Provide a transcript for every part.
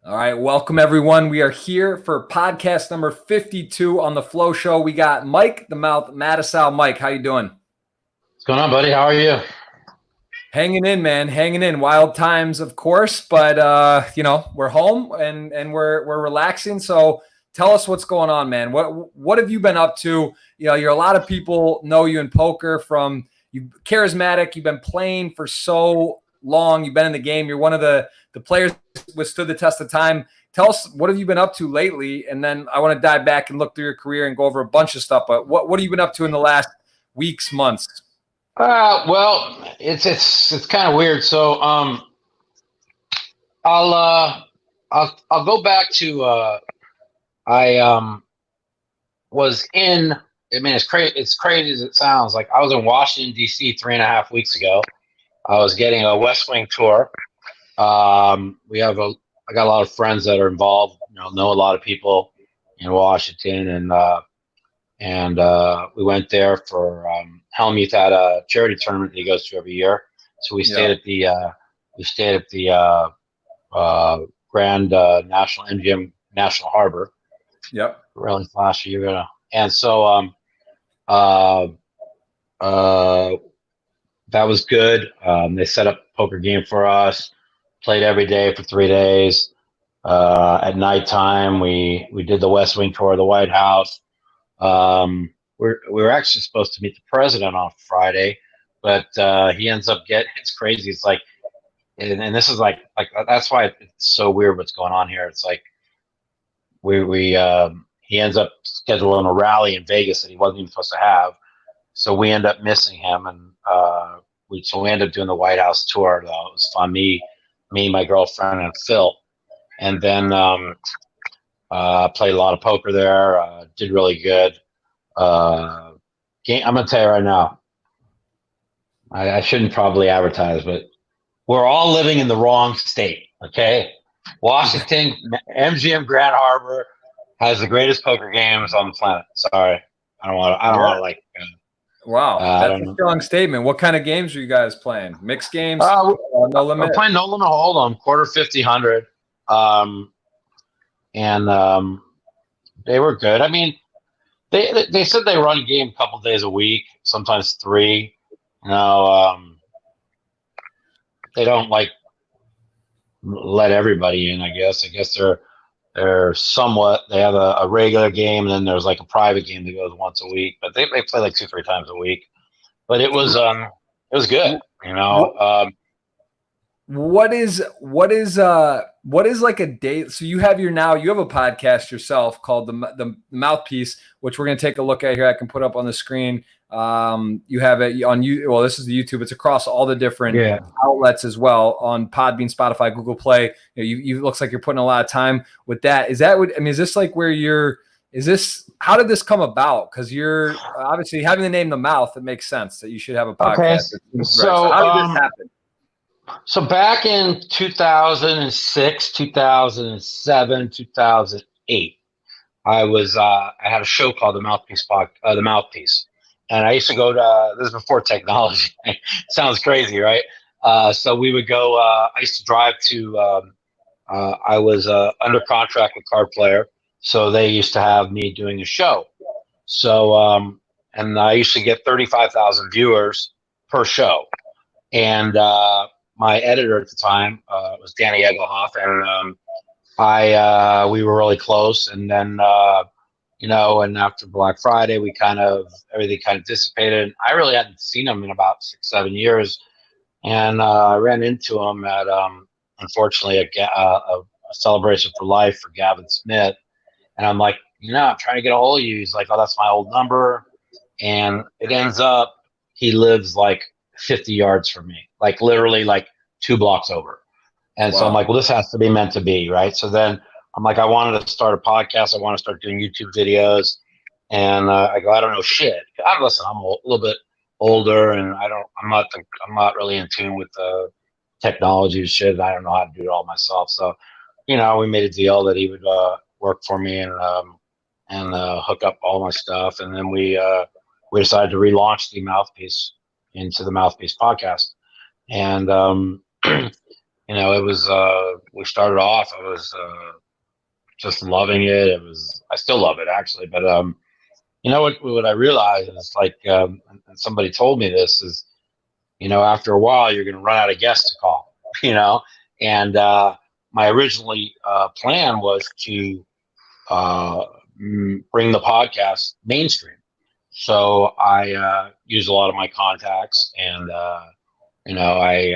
All right, welcome everyone. We are here for podcast number 52 on the Flow Show. We got Mike the Mouth Matusow. Mike, how you doing? What's going on, buddy? How are you? Hanging in, man. Hanging in. Wild times, of course, but we're home and we're relaxing. So tell us what's going on, man. What have you been up to? You know, you're a lot of people know you in poker from you charismatic. You've been playing for so long. You've been in the game. You're one of the players withstood the test of time. Tell us, what have you been up to lately? And then I want to dive back and look through your career and go over a bunch of stuff. But what have you been up to in the last weeks, months? Well, it's kind of weird. So I'll go back to I was in. I mean, it's crazy as it sounds. Like I was in Washington D.C. 3.5 weeks ago. I was getting a West Wing tour. I got a lot of friends that are involved. Know a lot of people in Washington, and we went there for Hellmuth had a charity tournament that he goes to every year. So we stayed at the Grand National MGM National Harbor. Yep. Really last year, and so that was good. They set up a poker game for us. Played every day for 3 days. At nighttime, we did the West Wing tour of the White House. We were actually supposed to meet the president on Friday, but he ends up it's crazy. It's like, and this is like that's why it's so weird what's going on here. It's like he ends up scheduling a rally in Vegas that he wasn't even supposed to have, so we end up missing him, and we end up doing the White House tour. Though it was fun. Me, my girlfriend, and Phil, and then played a lot of poker there. Did really good. I'm gonna tell you right now, I shouldn't probably advertise, but we're all living in the wrong state. Okay, Washington, MGM Grand Harbor has the greatest poker games on the planet. Sorry, I don't want to Wow, that's a strong statement. What kind of games are you guys playing? Mixed games? No limit. We're playing no limit hold'em, quarter 50, 100, and they were good. I mean, they said they run a game a couple days a week, sometimes 3. They don't let everybody in. I guess they're somewhat. They have a regular game, and then there's a private game that goes once a week. But they play 2-3 times a week. But it was good. What is like a day? So you have a podcast yourself called the Mouthpiece, which we're going to take a look at here. I can put up on the screen. You have it on you. Well, this is the YouTube. It's across all the different outlets as well on Podbean, Spotify, Google Play. You looks like you're putting a lot of time with that. Is this like where how did this come about? Because you're obviously having the name The Mouth. It makes sense that you should have a podcast. Okay. So how did this happen? So back in 2006, 2007, 2008, I had a show called The Mouthpiece. And I used to go to, this is before technology. Sounds crazy, right? So we would go, I used to drive to, I was under contract with Card Player. So they used to have me doing a show. So, and I used to get 35,000 viewers per show. And my editor at the time was Danny Egelhoff. And we were really close. And then, and after Black Friday, everything kind of dissipated. I really hadn't seen him in about 6-7 years, and I ran into him at unfortunately a celebration for life for Gavin Smith, and I'm like, I'm trying to get a hold of you. He's like, oh, that's my old number, and it ends up he lives 50 yards from me, literally 2 blocks over, and wow. So I'm like, well, this has to be meant to be, right? So then I'm like, I wanted to start a podcast. I want to start doing YouTube videos. And I go, I don't know shit. Listen, I'm a little bit older, and I'm not really in tune with the technology and shit. I don't know how to do it all myself. So, we made a deal that he would work for me and hook up all my stuff. And then we decided to relaunch the Mouthpiece into the Mouthpiece podcast. And it was, we started off, I was just loving it. I still love it actually, but what I realized is like, and somebody told me this is, after a while you're going to run out of guests to call, and my originally plan was to bring the podcast mainstream. So I used a lot of my contacts, and I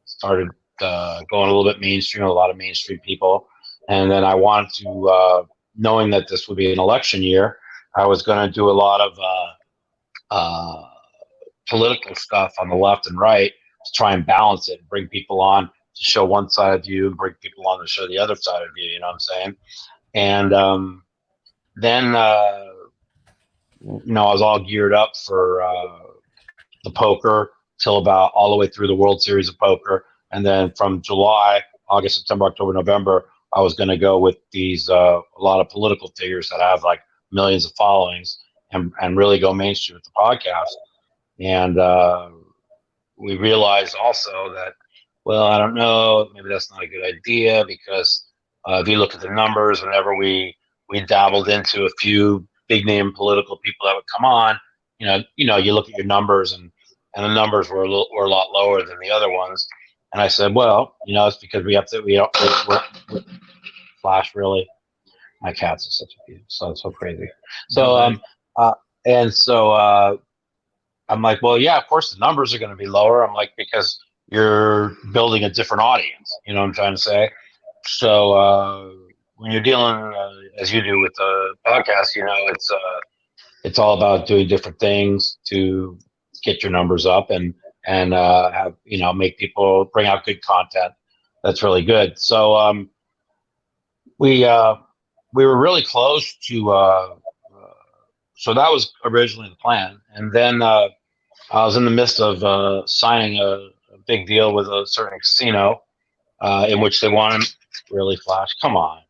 started going a little bit mainstream, a lot of mainstream people, and then I wanted to, knowing that this would be an election year, I was going to do a lot of political stuff on the left and right to try and balance it, bring people on to show one side of you, and bring people on to show the other side of you. You know what I'm saying? And then I was all geared up for the poker till about all the way through the World Series of Poker, and then from July, August, September, October, November, I was going to go with these a lot of political figures that have like millions of followings, and really go mainstream with the podcast. And we realized also that, well, I don't know, maybe that's not a good idea, because if you look at the numbers, whenever we dabbled into a few big name political people that would come on, you look at your numbers, and the numbers were a lot lower than the other ones. And I said, well, it's because we're Flash, really. My cats are so crazy. So I'm like, well, yeah, of course the numbers are going to be lower. I'm like, because you're building a different audience. You know what I'm trying to say? So when you're dealing as you do with the podcast, it's all about doing different things to get your numbers up, and have make people bring out good content that's really good. So we were really close to. So that was originally the plan, and then I was in the midst of signing a big deal with a certain casino, in which they wanted really Flash. Come on.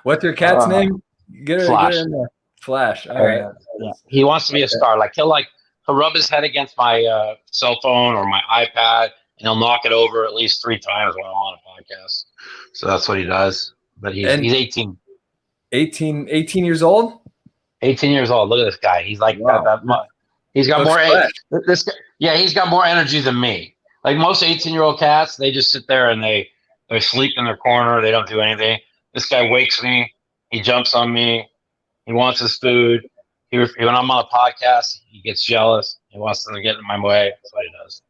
What's your cat's name? Get her in there. Flash. All right. Yeah. He wants to be a star. He'll rub his head against my cell phone or my iPad, and he'll knock it over at least 3 times when I'm on a podcast. So that's what he does. But he's 18. 18 years old? 18 years old. Look at this guy. He's like, wow. He's got more. This guy, yeah, he's got more energy than me. Like most 18-year-old cats, they just sit there and they sleep in their corner. They don't do anything. This guy wakes me. He jumps on me. He wants his food. When I'm on a podcast, he gets jealous. He wants to get in my way. That's what he does.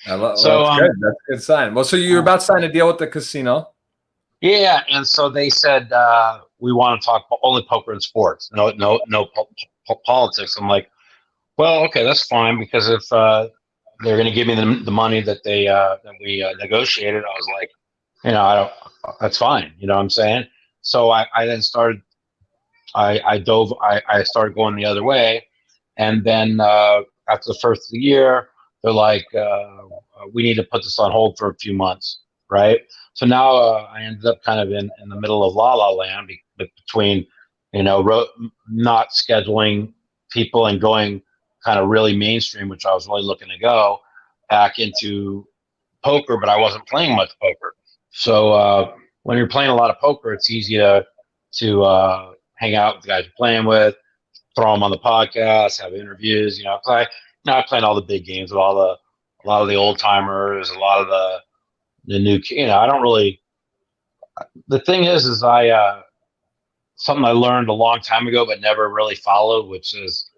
That's good. That's a good sign. Well, so you're about to sign a deal with the casino. Yeah, and so they said we want to talk only poker and sports. No politics. I'm like, well, okay, that's fine, because if they're going to give me the money that we negotiated, I was like, I don't. That's fine. You know what I'm saying? So I then started. I started going the other way, and then after the first of the year, they're like, we need to put this on hold for a few months, right? So now I ended up kind of in the middle of La La Land between, not scheduling people and going kind of really mainstream, which I was really looking to go back into poker, but I wasn't playing much poker. So when you're playing a lot of poker, it's easy to hang out with the guys you're playing with, throw them on the podcast, have interviews. I played all the big games with a lot of the old timers, a lot of the new. I don't really. The thing is I something I learned a long time ago, but never really followed, which is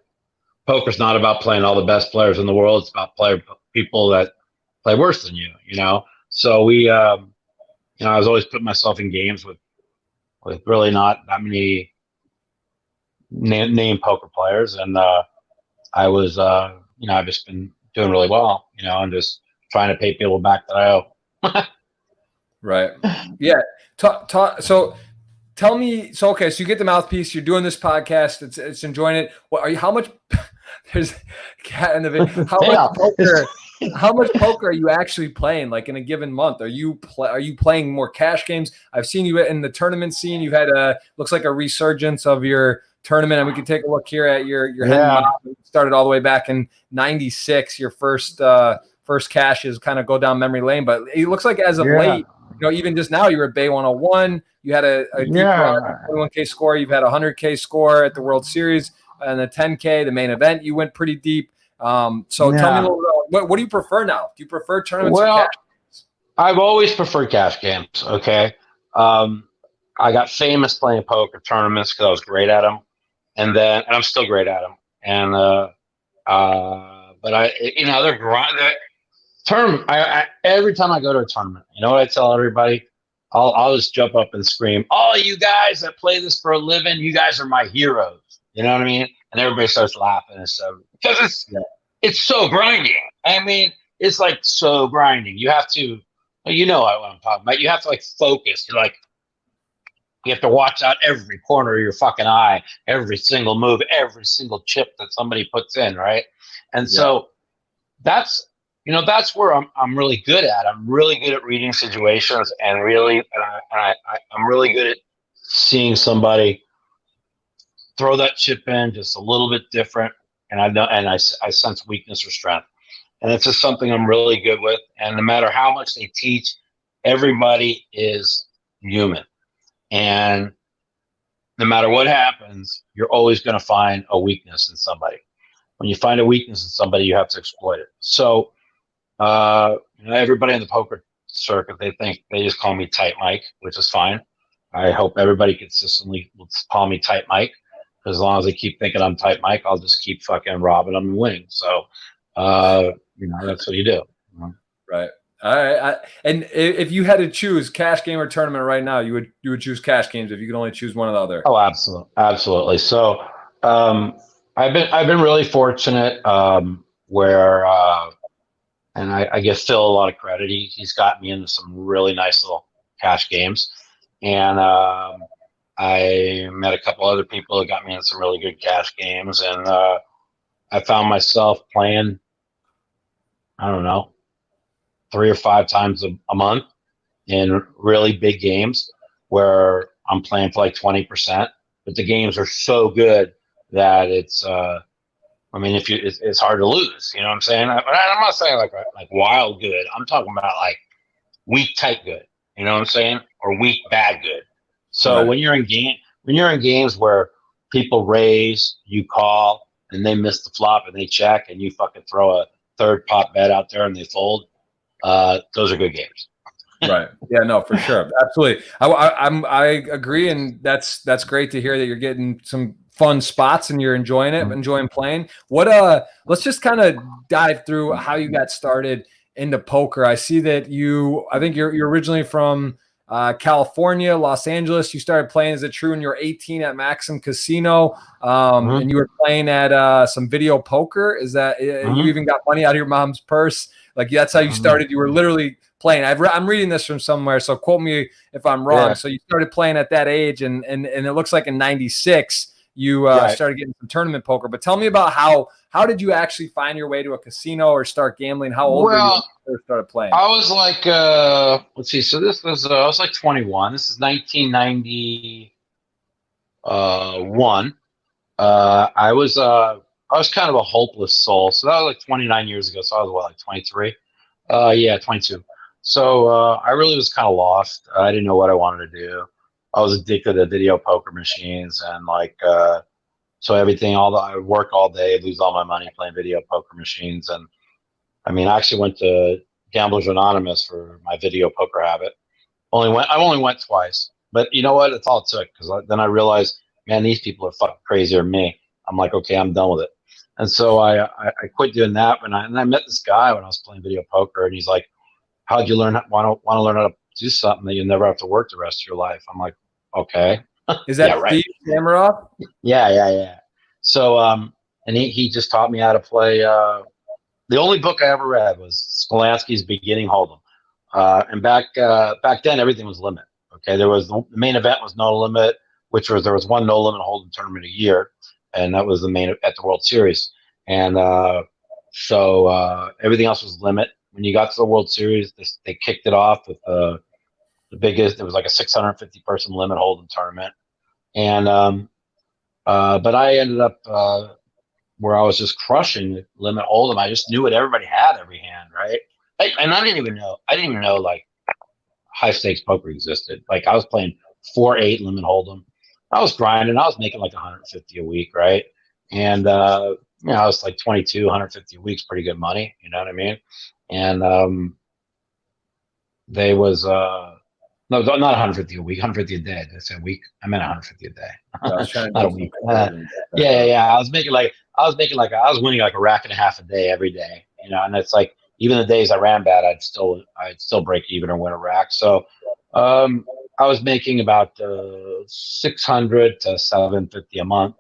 poker's not about playing all the best players in the world. It's about people that play worse than you. So we, I was always putting myself in games with really not that many name poker players, and I was, I've just been doing really well. I'm just trying to pay people back that I owe. Right. Yeah. So tell me. So okay. So you get the mouthpiece. You're doing this podcast. It's enjoying it. What are you? How much? There's a cat in the video. How much poker are you actually playing? Like in a given month, are you playing more cash games? I've seen you in the tournament scene. You've had looks like a resurgence of your tournament, and we can take a look here at your started all the way back in '96. Your first first cashes kind of go down memory lane. But it looks like as of Yeah. late, even just now, you were at Bay 101. You had a deep run, 21K score. You've had a 100K score at the World Series and the 10K, the main event. You went pretty deep. So tell me a little bit, what do you prefer now? Do you prefer tournaments or cash games? I've always preferred cash games. Okay. I got famous playing poker tournaments because I was great at them, and I'm still great at them. And but they're tournament. Every time I go to a tournament, you know what I tell everybody? I'll just jump up and scream, "Oh, you guys that play this for a living, you guys are my heroes." You know what I mean? And everybody starts laughing and stuff because it's so grinding. I mean, it's like so grinding. You have to, you know what I'm talking about. You have to like focus. You have to watch out every corner of your fucking eye, every single move, every single chip that somebody puts in, right? And so that's where I'm really good at. I'm really good at reading situations, and I'm really good at seeing somebody throw that chip in just a little bit different, and I sense weakness or strength, and it's just something I'm really good with. And no matter how much they teach, everybody is human, and no matter what happens, you're always going to find a weakness in somebody. When you find a weakness in somebody, you have to exploit it. So, everybody in the poker circuit, they just call me Tight Mike, which is fine. I hope everybody consistently will call me Tight Mike. As long as they keep thinking I'm Tight Mike, I'll just keep fucking robbing them and winning. So, that's what you do. Right. All right. And if you had to choose cash game or tournament right now, you would choose cash games if you could only choose one or the other. Oh, absolutely. So, I've been really fortunate where, and I give Phil a lot of credit. He's got me into some really nice little cash games, and I met a couple other people that got me in some really good cash games, and I found myself playing, I don't know, 3 or 5 times a month in really big games where I'm playing for like 20%, but the games are so good that it's it's hard to lose. You know what I'm saying? I'm not saying like wild good. I'm talking about like weak tight good. You know what I'm saying? Or weak bad good. So when you're in games where people raise, you call, and they miss the flop and they check, and you fucking throw a third pot bet out there and they fold, those are good games. Right. Yeah, no, for sure. Absolutely. I agree. And that's great to hear that you're getting some fun spots and you're enjoying it, enjoying playing. Let's just kind of dive through how you got started into poker. I see that I think you're originally from California, Los Angeles. You started playing as a true when you were 18 at Maxim Casino. And you were playing at some video poker. Is that you even got money out of your mom's purse? Like that's how you started. You were literally playing. I'm reading this from somewhere, so quote me if I'm wrong. Yeah. So you started playing at that age, and it looks like in '96 you started getting some tournament poker. But tell me about how did you actually find your way to a casino or start gambling? How old were you when you first started playing? I was like, let's see. So this was I was like 21. This is 1991. I was kind of a hopeless soul. So that was like 29 years ago. So I was like 23? 22. So I really was kind of lost. I didn't know what I wanted to do. I was addicted to video poker machines and so everything. I would work all day, lose all my money playing video poker machines. And I mean, I actually went to Gamblers Anonymous for my video poker habit. I only went twice, but you know what? It's all it took, because then I realized, man, these people are fucking crazier than me. I'm like, okay, I'm done with it. And so I quit doing that. And I met this guy when I was playing video poker, and he's like, how'd you learn? Want to learn how to do something that you never have to work the rest of your life? I'm like, okay. Is that Steve Samaroff? Yeah. So, and he just taught me how to play. The only book I ever read was Spalansky's Beginning Hold'em. And back then, everything was limit. Okay, the main event was no limit, there was one no limit hold'em tournament a year, and that was the main at the World Series. And so everything else was limit. When you got to the World Series, they kicked it off with the biggest. It was like a 650 person limit hold'em tournament, and but I ended up where I was just crushing limit hold'em. I just knew what everybody had every hand, right? And I didn't even know like high stakes poker existed. Like I was playing 4-8 limit hold'em. I was grinding. I was making like 150 a week, right? And I was like 22, 150 a week's pretty good money. You know what I mean? And they was no, not 150 a week, 150 a day. Did I say a week? I meant 150 a day, I was trying to not a do week. some Yeah. I was making like I was winning like a rack and a half a day every day. And it's like even the days I ran bad, I'd still break even or win a rack. So I was making about 600 to 750 a month.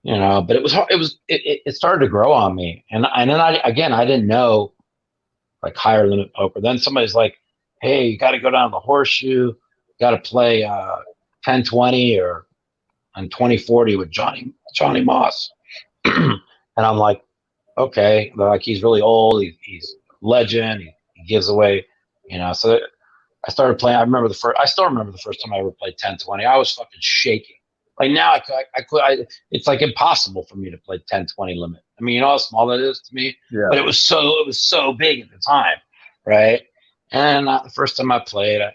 But it was hard. It started to grow on me, and then I didn't know like higher limit poker. Then somebody's like, "Hey, you got to go down to the horseshoe, got to play 10-20 or on 20-40 with Johnny Moss." And I'm like, okay, they're like he's really old, he's a legend, he gives away, So I started playing. I still remember the first time I ever played 10-20. I was fucking shaking. Like now, it's like impossible for me to play 10-20 limit. I mean, you know how small that is to me, Yeah. but it was so big at the time, right? And the first time I played, I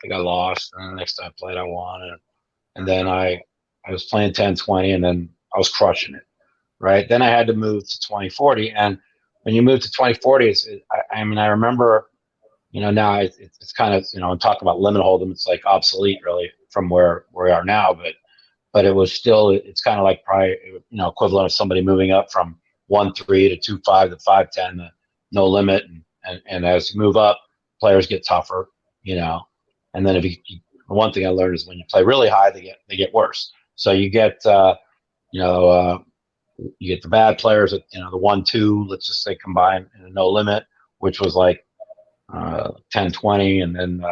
think I lost, and the next time I played, I won, and then I was playing 10-20, and then I was crushing it, right? Then I had to move to 20-40, and when you move to 20-40, I remember, now it's kind of, and talk about limit hold'em, it's like obsolete really from where we are now, but it was still, it's kind of like probably, equivalent of somebody moving up from 1-3 to 2-5 to 5-10 to no limit. And as you move up, players get tougher, and then one thing I learned is when you play really high, they get worse. So you get, you get the bad players at, the 1-2, let's just say combined in a no limit, which was like 10-20, and then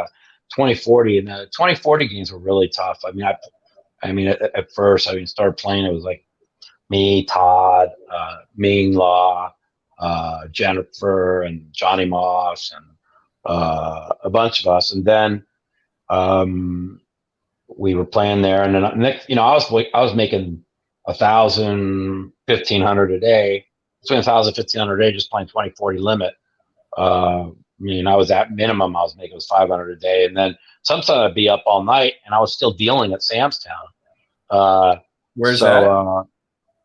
20-40, and the 20-40 games were really tough. At first, started playing, it was like me, Todd, Ming Law, Jennifer, and Johnny Moss, and a bunch of us. And then we were playing there, and then next, I was making 1,000, 1,500 a day, between 1,000, 1,500 a day, just playing 20-40 limit. I was at minimum. I was making 500 a day, and then sometimes I'd be up all night, and I was still dealing at Sam's Town. Where's that?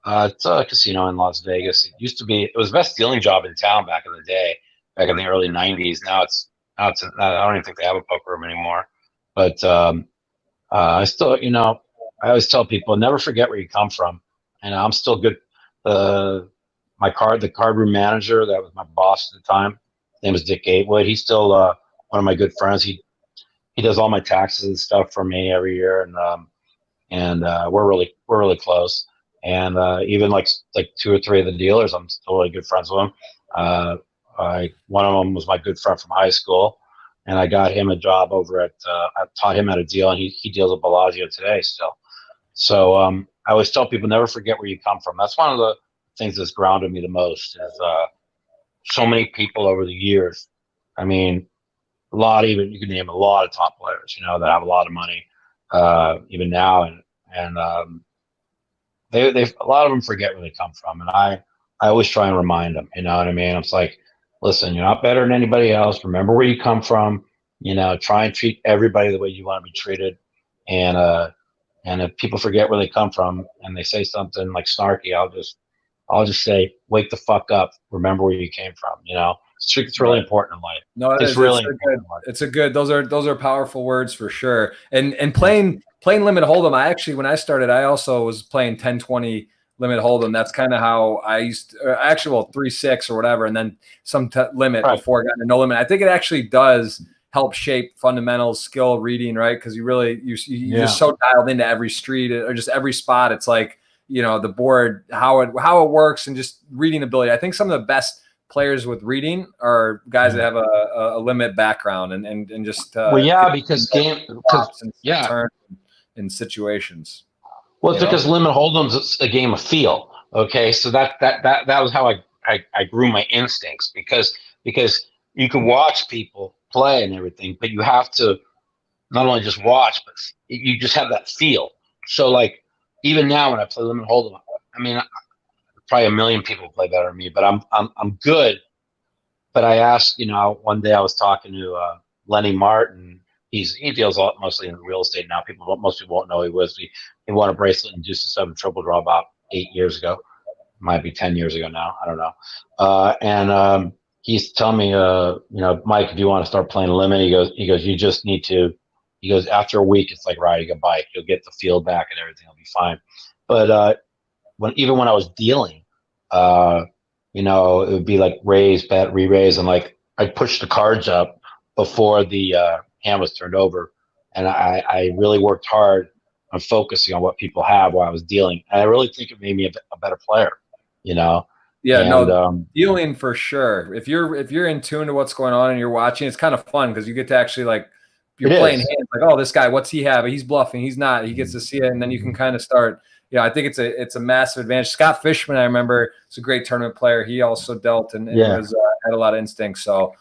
It's a casino in Las Vegas. It used to be. It was the best dealing job in town back in the day, back in the early '90s. Now it's. I don't even think they have a poker room anymore. But I still, I always tell people never forget where you come from, and I'm still good. The card room manager that was my boss at the time. His name was Dick Gatewood. He's still one of my good friends. He does all my taxes and stuff for me every year, and we're really close. And even like 2 or 3 of the dealers, I'm still really good friends with them. One of them was my good friend from high school, and I got him a job over at. I taught him how to deal, and he deals at Bellagio today still. So I always tell people never forget where you come from. That's one of the things that's grounded me the most. Is so many people over the years. I mean, you can name a lot of top players, that have a lot of money, even now, and they a lot of them forget where they come from, and I always try and remind them. You know what I mean? It's like, listen, you're not better than anybody else. Remember where you come from. Try and treat everybody the way you want to be treated, and if people forget where they come from and they say something like snarky, I'll just say, wake the fuck up. Remember where you came from. It's really important in life. No, it's really important. It's a good. Those are powerful words for sure. And playing limit hold'em. When I started, I also was playing 10-20 limit hold'em. That's kind of how I used to, 3-6 or whatever, and then some limit before I got into no limit. I think it actually does help shape fundamentals, skill, reading, right? Because you're just so dialed into every street or just every spot. It's like, the board, how it works, and just reading ability. I think some of the best players with reading are guys that have a limit background and just because turn in situations. Well, because limit hold'em's a game of feel. Okay, so that was how I grew my instincts, because you can watch people play and everything, but you have to not only just watch, but you just have that feel. So like even now when I play limit hold'em, probably a million people play better than me, but I'm good. But I asked, one day I was talking to Lenny Martin. He deals mostly in real estate now. Most people won't know he won a bracelet in Deuce 7 triple draw about 8 years ago. Might be 10 years ago now. I don't know. And he's telling me, Mike, if you want to start playing limit, he goes, you just need to. He goes, after a week, it's like riding a bike. You'll get the feel back and everything will be fine. But even when I was dealing, it would be like raise, bet, re-raise, and like I'd push the cards up before the hand was turned over, and I really worked hard on focusing on what people have while I was dealing, and I really think it made me a better player, Yeah, and, no, dealing for sure. If you're in tune to what's going on and you're watching, it's kind of fun because you get to actually like you're playing hands like, oh, this guy, what's he have? He's bluffing, he's not. He gets to see it, and then you can kind of start. I think it's a massive advantage. Scott Fishman, I remember, is a great tournament player. He also dealt and was had a lot of instinct. So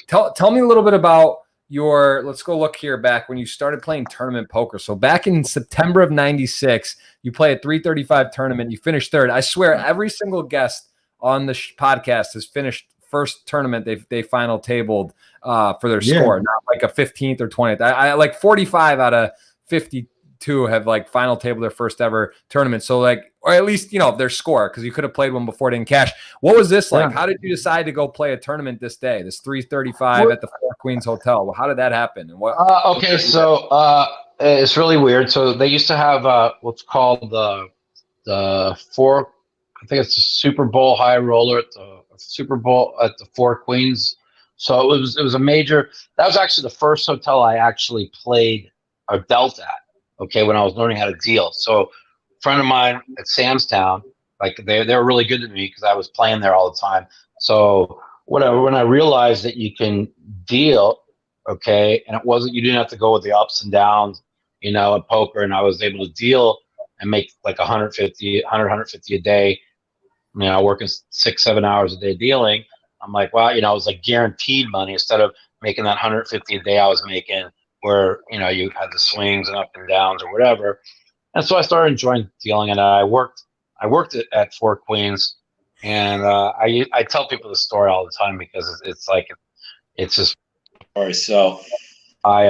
tell me a little bit about let's go look here back when you started playing tournament poker. So back in September of 96, you play a 335 tournament. You finished third. I swear every single guest on the podcast has finished first tournament they final tabled for their score, not like a 15th or 20th. I like 45 out of 52 have like final table their first ever tournament. So like, or at least, their score, because you could have played one before it didn't cash. What was this like? How did you decide to go play a tournament this day, this 335 at the Four Queens Hotel? Well, how did that happen? And what? Okay. So it's really weird. So they used to have what's called the four, I think it's the Super Bowl high roller at the Super Bowl at the Four Queens. So it was a major. That was actually the first hotel I actually played or dealt at. Okay, when I was learning how to deal. So a friend of mine at Samstown, like they were really good to me because I was playing there all the time. So when I realized that you can deal, okay, and you didn't have to go with the ups and downs, in poker, and I was able to deal and make like 150 a day, working 6-7 hours a day dealing. I'm like, wow, it was like guaranteed money instead of making that 150 a day I was making, where you had the swings and up and downs or whatever. And so I started enjoying dealing, and I worked at Four Queens, and I tell people the story all the time because it's just story. So I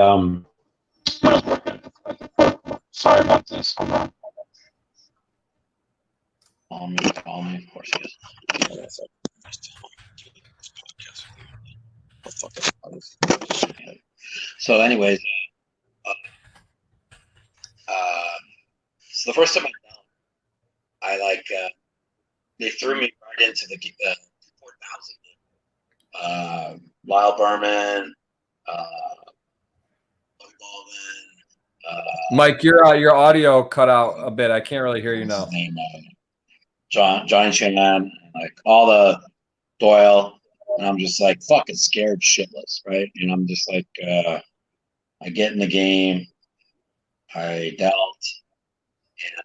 sorry about this. Hold on. Call me. Of course he is. So anyways, so the first time I they threw me right into the 4,000. Lyle Berman, Mike, your audio cut out a bit. I can't really hear you now. Name, Johnny Chan, like all the Doyle, and I'm just like fucking scared shitless, right? And I'm just like, I get in the game, I dealt, and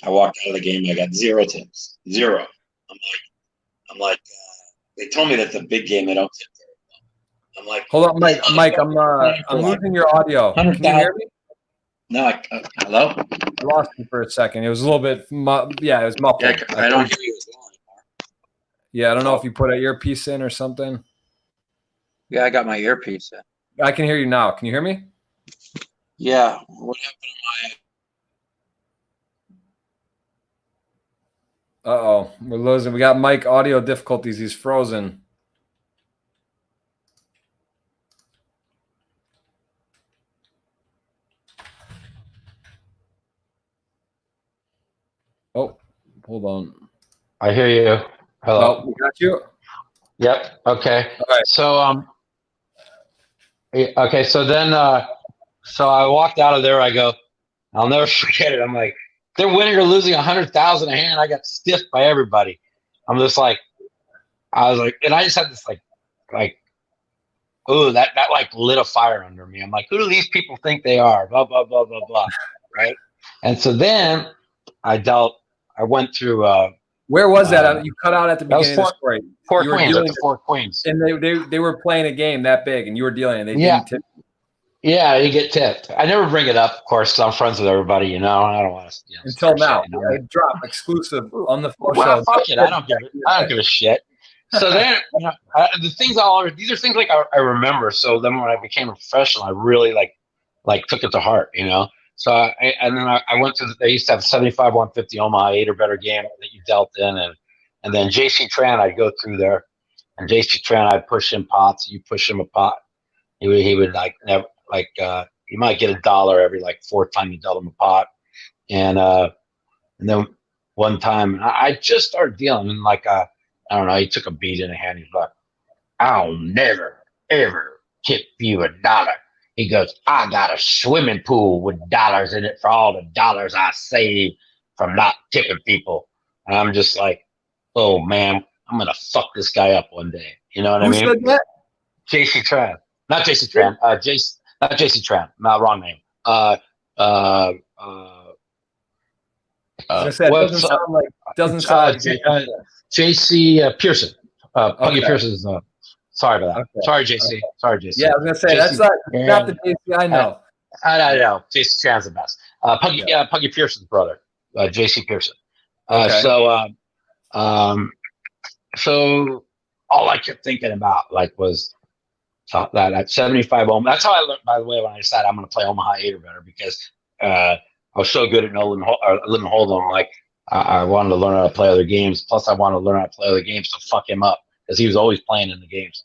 I walked out of the game. I got 0 tips, 0. I'm like, they told me that the big game they don't tip very well. I'm like, hold on, Mike, I'm losing your audio. Can you hear me? No, hello? I lost you for a second. It was a little bit, it was muffled. Yeah, I don't hear you as well anymore. Yeah, I don't know if you put an earpiece in or something. Yeah, I got my earpiece in. I can hear you now. Can you hear me? Yeah. What happened to Uh-oh. We're losing. We got Mike audio difficulties. He's frozen. Oh, hold on. I hear you. Hello. Oh, we got you. Yep. Okay. All right. So okay. So then so I walked out of there. I go, I'll never forget it. I'm like, they're winning or losing 100,000 a hand. I got stiffed by everybody. I'm just like, I was like, and I just had this like, ooh, that like lit a fire under me. I'm like, who do these people think they are? Blah blah blah blah blah. Right. And so then I went through. Where was that? You cut out at the beginning of the story. Four Queens. And they were playing a game that big, and you were dealing, and they didn't tip. Yeah, you get tipped. I never bring it up, of course, 'cause I'm friends with everybody, you know, and I don't want to, Until start shit, now. you know. Yeah, drop exclusive on the Flow Well, Show. fuck it. I don't give a shit. So then, the things these are things like I remember. So then when I became a professional, I really like took it to heart, you know. So and then I went to they used to have 75 150 Omaha 8 or better game that you dealt in, and then JC Tran, I'd go through there, and JC Tran, I'd push him pots, you push him a pot. He would like never you might get $1 every like fourth time you dealt him a pot, and then one time I just started dealing, and I don't know, he took a beat in the hand. He's like, "I'll never ever tip you $1." He goes, "I got a swimming pool with dollars in it for all the dollars I save from not tipping people." And I'm just like, "Oh man, I'm gonna fuck this guy up one day." You know what I Who mean? said that? JC Tran, not JC Tran. Not JC Tran. Not wrong name. Uh, I was gonna say it what's doesn't sound like JC Pearson. Puggy okay. Pearson's. Sorry about that. Okay. Sorry, JC. Sorry, JC. Yeah, I was gonna say JC, that's not the JC I know. I know. JC Tran's the best. Puggy Pearson's brother, JC Pearson. Okay. So all I kept thinking about was that at 75 Omaha. That's how I learned, by the way, when I decided I'm going to play Omaha 8 or better, because I was so good at Limit Hold'em. I wanted to learn how to play other games. Plus, I wanted to learn how to play other games to fuck him up, because he was always playing in the games.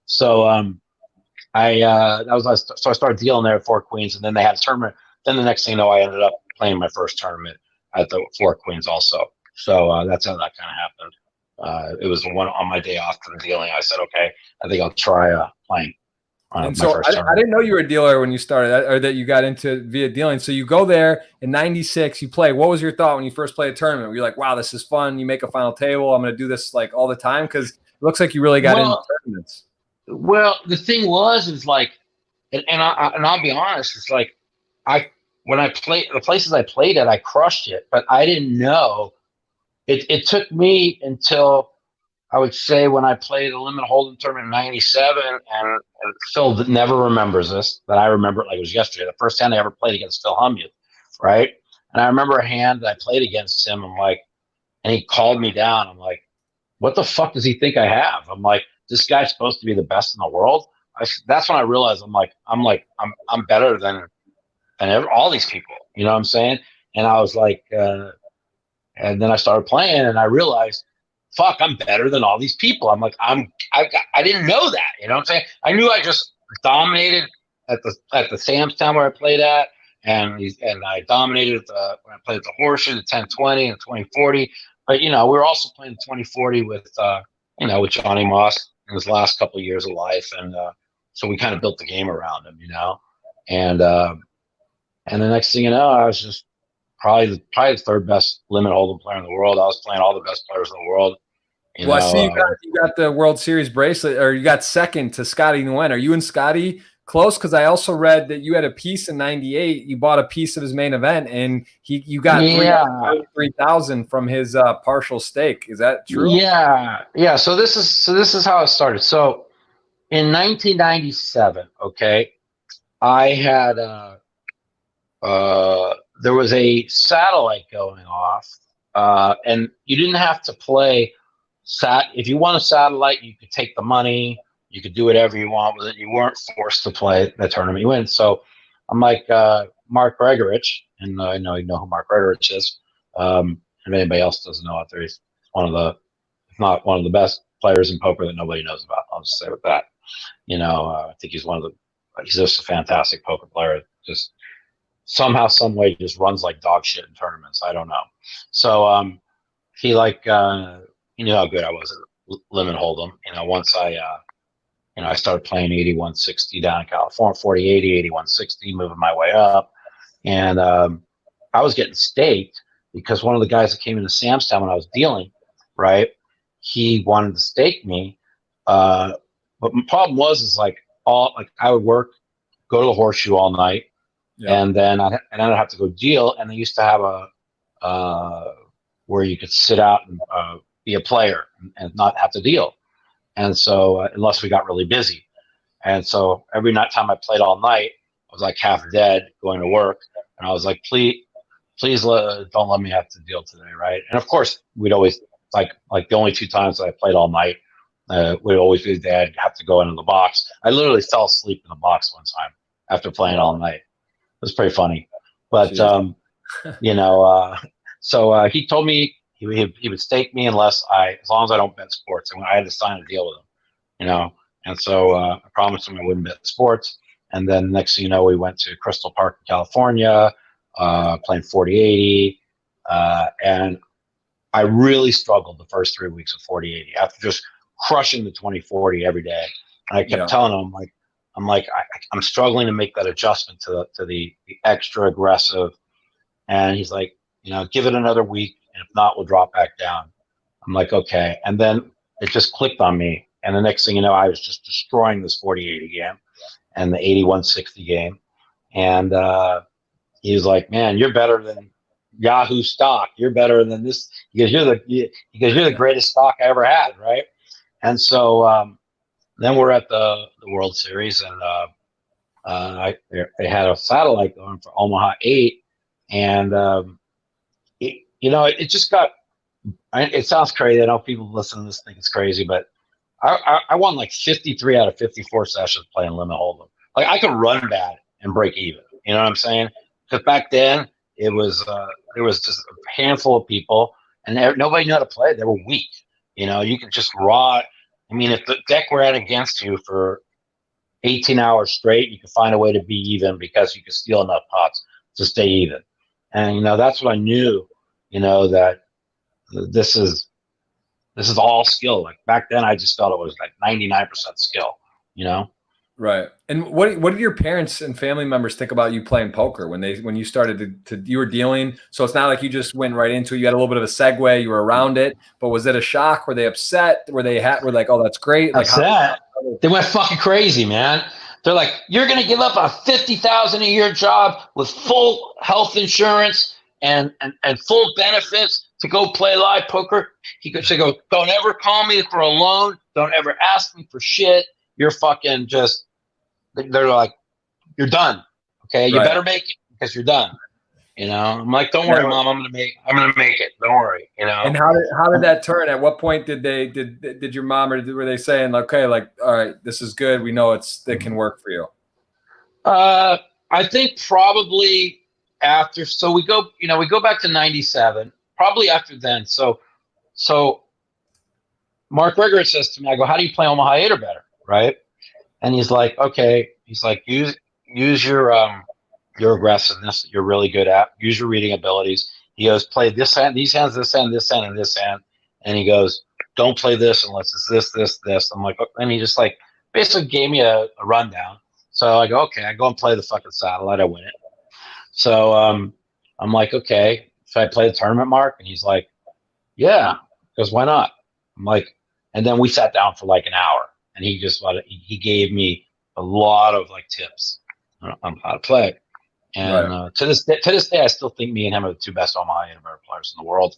So I started dealing there at Fort Queens, and then they had a tournament. Then the next thing you know, I ended up playing my first tournament at the Fort Queens also. So that's how that kind of happened. It was one on my day off from dealing. I said, okay, I think I'll try playing. And so I didn't know you were a dealer when you started, or that you got into via dealing. So you go there in '96, you play. What was your thought when you first played a tournament? Were you like, wow, this is fun? You make a final table. I'm going to do this like all the time? Because it looks like you really got into tournaments. Well, the thing is and I'll be honest, it's like when I played the places I played at, I crushed it, but I didn't know. It took me until, I would say, when I played a Limit Hold'em tournament in '97, and Phil never remembers this, but I remember it like it was yesterday. The first hand I ever played against Phil Hellmuth, right? And I remember a hand that I played against him. And he called me down. I'm like, what the fuck does he think I have? I'm like, this guy's supposed to be the best in the world. That's when I realized I'm better than all these people. You know what I'm saying? And I was like, and then I started playing, and I realized, fuck, I'm better than all these people. I'm like, I didn't know that. You know what I'm saying? I knew I just dominated at the Sam's Town where I played at, and I dominated when I played at the Horseshoe, the 1020 and 2040. But we were also playing the 2040 with with Johnny Moss in his last couple of years of life, and so we kind of built the game around him, and the next thing you know, I was just probably the third best Limit Hold'em player in the world. I was playing all the best players in the world. I see you got the World Series bracelet, or you got second to Scotty Nguyen. Are you and Scotty close? Because I also read that you had a piece in '98. You bought a piece of his main event, and you got 3,000 from his partial stake. Is that true? Yeah. So this is how it started. So in 1997, okay, I had there was a satellite going off, and you didn't have to play if you want a satellite, you could take the money, you could do whatever you want with it. You weren't forced to play the tournament you win. So I'm like, Mark Gregorich, and I know you know who Mark Gregorich is. If anybody else doesn't know out there, he's one of the, if not one of the best players in poker that nobody knows about. I'll just say with that. I think he's he's just a fantastic poker player. Just somehow, some way, just runs like dog shit in tournaments. I don't know. So he knew how good I was at Limit Hold'em. Once I started playing 8160 down in California, 4080, 8160, moving my way up, and I was getting staked because one of the guys that came into Sam's Town when I was dealing, right, he wanted to stake me, but my problem was I would work, go to the Horseshoe all night. Yeah. And then I'd have to go deal, and they used to have a where you could sit out and be a player and not have to deal. And so unless we got really busy, and so every night time I played all night, I was like half dead going to work, and I was like, please don't let me have to deal today, right? And of course, we'd always like the only 2 times that I played all night, would always be Dad have to go into the box. I literally fell asleep in the box one time after playing all night. It was pretty funny, but you know, so he told me he would stake me as long as I don't bet sports, and I had to sign a deal with him, you know. And so I promised him I wouldn't bet sports. And then next thing you know, we went to Crystal Park in California, playing 40-80, and I really struggled the first 3 weeks of 40-80 after just crushing the 20-40 every day. And I kept telling him, I'm struggling to make that adjustment to the extra aggressive. And he's like, you know, give it another week, and if not, we'll drop back down. I'm like, okay. And then it just clicked on me. And the next thing you know, I was just destroying this 40-80 game and the 81-60 game. And he was like, man, you're better than Yahoo stock. You're better than this, because you're the greatest stock I ever had, right? And so then we're at the World Series, and they had a satellite going for Omaha 8, and it just got. It sounds crazy. I know people listening to this think it's crazy, but I won like 53 out of 54 sessions playing limit hold'em. Like, I could run bad and break even. You know what I'm saying? Because back then it was just a handful of people, and nobody knew how to play. They were weak. You know, you could just raw. I mean, if the deck were out against you for 18 hours straight, you could find a way to be even because you could steal enough pots to stay even. And you know, that's what I knew. You know, that this is all skill. Like back then, I just felt it was like 99% skill. You know. Right. And what did your parents and family members think about you playing poker when you started to you were dealing? So it's not like you just went right into it. You had a little bit of a segue. You were around it, but was it a shock? Were they upset? Were like, oh, that's great? Like, upset. They went fucking crazy, man. They're like, you're gonna give up a $50,000 a year job with full health insurance and full benefits to go play live poker? They go, don't ever call me for a loan. Don't ever ask me for shit. You're fucking just. They're like, you're done. Okay, you better make it because you're done. You know, I'm like, don't worry, Mom. I'm gonna make it. Don't worry. You know. And how did that turn? At what point did your mom or were they saying, okay, like, all right, this is good. We know it can work for you. I think probably after. So we go back to '97. Probably after then. So Mark Gregory says to me, I go, how do you play Omaha 8 or better, right? And he's like, okay. He's like, use your aggressiveness that you're really good at. Use your reading abilities. He goes, play this hand, these hands, this hand, this hand, and this hand. And he goes, don't play this unless it's this. I'm like, and he just like basically gave me a rundown. So I go, okay. I go and play the fucking satellite. I win it. So I'm like, okay, should I play the tournament, Mark? And he's like, yeah. He goes, why not? I'm like, and then we sat down for like an hour. And he gave me a lot of like tips on how to play. And to this day, I still think me and him are the two best Omaha 8 players in the world.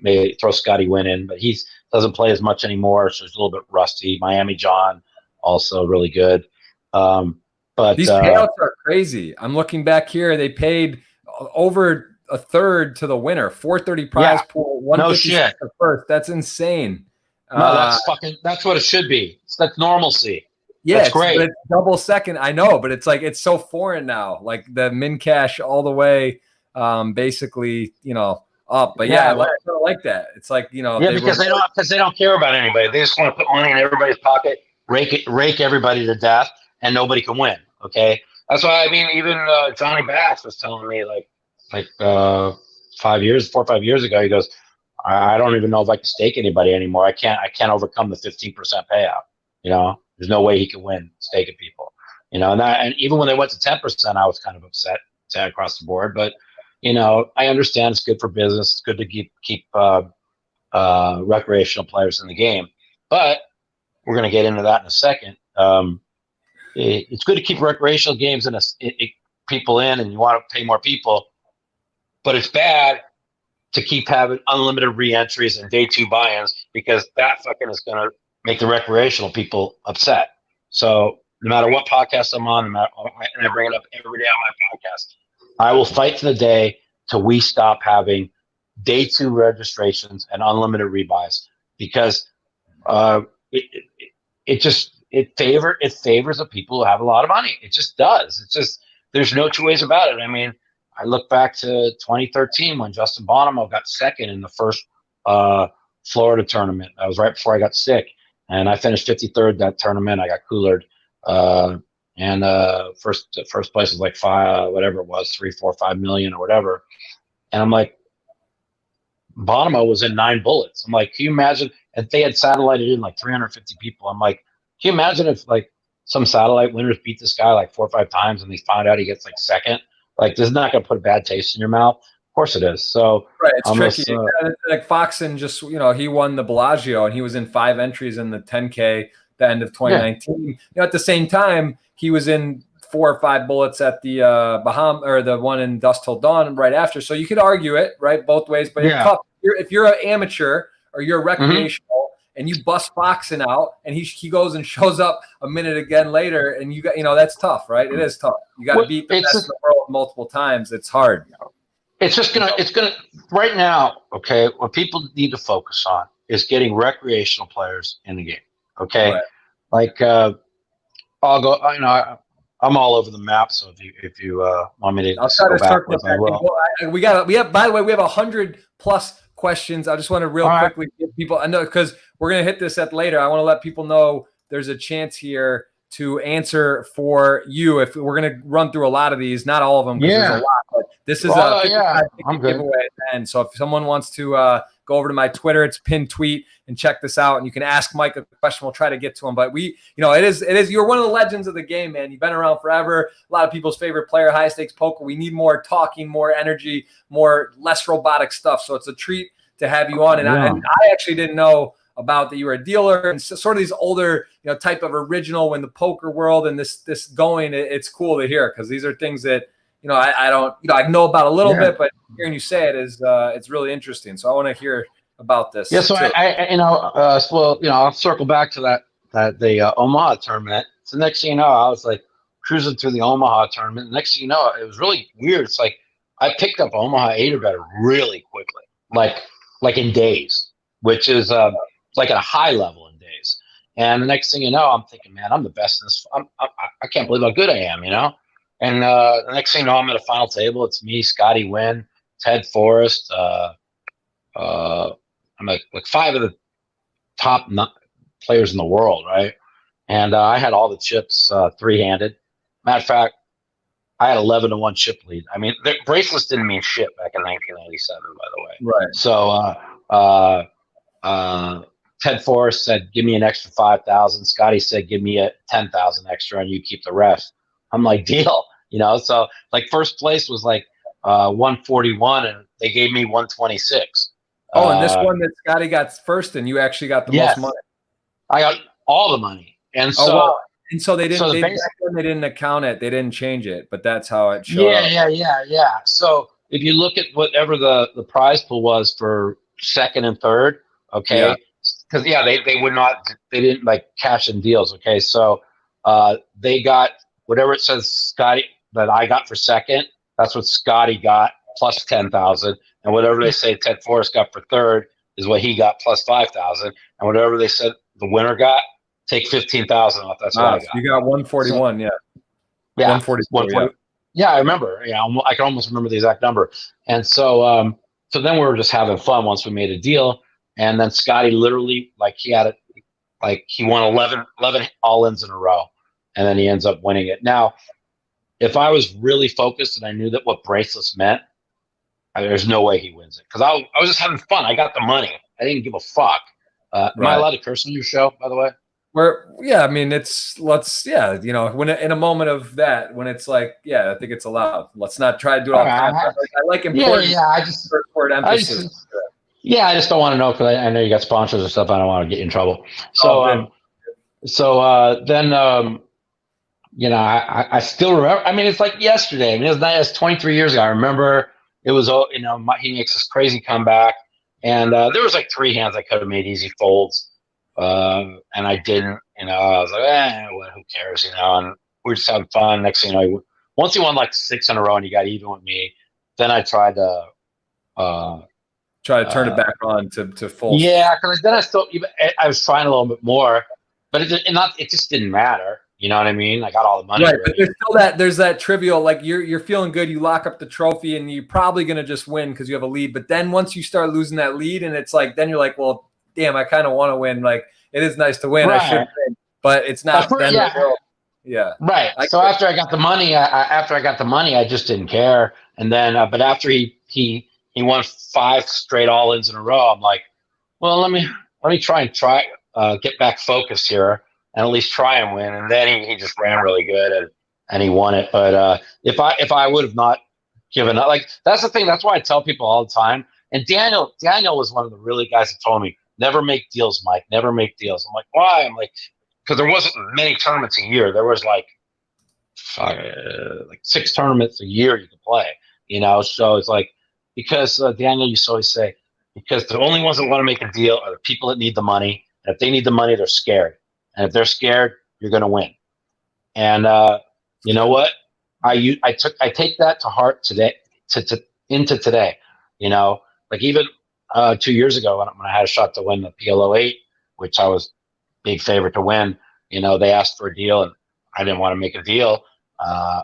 Maybe throw Scotty Wynn in, but he doesn't play as much anymore, so he's a little bit rusty. Miami John, also really good. But these payouts are crazy. I'm looking back here; they paid over a third to the winner, 430 prize pool, 150 the first. That's insane. No, that's what it should be. That's normalcy. Yeah, that's great. But it's double second. I know, but it's like it's so foreign now. Like the min cash all the way, basically, up. But I like that. It's like because they don't care about anybody. They just want to put money in everybody's pocket, rake everybody to death, and nobody can win. Okay, that's why even Johnny Bass was telling me like 4 or 5 years ago. He goes, I don't even know if I can stake anybody anymore. I can't overcome the 15% payout. There's no way he can win staking people. And even when they went to 10%, I was kind of upset across the board. But I understand it's good for business. It's good to keep recreational players in the game. But we're going to get into that in a second. It's good to keep recreational games people in, and you want to pay more people. But it's bad to keep having unlimited re-entries and day 2 buy-ins, because that fucking is going to make the recreational people upset. So no matter what podcast I'm on, and I bring it up every day on my podcast. I will fight to the day till we stop having day 2 registrations and unlimited rebuys, because it favors the people who have a lot of money. It just does. It's just, there's no two ways about it. I mean, I look back to 2013 when Justin Bonomo got second in the first Florida tournament. That was right before I got sick, and I finished 53rd that tournament. I got coolered, and first place was like whatever it was, 3, 4, 5 million or whatever. And I'm like, Bonomo was in 9 bullets. I'm like, can you imagine if they had satellited in like 350 people? I'm like, can you imagine if like some satellite winners beat this guy like 4 or 5 times and they found out he gets like second? Like, this is not going to put a bad taste in your mouth. Of course it is. So right, it's tricky. Like Foxen just, he won the Bellagio and he was in 5 entries in the 10K the end of 2019. Yeah. At the same time, he was in 4 or 5 bullets at the Baham, or the one in Dust Till Dawn right after. So you could argue it right both ways. But if you're an amateur or you're a recreational and you bust Foxen out and he goes and shows up a minute again later, and you got, that's tough, right? It is tough. You got to beat the best in the world multiple times. It's hard. It's gonna right now. Okay, what people need to focus on is getting recreational players in the game. Okay, right. Like I'll go. I'm all over the map. So if you want me to, I'll try to circle back. We have. By the way, we have 100+ questions. I just want to real quickly give people. I know because we're gonna hit this at later. I want to let people know there's a chance here to answer for you. If we're gonna run through a lot of these, not all of them, because there's a lot. But this is a giveaway at the end. So if someone wants to go over to my Twitter, it's pinned tweet, and check this out, and you can ask Mike a question. We'll try to get to him. But it is. You're one of the legends of the game, man. You've been around forever. A lot of people's favorite player, high stakes poker. We need more talking, more energy, less robotic stuff. So it's a treat to have you on. And I actually didn't know about that you were a dealer and sort of these older, type of original in the poker world, and this going. It's cool to hear, because these are things that I don't, I know about a little bit, but hearing you say it is it's really interesting. So I want to hear about this. Yeah. So I'll circle back to the Omaha tournament. So next thing you know, I was like cruising through the Omaha tournament. Next thing you know, it was really weird. It's like I picked up Omaha 8 or better really quickly, like in days, which is like at a high level in days. And the next thing you know, I'm thinking, man, I'm the best in this. I can't believe how good I am, And the next thing you know, I'm at a final table. It's me, Scotty Wynn, Ted Forrest. I'm like 5 of the top players in the world, right? And I had all the chips 3-handed. Matter of fact, I had 11-1 chip lead. I mean, the bracelets didn't mean shit back in 1997, by the way. Right. So Ted Forrest said, "Give me an extra 5,000." Scotty said, "Give me a 10,000 extra, and you keep the rest." I'm like, deal. So like first place was like 141, and they gave me 126. Oh, and this one that Scotty got first, and you actually got the most money. I got all the money, and so wow. And so they didn't. They didn't account it. They didn't change it, but that's how it showed up. Yeah. So if you look at whatever the prize pool was for second and third, okay, because they would not. They didn't like cash in deals. Okay, so they got whatever it says Scotty that I got for second. That's what Scotty got plus 10,000. And whatever they say Ted Forrest got for third is what he got plus 5,000. And whatever they said the winner got, take 15,000 off. That's what I got. You got 141, Yeah, 144. Yeah, I remember. I can almost remember the exact number. And so then we were just having fun once we made a deal. And then Scotty literally, he won 11 all-ins in a row. And then he ends up winning it. Now, if I was really focused and I knew that what bracelets meant, there's no way he wins it, because I was just having fun. I got the money. I didn't give a fuck. Am I allowed to curse on your show, by the way? I mean, when in a moment of that, when it's like, I think it's allowed. Let's not try to do it all the time. I like important. I just don't want to know, because I know you got sponsors and stuff. I don't want to get you in trouble. So, then I still remember. I mean, it's like yesterday. I mean, it's 23 years ago. I remember. It was, he makes this crazy comeback, and there was like 3 hands I could have made easy folds, and I didn't. I was like, well, who cares? And we're just having fun. Next thing you know, once he won like 6 in a row and he got even with me, then I tried to try to turn it back on to full. Yeah, because then I was trying a little bit more, but it just didn't matter. You know what I mean? I got all the money. Right, but there's that trivial, like you're feeling good, you lock up the trophy, and you're probably gonna just win because you have a lead. But then once you start losing that lead, and it's like then you're like, well, damn, I kind of want to win. Like it is nice to win, right. I should win, but it's not. Yeah. Right. So after I got the money, I just didn't care. And then, but after he won 5 straight all-ins in a row, I'm like, well, let me try get back focused here and at least try and win. And then he just ran really good and he won it. But if I would have not given up, like that's the thing. That's why I tell people all the time. And Daniel was one of the really guys that told me, never make deals, Mike. Never make deals. I'm like, why? I'm like, because there wasn't many tournaments a year. There was like 6 tournaments a year you could play. So it's like, because Daniel used to always say, because the only ones that want to make a deal are the people that need the money. And if they need the money, they're scared. And if they're scared, you're going to win. And you know what? I take that to heart today, into today. Like even 2 years ago when I had a shot to win the PLO 8, which I was big favorite to win. They asked for a deal, and I didn't want to make a deal.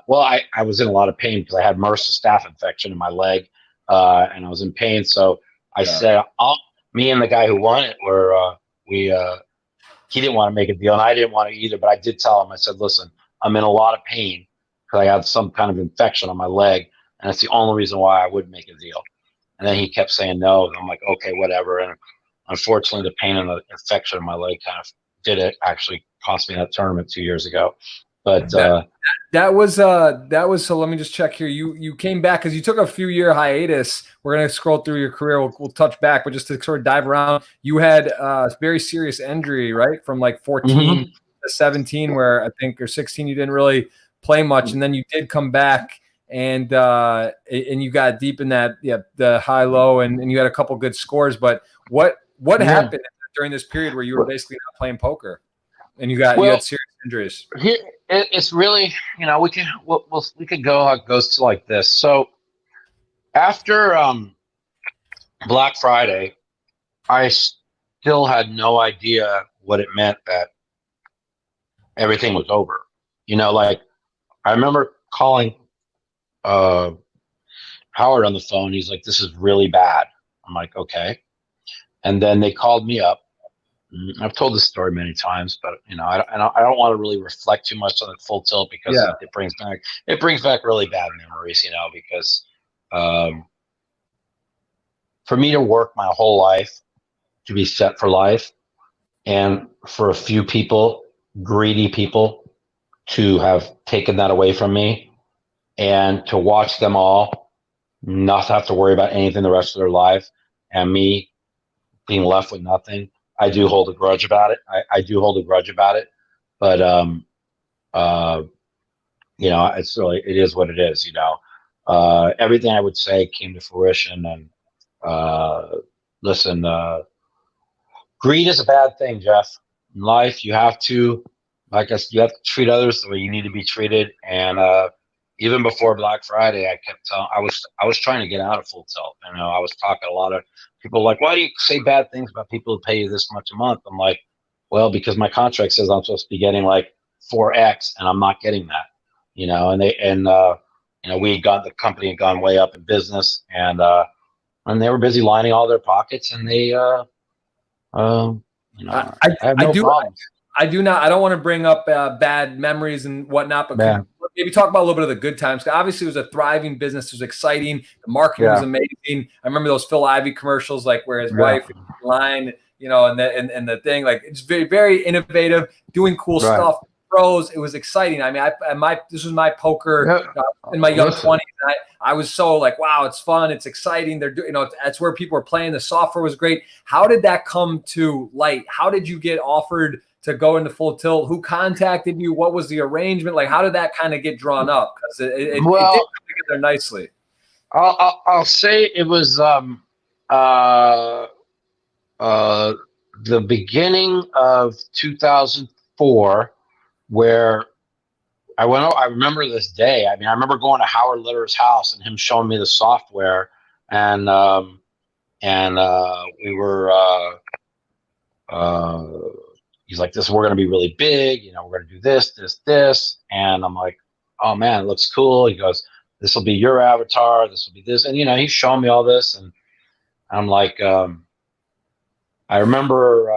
Well, I was in a lot of pain because I had MRSA staph infection in my leg, and I was in pain. So I said, me and the guy who won it he didn't want to make a deal, and I didn't want to either. But I did tell him, I said, listen, I'm in a lot of pain because I have some kind of infection on my leg, and that's the only reason why I would make a deal. And then he kept saying no, and I'm like, okay, whatever. And unfortunately, the pain and the infection in my leg kind of did it actually cost me that tournament 2 years ago. But that was so let me just check here. You came back because you took a few year hiatus. We're gonna scroll through your career. We'll touch back, but just to sort of dive around, you had a very serious injury, right? From like 14 to 17, where I think, or 16, you didn't really play much, and then you did come back and you got deep in that the high low, and you had a couple good scores. But what happened during this period where you were basically not playing poker and you had serious injuries? Here, it's really, we could go how it goes to like this. So after Black Friday, I still had no idea what it meant that everything was over. Like I remember calling Howard on the phone. He's like, this is really bad. I'm like, okay. And then they called me up. I've told this story many times, but I don't want to really reflect too much on it full tilt because it brings back really bad memories, because for me to work my whole life to be set for life, and for a few people, greedy people, to have taken that away from me, and to watch them all not have to worry about anything the rest of their life, and me being left with nothing. I do hold a grudge about it. I do hold a grudge about it, but it's really, it is what it is. Everything I would say came to fruition. And listen, greed is a bad thing, Jeff. In life, you have to, you have to treat others the way you need to be treated. And even before Black Friday, I kept telling, I was trying to get out of Full Tilt. I was talking to a lot of people like, why do you say bad things about people who pay you this much a month? I'm like, well, because my contract says I'm supposed to be getting like 4X, and I'm not getting that. The company had gone way up in business, and they were busy lining all their pockets, and they, I have no problems. I don't want to bring up bad memories and whatnot, but maybe talk about a little bit of the good times. Obviously, it was a thriving business. It was exciting. The marketing was amazing. I remember those Phil Ivey commercials, like where his wife line, and the thing, like it's very, very innovative, doing cool stuff. Pros, it was exciting. I mean, this was my poker in my young 20s. I was so like, wow, it's fun, it's exciting. They're doing, that's where people were playing. The software was great. How did that come to light? How did you get offered to go into Full Tilt? Who contacted you? What was the arrangement? Like, how did that kind of get drawn up? Because it did come together nicely. I'll say it was the beginning of 2004, where I remember this day. I mean, I remember going to Howard Litter's house and him showing me the software, and we were. He's like, "This, we're going to be really big. You know, we're going to do this, this, this." And I'm like, "Oh man, it looks cool." He goes, "This will be your avatar. This will be this," and he's showing me all this, and I'm like, I remember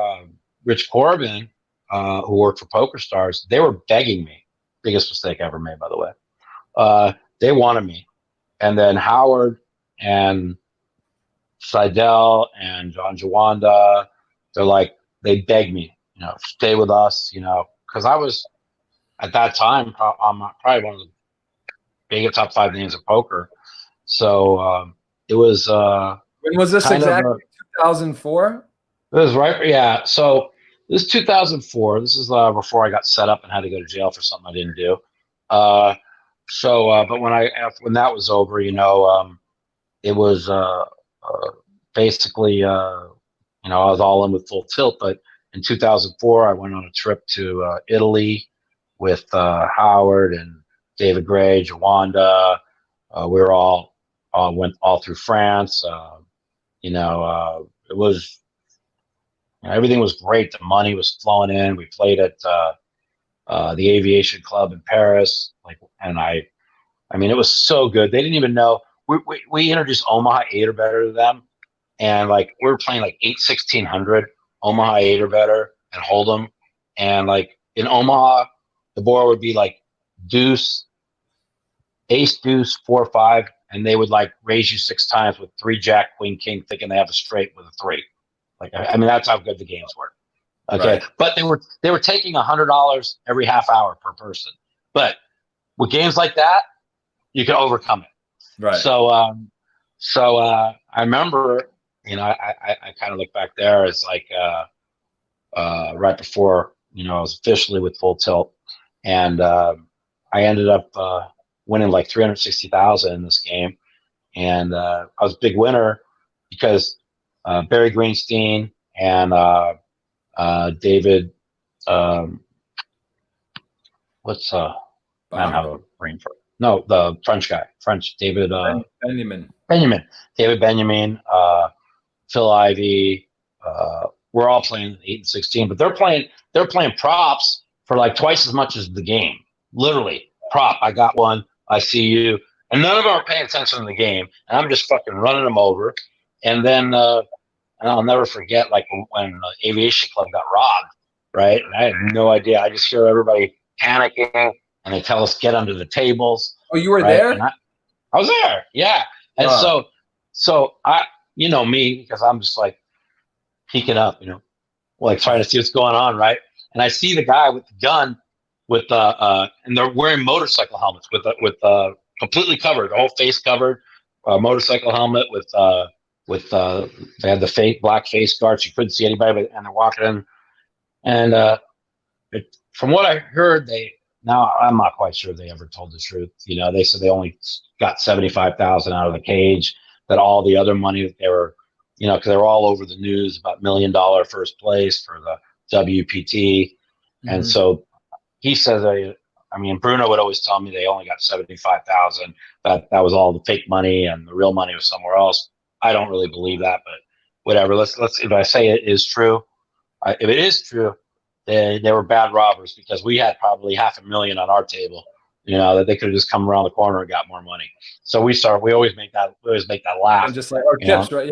Rich Corbin, who worked for PokerStars. They were begging me. Biggest mistake I ever made, by the way. They wanted me, and then Howard and Seidel and John Jawanda, they begged me, stay with us, because I was at that time I'm probably one of the biggest top 5 names of poker. So it was. When was this exactly? 2004. It was right, yeah. So this is 2004. This is before I got set up and had to go to jail for something I didn't do. But when that was over, it was basically, I was all in with Full Tilt. But in 2004, I went on a trip to Italy with Howard and David Gray, Jawanda. We were went all through France. It was. Everything was great. The money was flowing in. We played at the Aviation Club in Paris. I mean, it was so good. They didn't even know. We introduced Omaha 8 or better to them, and we were playing 1600 Omaha 8 or better and Hold'em, and in Omaha, the board would be deuce, ace, deuce, 4, 5, and they would raise you 6 times with 3 jack, queen, king, thinking they have a straight with a 3. I mean, that's how good the games were. Okay. Right. But they were taking $100 every half hour per person. But with games like that, you can overcome it. Right. So I remember, I kind of look back there as right before, I was officially with Full Tilt, and I ended up winning $360,000 in this game. And I was a big winner because Barry Greenstein and David, the French guy, David Benjamin, Phil Ivey, we're all playing 8 and 16, but they're playing props for twice as much as the game. Literally, prop. I got one. I see you, and none of them are paying attention to the game, and I'm just fucking running them over. And then, and I'll never forget, when Aviation Club got robbed, right? And I had no idea. I just hear everybody panicking, and they tell us get under the tables. Oh, you were there? And I was there, yeah. And so I, me, because I'm just peeking up, trying to see what's going on, right? And I see the guy with the gun, and they're wearing motorcycle helmets with completely covered, the whole face covered, motorcycle helmet with they had the black face guards. You couldn't see anybody, and they're walking in. And from what I heard, now I'm not quite sure they ever told the truth. They said they only got $75,000 out of the cage. That all the other money that they were, because they were all over the news about $1 million first place for the WPT, and so he says, Bruno would always tell me they only got $75,000. That was all the fake money, and the real money was somewhere else. I don't really believe that, but whatever. Let's. If I say it is true, if it is true, they were bad robbers, because we had probably $500,000 on our table. That they could have just come around the corner and got more money. So we always make that laugh. And just tips, right?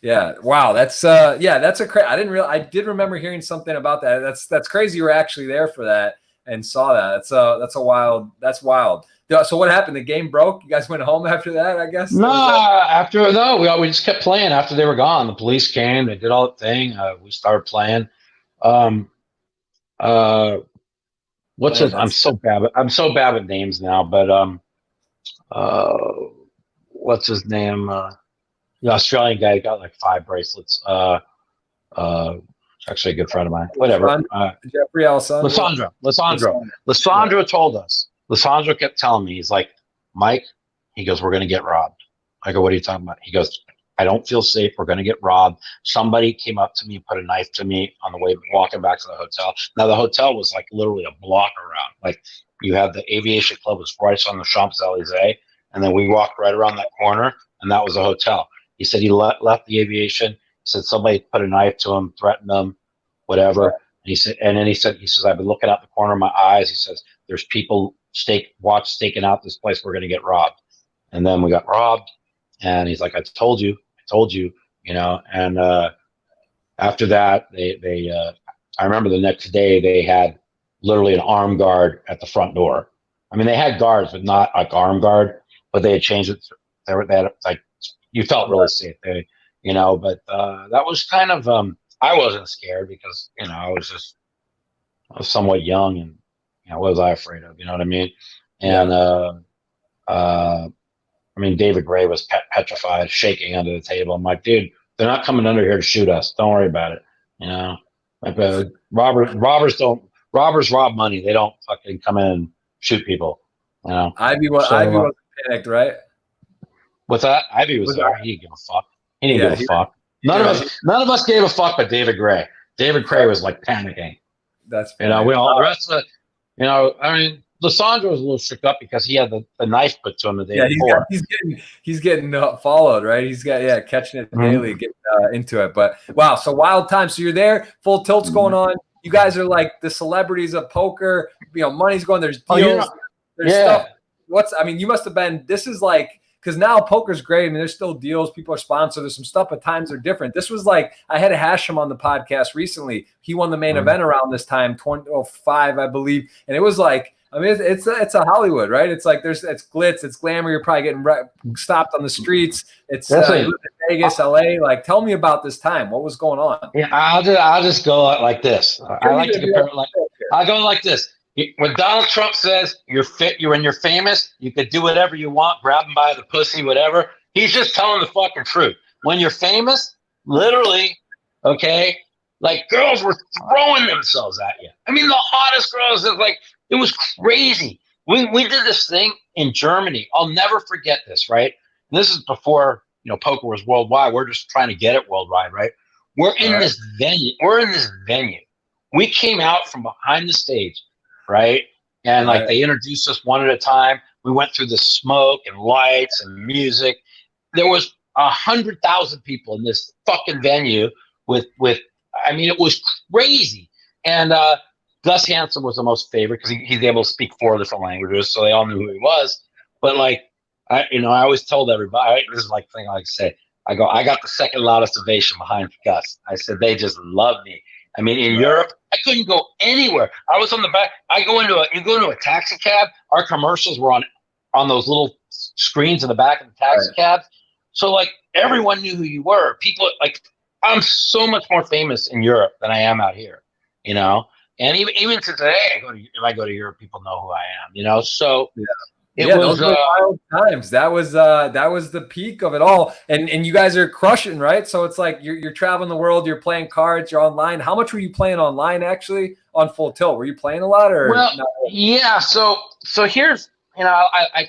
Yeah. Wow, that's that's I didn't realize. I did remember hearing something about that. That's crazy. You were actually there for that and saw that. That's wild. So what happened? The game broke. You guys went home after that, I guess. We just kept playing after they were gone. The police came. They did all the thing. We started playing. What's his? I'm so bad with names now. But what's his name? The Australian guy got 5 bracelets. Actually, a good friend of mine. Whatever. Jeffrey Alessandro. Lissandro told us. Lissandro kept telling me, he's like, Mike, he goes, we're going to get robbed. I go, what are you talking about? He goes, I don't feel safe. We're going to get robbed. Somebody came up to me, put a knife to me on the way walking back to the hotel. Now the hotel was like literally a block around. Like you have the aviation club was right on the Champs-Elysees, and then we walked right around that corner, and that was a hotel. He said he left the aviation. He said somebody put a knife to him, threatened him, whatever. Right. And he said, I've been looking out the corner of my eyes. He says, there's people staking out this place. We're going to get robbed. And then we got robbed. And he's like, I told you, you know. And after that, I remember the next day they had literally an armed guard at the front door. I mean, they had guards, but not like armed guard, but they had changed it. They had, like, you felt really safe there, you know. But that was kind of, I wasn't scared because, you know, I was somewhat young, and, you know, what was I afraid of? You know what I mean? And, I mean, David Gray was petrified, shaking under the table. I'm like, dude, they're not coming under here to shoot us. Don't worry about it. You know, like robbers rob money. They don't fucking come in and shoot people. You know, Ivy wasn't panicked, right? What's that? Ivy was there. He didn't give a fuck. He didn't give a fuck. None of us gave a fuck, but David Gray. David Gray was like panicking. That's funny. You know, we all the rest of the, you know, I mean, Lissandra was a little shook up because he had the knife put to him the day before. He's getting followed, right? He's got catching it daily, getting into it. But wow, so wild time. So you're there, full tilt's going on. You guys are like the celebrities of poker. You know, money's going. There's deals. There's stuff. You must have been. This is like, because now poker's great. I mean, there's still deals. People are sponsored. There's some stuff, but times are different. This was like, I had Hashem on the podcast recently. He won the main event around this time, 2005, I believe, and it was like. I mean, it's a Hollywood, right? It's like it's glitz, it's glamour. You're probably getting stopped on the streets. It's you live in Vegas, LA. Like, tell me about this time. What was going on? Yeah, I'll just go like this. I like to compare it like I'll go like this. When Donald Trump says you're when you're famous, you could do whatever you want, grab him by the pussy, whatever. He's just telling the fucking truth. When you're famous, literally, okay, like girls were throwing themselves at you. I mean, the hottest girls, it was crazy. We did this thing in Germany. I'll never forget this, right? And this is before, you know, poker was worldwide. We're just trying to get it worldwide, right? We're in this venue. We came out from behind the stage, right? And like they introduced us one at a time. We went through the smoke and lights and music. There was 100,000 people in this fucking venue with I mean, it was crazy. And Gus Hansen was the most favorite because he's able to speak 4 different languages, so they all knew who he was. But like, I always told everybody, this is like thing I like to say. I got the second loudest ovation behind Gus. I said they just love me. I mean, in Europe, I couldn't go anywhere. I was on the back. You go into a taxi cab. Our commercials were on those little screens in the back of the taxi cabs. So like everyone knew who you were. People like, I'm so much more famous in Europe than I am out here, you know. And even to today, if I go to Europe, people know who I am, you know. So it was those were wild times. That was the peak of it all. And you guys are crushing, right? So it's like you're traveling the world, you're playing cards, you're online. How much were you playing online actually on Full Tilt? Were you playing a lot or? Well, yeah. So here's, you know,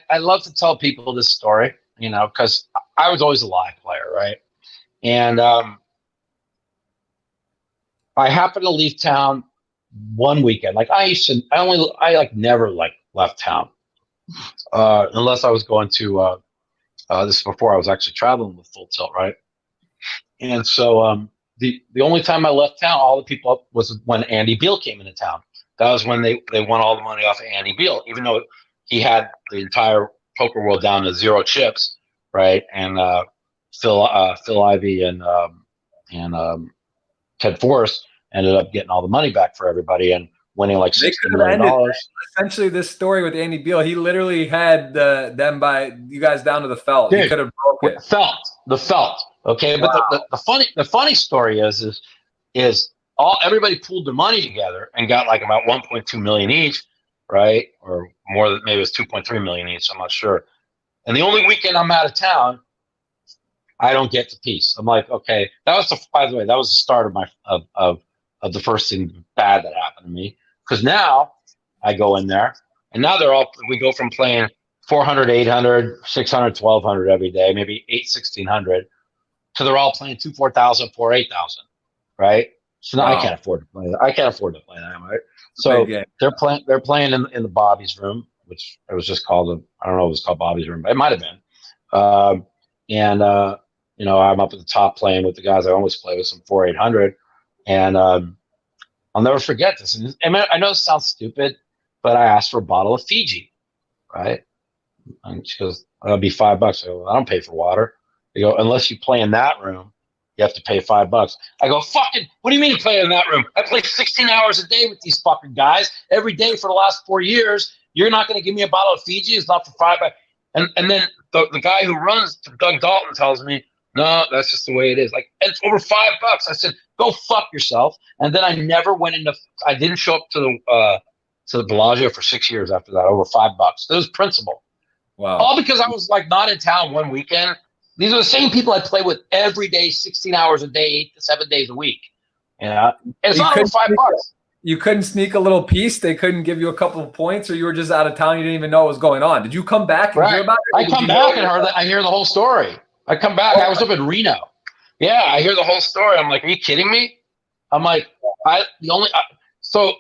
I love to tell people this story, you know, because I was always a live player, right? And I happened to leave town one weekend. Like I never left town unless I was going to this is before I was actually traveling with Full Tilt, right? And so the only time I left town, all the people up was when Andy Beal came into town. That was when they won all the money off of Andy Beal, even though he had the entire poker world down to 0 chips, right? And Phil Ivey and Ted Forrest ended up getting all the money back for everybody and winning like $60 million. Essentially, this story with Andy Beal, he literally had you guys down to the felt. Dude, he could have broke it. The felt. Okay, wow. But the funny story is everybody pooled their money together and got like about 1.2 million each, right? Or more than maybe it was 2.3 million each. I'm not sure. And the only weekend I'm out of town, I don't get the piece. I'm like, okay, by the way, that was the start of my of the first thing bad that happened to me. Because now I go in there, and now we go from playing 400, 800, 600, 1200 every day, maybe 1600, So they're all playing 2 4,000, 4 8,000, right? So now I Wow. can't afford to play that. I can't afford to play that, right? Big So game. they're playing in the Bobby's room, which it was just called I don't know if it was called Bobby's room, but it might have been. And you know, I'm up at the top playing with the guys I always play with, some 4 800, and I'll never forget this. And I know it sounds stupid, but I asked for a bottle of Fiji, right? And she goes, "That'll be $5." I go, "I don't pay for water." They go, "Unless you play in that room, you have to pay $5." I go, "Fucking, what do you mean you play in that room? I play 16 hours a day with these fucking guys every day for the last 4 years. You're not going to give me a bottle of Fiji? It's not for $5." And then the guy who runs, Doug Dalton, tells me, "No, that's just the way it is. Like, it's over $5." I said, "Go fuck yourself." And then I never went into. I didn't show up to the Bellagio for 6 years after that. Over $5. It was principle. Wow. All because I was like not in town one weekend. These are the same people I play with every day, 16 hours a day, 8 to 7 days a week. Yeah, it's not over $5. You couldn't sneak a little piece. They couldn't give you a couple of points, or you were just out of town. You didn't even know what was going on. Did you come back and hear about it? I come back and I hear the whole story. I come back. I was up in Reno. Yeah, I hear the whole story. I'm like, "Are you kidding me?" I'm like, so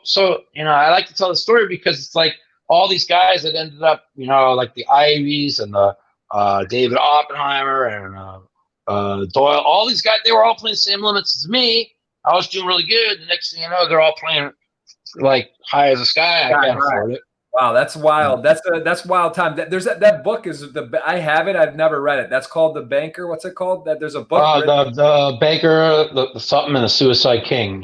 you know, I like to tell the story because it's like all these guys that ended up, you know, like the Ivies and the David Oppenheimer and Doyle, all these guys, they were all playing the same limits as me. I was doing really good. The next thing you know, they're all playing like high as the sky. I can't afford it. Wow, that's wild. That's wild time. There's that book is I have it. I've never read it. That's called The Banker. What's it called? That there's a book. The Banker, the something, and the Suicide King.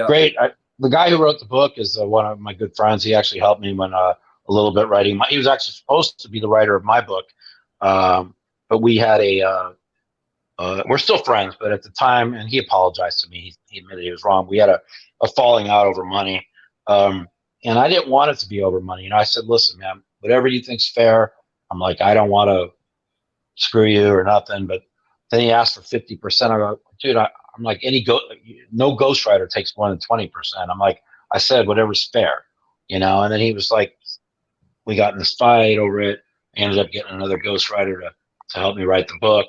Great. The guy who wrote the book is one of my good friends. He actually helped me when a little bit writing. He was actually supposed to be the writer of my book, but we had we're still friends, but at the time, and he apologized to me. He admitted he was wrong. We had a falling out over money, and I didn't want it to be over money. You know, I said, "Listen, man, whatever you think's fair." I'm like, "I don't want to screw you or nothing." But then he asked for 50%. I go, "Dude, I'm like, no ghostwriter takes more than 20%. I'm like, I said, whatever's fair, you know." And then he was like, we got in this fight over it. I ended up getting another ghostwriter to help me write the book.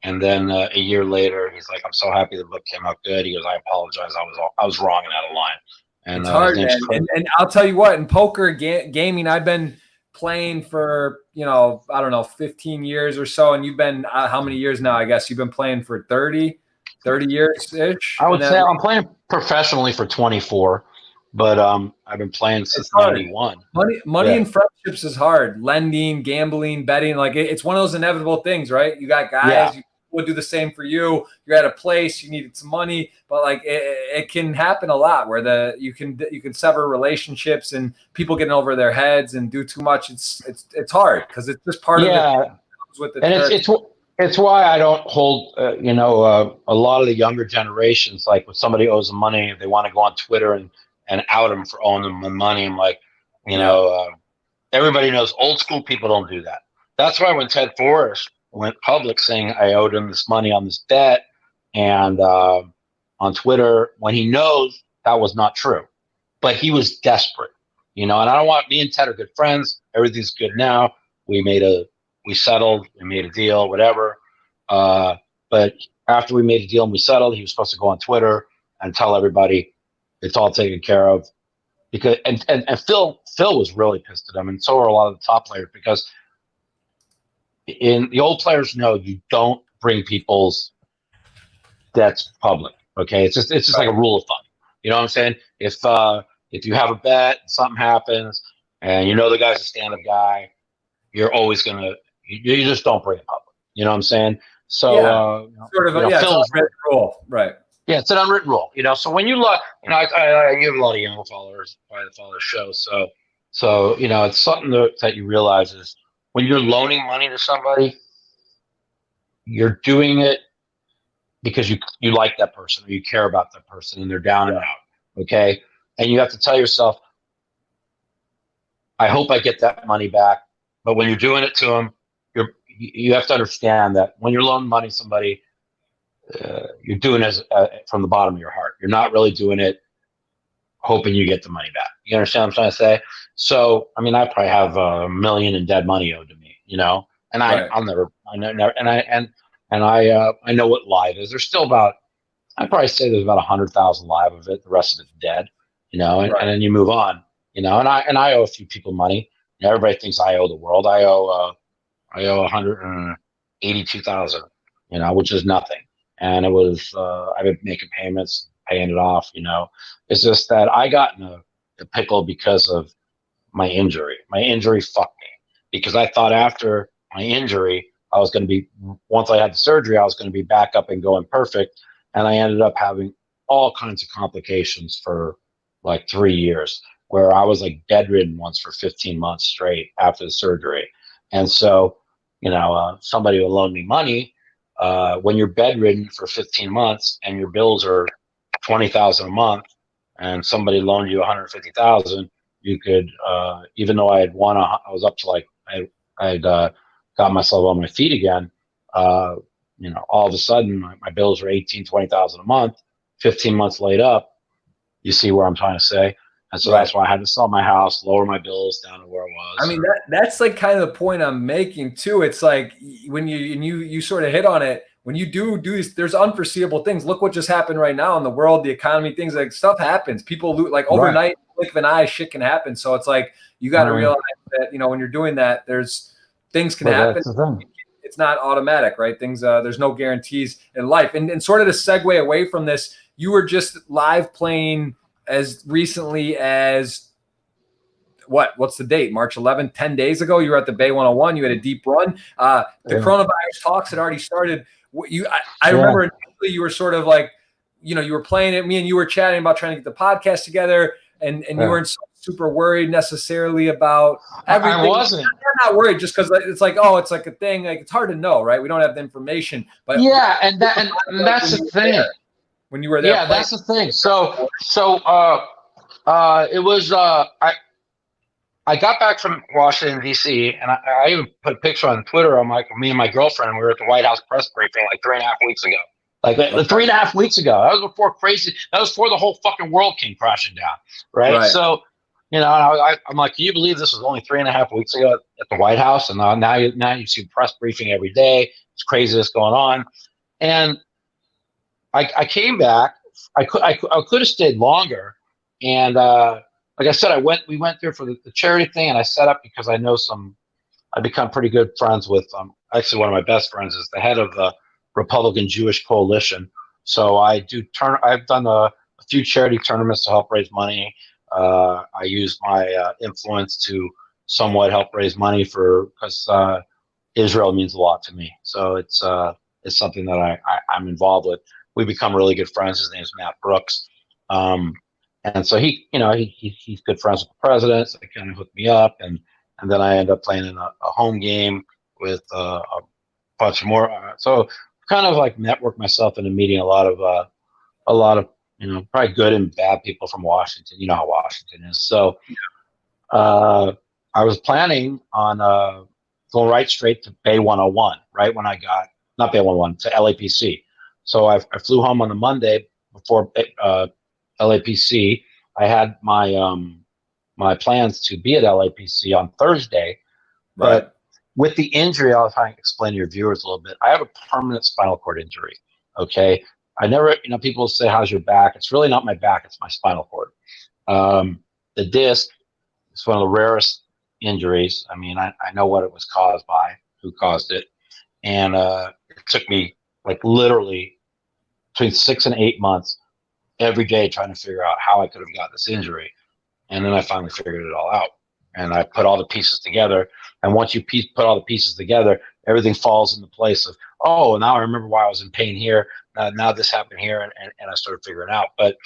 And then a year later, he's like, "I'm so happy the book came out good." He goes, "I apologize. I was wrong and out of line." And it's hard, man. And I'll tell you what, in poker gaming, I've been playing for, you know, I don't know, 15 years or so. And you've been, how many years now? I guess you've been playing for 30 years-ish. I would say I'm playing professionally for 24, but I've been playing since 91. Money and friendships is hard. Lending, gambling, betting, like it's one of those inevitable things, right? You got guys, would do the same for you. You're at a place, you needed some money, but like it can happen a lot where you can sever relationships and people getting over their heads and do too much. It's hard because it's just part of it. With the and it's why I don't hold a lot of the younger generations, like when somebody owes them money, they want to go on Twitter and out them for owing them the money. I'm like, everybody knows old school people don't do that. That's why when Ted Forrest went public saying I owed him this money on this debt, and on Twitter, when he knows that was not true, but he was desperate, you know. And I don't want, me and Ted are good friends. Everything's good now. We settled, we made a deal, whatever. But after we made a deal and we settled, he was supposed to go on Twitter and tell everybody it's all taken care of. Because and Phil was really pissed at him, and so are a lot of the top players, because in the old players know you don't bring people's debts public. Okay, it's just like a rule of thumb. You know what I'm saying? If you have a bet, something happens, and you know the guy's a stand-up guy, you're always gonna you just don't bring it public. You know what I'm saying? So sort of it's an unwritten rule, right? Yeah, it's an unwritten rule. You know, so when you look, you know, I give a lot of young followers probably that follow the show. So you know, it's something that you realize is when you're loaning money to somebody, you're doing it because you like that person or you care about that person and they're down and out. Okay, and you have to tell yourself, I hope I get that money back. But when you're doing it to them, you have to understand that when you're loaning money to somebody, you're doing it from the bottom of your heart. You're not really doing it hoping you get the money back. You understand what I'm trying to say? So, I mean, I probably have $1 million in dead money owed to me, you know, and I'll never, and and I know what live is. There's still about, I'd probably say there's about 100,000 live of it. The rest of it's dead, and then you move on, and I owe a few people money. Everybody thinks I owe the world. I owe 182,000, which is nothing. And it was, I've been making payments, paying it off, It's just that I got in a pickle because of my injury. My injury fucked me because I thought after my injury, I was going to be, once I had the surgery, I was going to be back up and going perfect. And I ended up having all kinds of complications for like 3 years, where I was like bedridden once for 15 months straight after the surgery. And so, somebody will loan me money. When you're bedridden for 15 months and your bills are 20,000 a month, and somebody loaned you 150,000, you could, even though I had won, I was up to like, I had got myself on my feet again. All of a sudden my bills were 18, 20,000 a month, 15 months laid up. You see where I'm trying to say? And so that's why I had to sell my house, lower my bills down to where it was. I mean, that's like kind of the point I'm making too. It's like when you sort of hit on it, when you do these, there's unforeseeable things. Look what just happened right now in the world, the economy, things like stuff happens. People lose, like overnight, blink of an eye, shit can happen. So it's like, you got to realize that, when you're doing that, there's things can happen. It's not automatic, right? Things, there's no guarantees in life. And sort of to segue away from this, you were just live playing as recently as what's the date? March 11th, 10 days ago. You were at the Bay 101. You had a deep run. The coronavirus talks had already started. I remember initially you were sort of like, you were playing it. Me and you were chatting about trying to get the podcast together, and you weren't super worried necessarily about everything. I wasn't. I'm not worried just because it's like, it's like a thing. Like, it's hard to know, right? We don't have the information. But and that's the thing. When you were there, yeah, that's the thing. So it was I got back from Washington D.C. and I even put a picture on Twitter. I'm like, me and my girlfriend, we were at the White House press briefing like 3.5 weeks ago. Like 3.5 weeks ago. That was before crazy. That was before the whole fucking world came crashing down, right? So, I'm like, can you believe this was only 3.5 weeks ago at the White House, and now you see press briefing every day. It's craziness going on, and I came back. I could have stayed longer, and like I said, we went there for the charity thing, and I set up because I know I become pretty good friends with actually one of my best friends is the head of the Republican Jewish Coalition. So I've done a few charity tournaments to help raise money. I use my influence to somewhat help raise money because Israel means a lot to me. So it's something that I'm involved with. We become really good friends. His name is Matt Brooks. And so he's good friends with the president. So he kind of hooked me up, and then I end up playing in a home game with a bunch more. So kind of like network myself into meeting a lot of probably good and bad people from Washington. You know how Washington is. So I was planning on going right straight to Bay 101, right when I got not Bay 101 to LAPC. So I flew home on the Monday before LAPC. I had my plans to be at LAPC on Thursday, but with the injury, I'll try and explain to your viewers a little bit. I have a permanent spinal cord injury. Okay, I never, people say, "How's your back?" It's really not my back; it's my spinal cord. The disc is one of the rarest injuries. I mean, I know what it was caused by, who caused it, and it took me like literally between 6 and 8 months every day trying to figure out how I could have got this injury. And then I finally figured it all out. And I put all the pieces together. And once you put all the pieces together, everything falls into place of, oh, now I remember why I was in pain here. Now this happened here. And I started figuring it out. But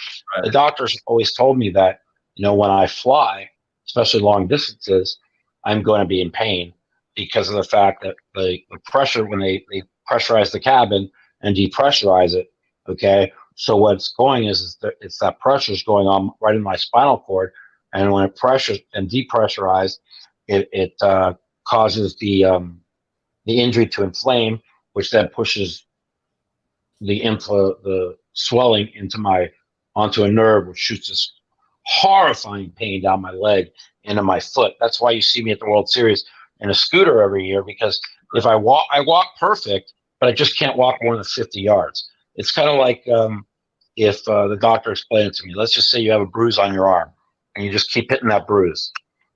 the doctors always told me that, when I fly, especially long distances, I'm going to be in pain because of the fact that the pressure, when they pressurize the cabin and depressurize it, okay, so what's going it's that pressure is going on right in my spinal cord, and when it pressures and depressurized, it causes the injury to inflame, which then pushes the swelling onto a nerve, which shoots this horrifying pain down my leg into my foot. That's why you see me at the World Series in a scooter every year, because if I walk perfect, but I just can't walk more than 50 yards. It's kind of like if the doctor explained it to me. Let's just say you have a bruise on your arm, and you just keep hitting that bruise.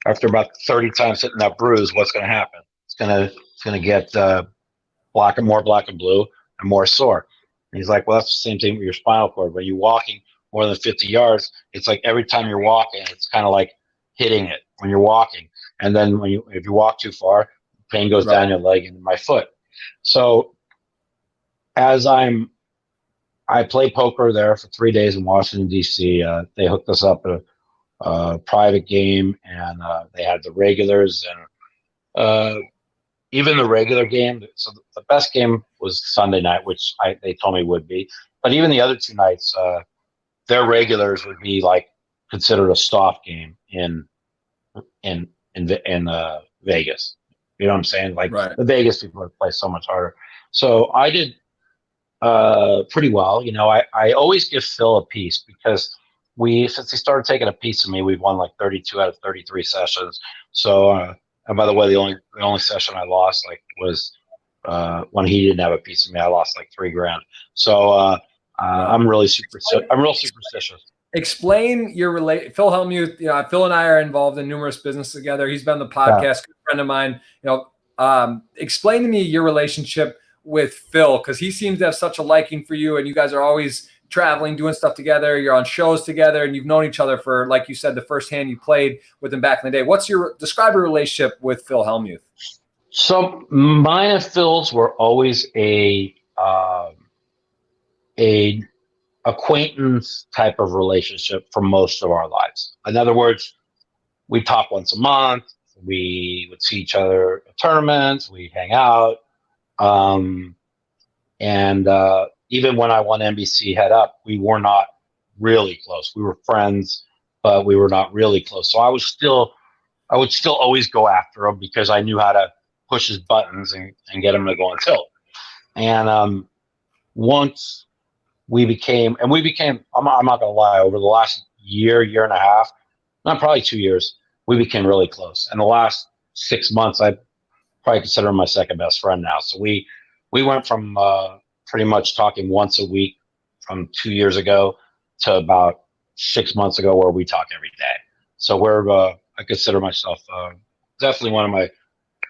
After about 30 times hitting that bruise, what's going to happen? It's gonna get black and blue and more sore. And he's like, well, that's the same thing with your spinal cord. When you're walking more than 50 yards, it's like every time you're walking, it's kind of like hitting it when you're walking. And then if you walk too far, pain goes down your leg and my foot. So as I played poker there for 3 days in Washington, D.C. They hooked us up at a private game, and they had the regulars and even the regular game. So the best game was Sunday night, which they told me would be. But even the other 2 nights, their regulars would be like considered a soft game in Vegas. You know what I'm saying? Like the Vegas people would play so much harder. So I did pretty well. You know, I always give Phil a piece because since he started taking a piece of me, we've won like 32 out of 33 sessions. So and by the way, the only session I lost was when he didn't have a piece of me. I lost like $3,000. So I'm real superstitious. Explain your Phil Hellmuth. You know, Phil and I are involved in numerous businesses together. He's been on the podcast, good friend of mine. You know, explain to me your relationship with Phil, because he seems to have such a liking for you, and you guys are always traveling, doing stuff together. You're on shows together, and you've known each other for, like you said, the first hand you played with him back in the day. Describe your relationship with Phil Hellmuth? So mine and Phil's were always a acquaintance type of relationship for most of our lives. In other words, we talk once a month. We would see each other at tournaments. We'd hang out. Even when I won NBC Head Up, we were not really close. We were friends, but we were not really close. So I would still always go after him because I knew how to push his buttons and get him to go on tilt. And once we became, I'm not gonna lie, over the last year and a half, not probably 2 years, we became really close. And the last 6 months, I probably consider him my second best friend now. So we went from pretty much talking once a week from 2 years ago to about 6 months ago where we talk every day. So I consider myself definitely one of my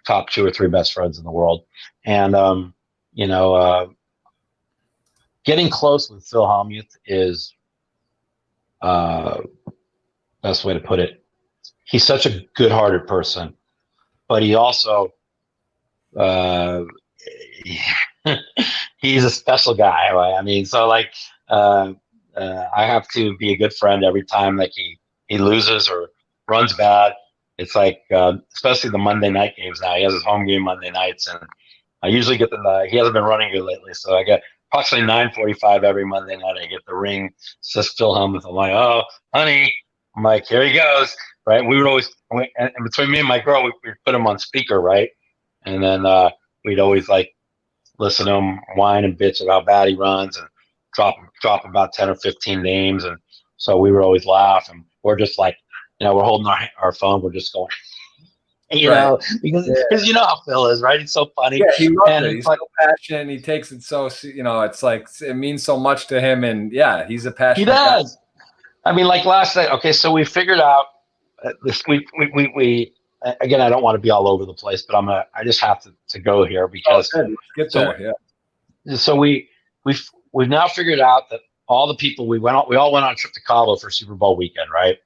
top 2 or 3 best friends in the world. And, getting close with Phil Hellmuth is best way to put it. He's such a good-hearted person, but he also he's a special guy, right? I mean, so like I have to be a good friend every time like he loses or runs bad. It's like especially the Monday night games now. He has his home game Monday nights, and I usually get he hasn't been running good lately, so I get approximately 9:45 every Monday night. I get the ring, says Phil Hellmuth. I'm like, oh, honey. I'm like, here he goes, right? We would always, and between me and my girl, we'd put him on speaker, right? And then we'd always like listen to him whine and bitch about how bad he runs and drop about 10 or 15 names. And so we would always laugh, and we're just like, we're holding our phone. We're just going, because you know how Phil is, right? He's so funny. Yeah, he loves it. He's so passionate. He takes it so, it's like it means so much to him. And yeah, he's a passionate guy. He does. I mean, like last night. Okay, so we figured out this. We again. I don't want to be all over the place, but I just have to go here because So we've now figured out that all the people we all went on a trip to Cabo for Super Bowl weekend, right?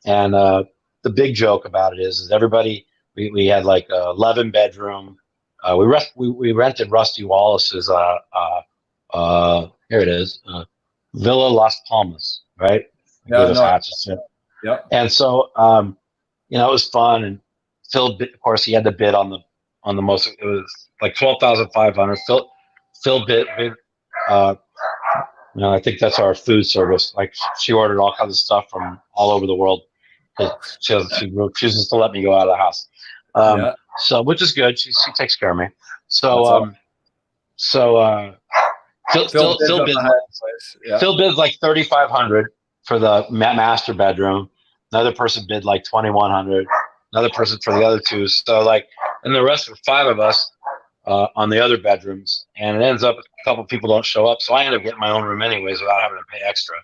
And the big joke about it is everybody. We had like 11 bedroom. We rented Rusty Wallace's here it is, Villa Las Palmas, right? Yeah. And so it was fun. And Phil, of course, he had to bid on the most. It was like 12,500. Phil bid. I think that's our food service. Like she ordered all kinds of stuff from all over the world. She refuses to let me go out of the house. So which is good. She takes care of me. So Phil bids like 3,500 for the master bedroom. Another person bid like 2,100. Another person for the other 2. So like, and the rest for 5 of us, on the other bedrooms, and it ends up a couple people don't show up, so I end up getting my own room anyways without having to pay extra.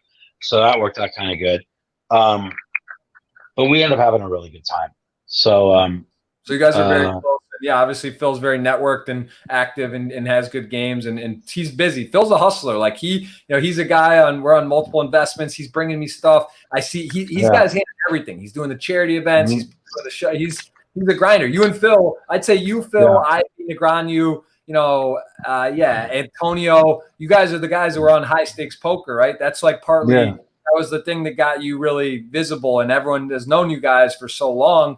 So that worked out kind of good. But we end up having a really good time. So so you guys are very close. Yeah, obviously Phil's very networked and active and has good games, and he's busy. Phil's a hustler. Like he's a guy we're on multiple investments. He's bringing me stuff. I see he's got his hand in everything. He's doing the charity events. He's doing the show. He's a grinder. You and Phil, I'd say you, Phil, I, Negreanu, Antonio, you guys are the guys that were on high stakes poker, right? That's like partly that was the thing that got you really visible, and everyone has known you guys for so long.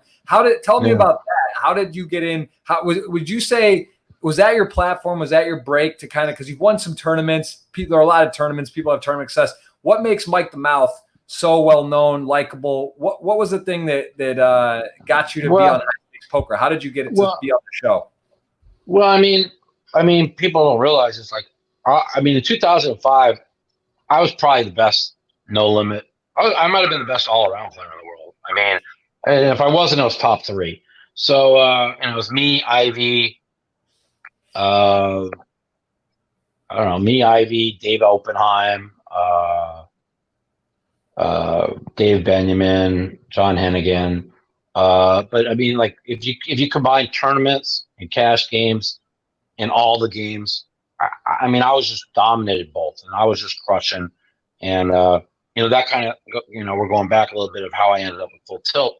Tell me about that? How did you get in? How would you say, was that your platform? Was that your break to kind of, because you've won some tournaments, there are a lot of tournaments, people have tournament success. What makes Mike the Mouth so well known, likable? What was the thing that got you to be on high stakes poker? How did you get it to be on the show? Well, I mean, people don't realize it's like, in 2005, I was probably the best no limit. I might have been the best all around player in the world. I mean, and if I wasn't, I was top 3. So, and it was me, Ivy, Dave Oppenheim, Dave Benjamin, John Hennigan. But I mean, like if you combine tournaments and cash games and all the games, I mean, I was just dominated both, and I was just crushing. And that kind of, we're going back a little bit of how I ended up with Full Tilt.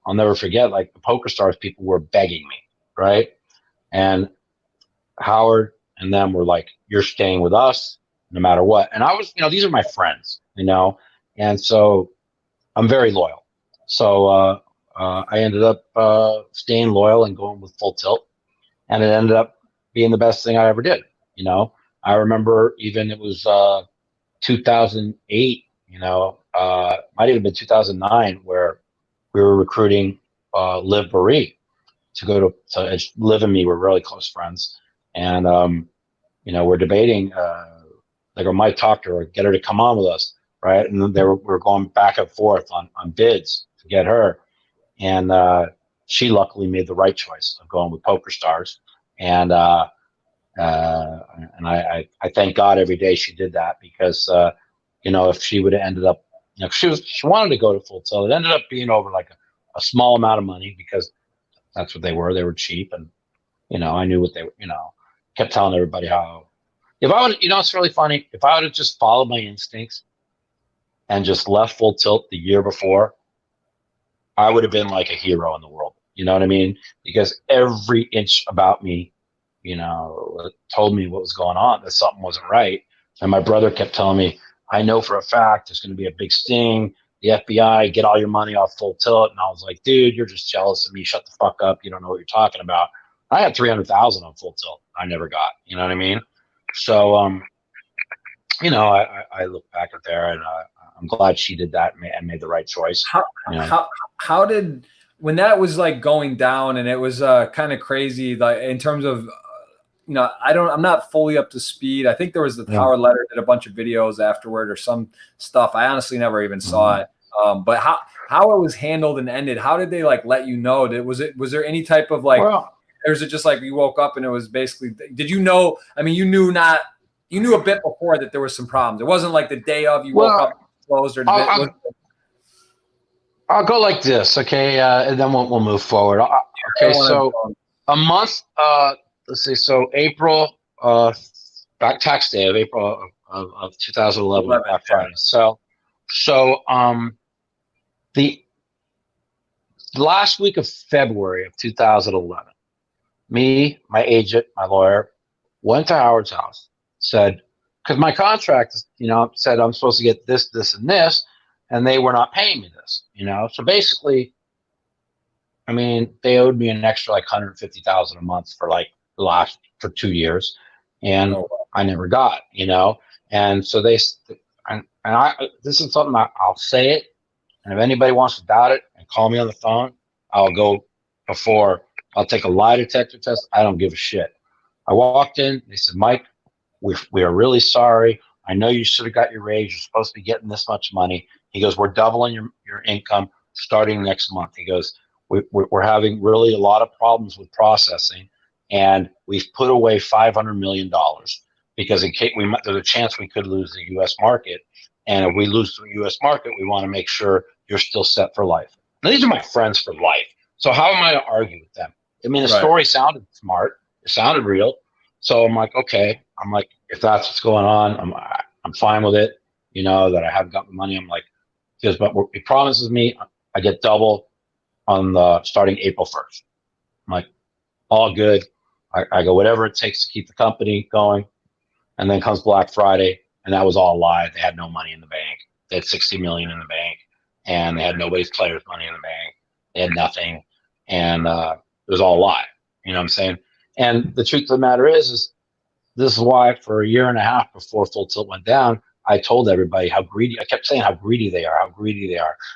I'll never forget, like the Poker Stars people were begging me, right? And Howard and them were like, "You're staying with us no matter what." And I was, these are my friends, and so I'm very loyal. So I ended up staying loyal and going with Full Tilt, and it ended up being the best thing I ever did. I remember even it was 2008. Might even been 2009 where we were recruiting Liv Baree to go to Liv and me were really close friends, and we're debating like I might talk to her, get her to come on with us, right? And we were going back and forth on bids to get her, and she luckily made the right choice of going with Poker Stars, and I thank God every day she did that, because if she would have ended up, she wanted to go to Full Tilt. It ended up being over like a small amount of money, because that's what they were. They were cheap, and I knew what they were. Kept telling everybody how. If I would, it's really funny. If I would have just followed my instincts and just left Full Tilt the year before, I would have been like a hero in the world. You know what I mean? Because every inch about me, told me what was going on, that something wasn't right. And my brother kept telling me, "I know for a fact there's going to be a big sting. The FBI, get all your money off Full Tilt." And I was like, "Dude, you're just jealous of me. Shut the fuck up. You don't know what you're talking about." I had 300,000 on Full Tilt. I never got. You know what I mean? So, I look back at there, and I'm glad she did that and made the right choice. How did, when that was like going down and it was kind of crazy, like in terms of, I'm not fully up to speed. I think there was the Tower Letter did a bunch of videos afterward or some stuff. I honestly never even saw it. But how it was handled and ended, how did they like let you know? Was there any type of like, or is it just like you woke up and it was basically, did you know? I mean, you knew a bit before that there was some problems. It wasn't like the day of you woke up and closed, or I'll go like this, okay, and then we'll move forward. Okay, so a month, let's see, so April, back tax day of April of 2011, Black Friday. So the last week of February of 2011, me, my agent, my lawyer, went to Howard's house, said, because my contract, said I'm supposed to get this, this, and this, and they were not paying me this, So basically, I mean, they owed me an extra like $150,000 a month for like for 2 years, and I never got, And so this is something I'll say it, and if anybody wants to doubt it and call me on the phone, I'll go before. I'll take a lie detector test. I don't give a shit. I walked in. They said, "Mike, we are really sorry. I know you should have got your raise. You're supposed to be getting this much money." He goes, "We're doubling your income starting next month." He goes, we're having really a lot of problems with processing, and we've put away $500 million because in case there's a chance we could lose the U.S. market. And if we lose the U.S. market, we want to make sure you're still set for life. Now, these are my friends for life. So how am I to argue with them? I mean, the story sounded smart. It sounded real. So I'm like, okay. I'm like, if that's what's going on, I'm fine with it. You know, that I haven't got the money. I'm like, because but he promises me I get double on the starting April 1st. I'm like, all good. I go, whatever it takes to keep the company going. And then comes Black Friday, and that was all a lie. They had no money in the bank. They had 60 million in the bank, and they had nobody's players' money in the bank. They had nothing, and it was all a lie. You know what I'm saying? And the truth of the matter is this is why for a year and a half before Full Tilt went down, I told everybody how greedy. I kept saying how greedy they are,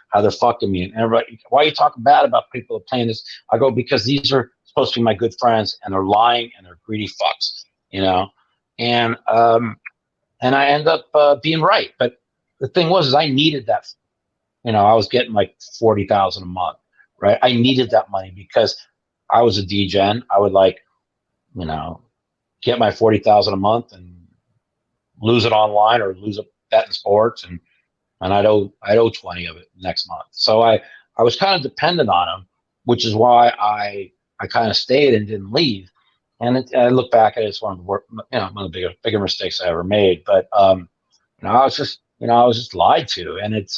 how they're fucking me. And everybody, why are you talking bad about people that are playing this? I go, because these are supposed to be my good friends, and they're lying, and they're greedy fucks, you know? And I end up being right. But the thing was, is I needed that. You know, I was getting like 40,000 a month, right? I needed that money because I was a DGen. I would like, you know, get my 40,000 a month and lose it online or lose a bet in sports, and I'd owe 20 of it next month. So I was kind of dependent on him, which is why I kind of stayed and didn't leave. And I look back at it, it's one of the bigger mistakes I ever made. But you know, I was just lied to, and it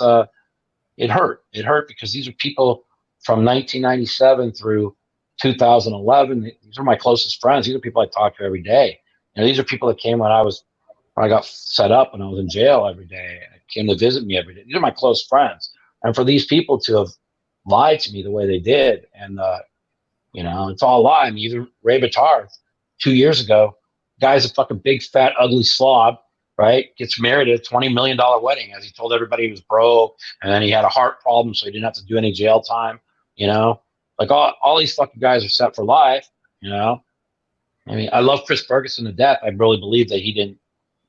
hurt. It hurt because these are people from 1997 through 2011. These are my closest friends. These are people I talk to every day. You know, these are people that came when I got set up and I was in jail every day, and came to visit me every day. These are my close friends, and for these people to have lied to me the way they did, and you know, it's all a lie. I mean, either Ray Bitar 2 years ago, guy's a fucking big, fat, ugly slob, right? Gets married at a $20 million wedding, as he told everybody he was broke, and then he had a heart problem, so he didn't have to do any jail time, you know? Like, all these fucking guys are set for life, you know? I mean, I love Chris Ferguson to death. I really believe that he didn't,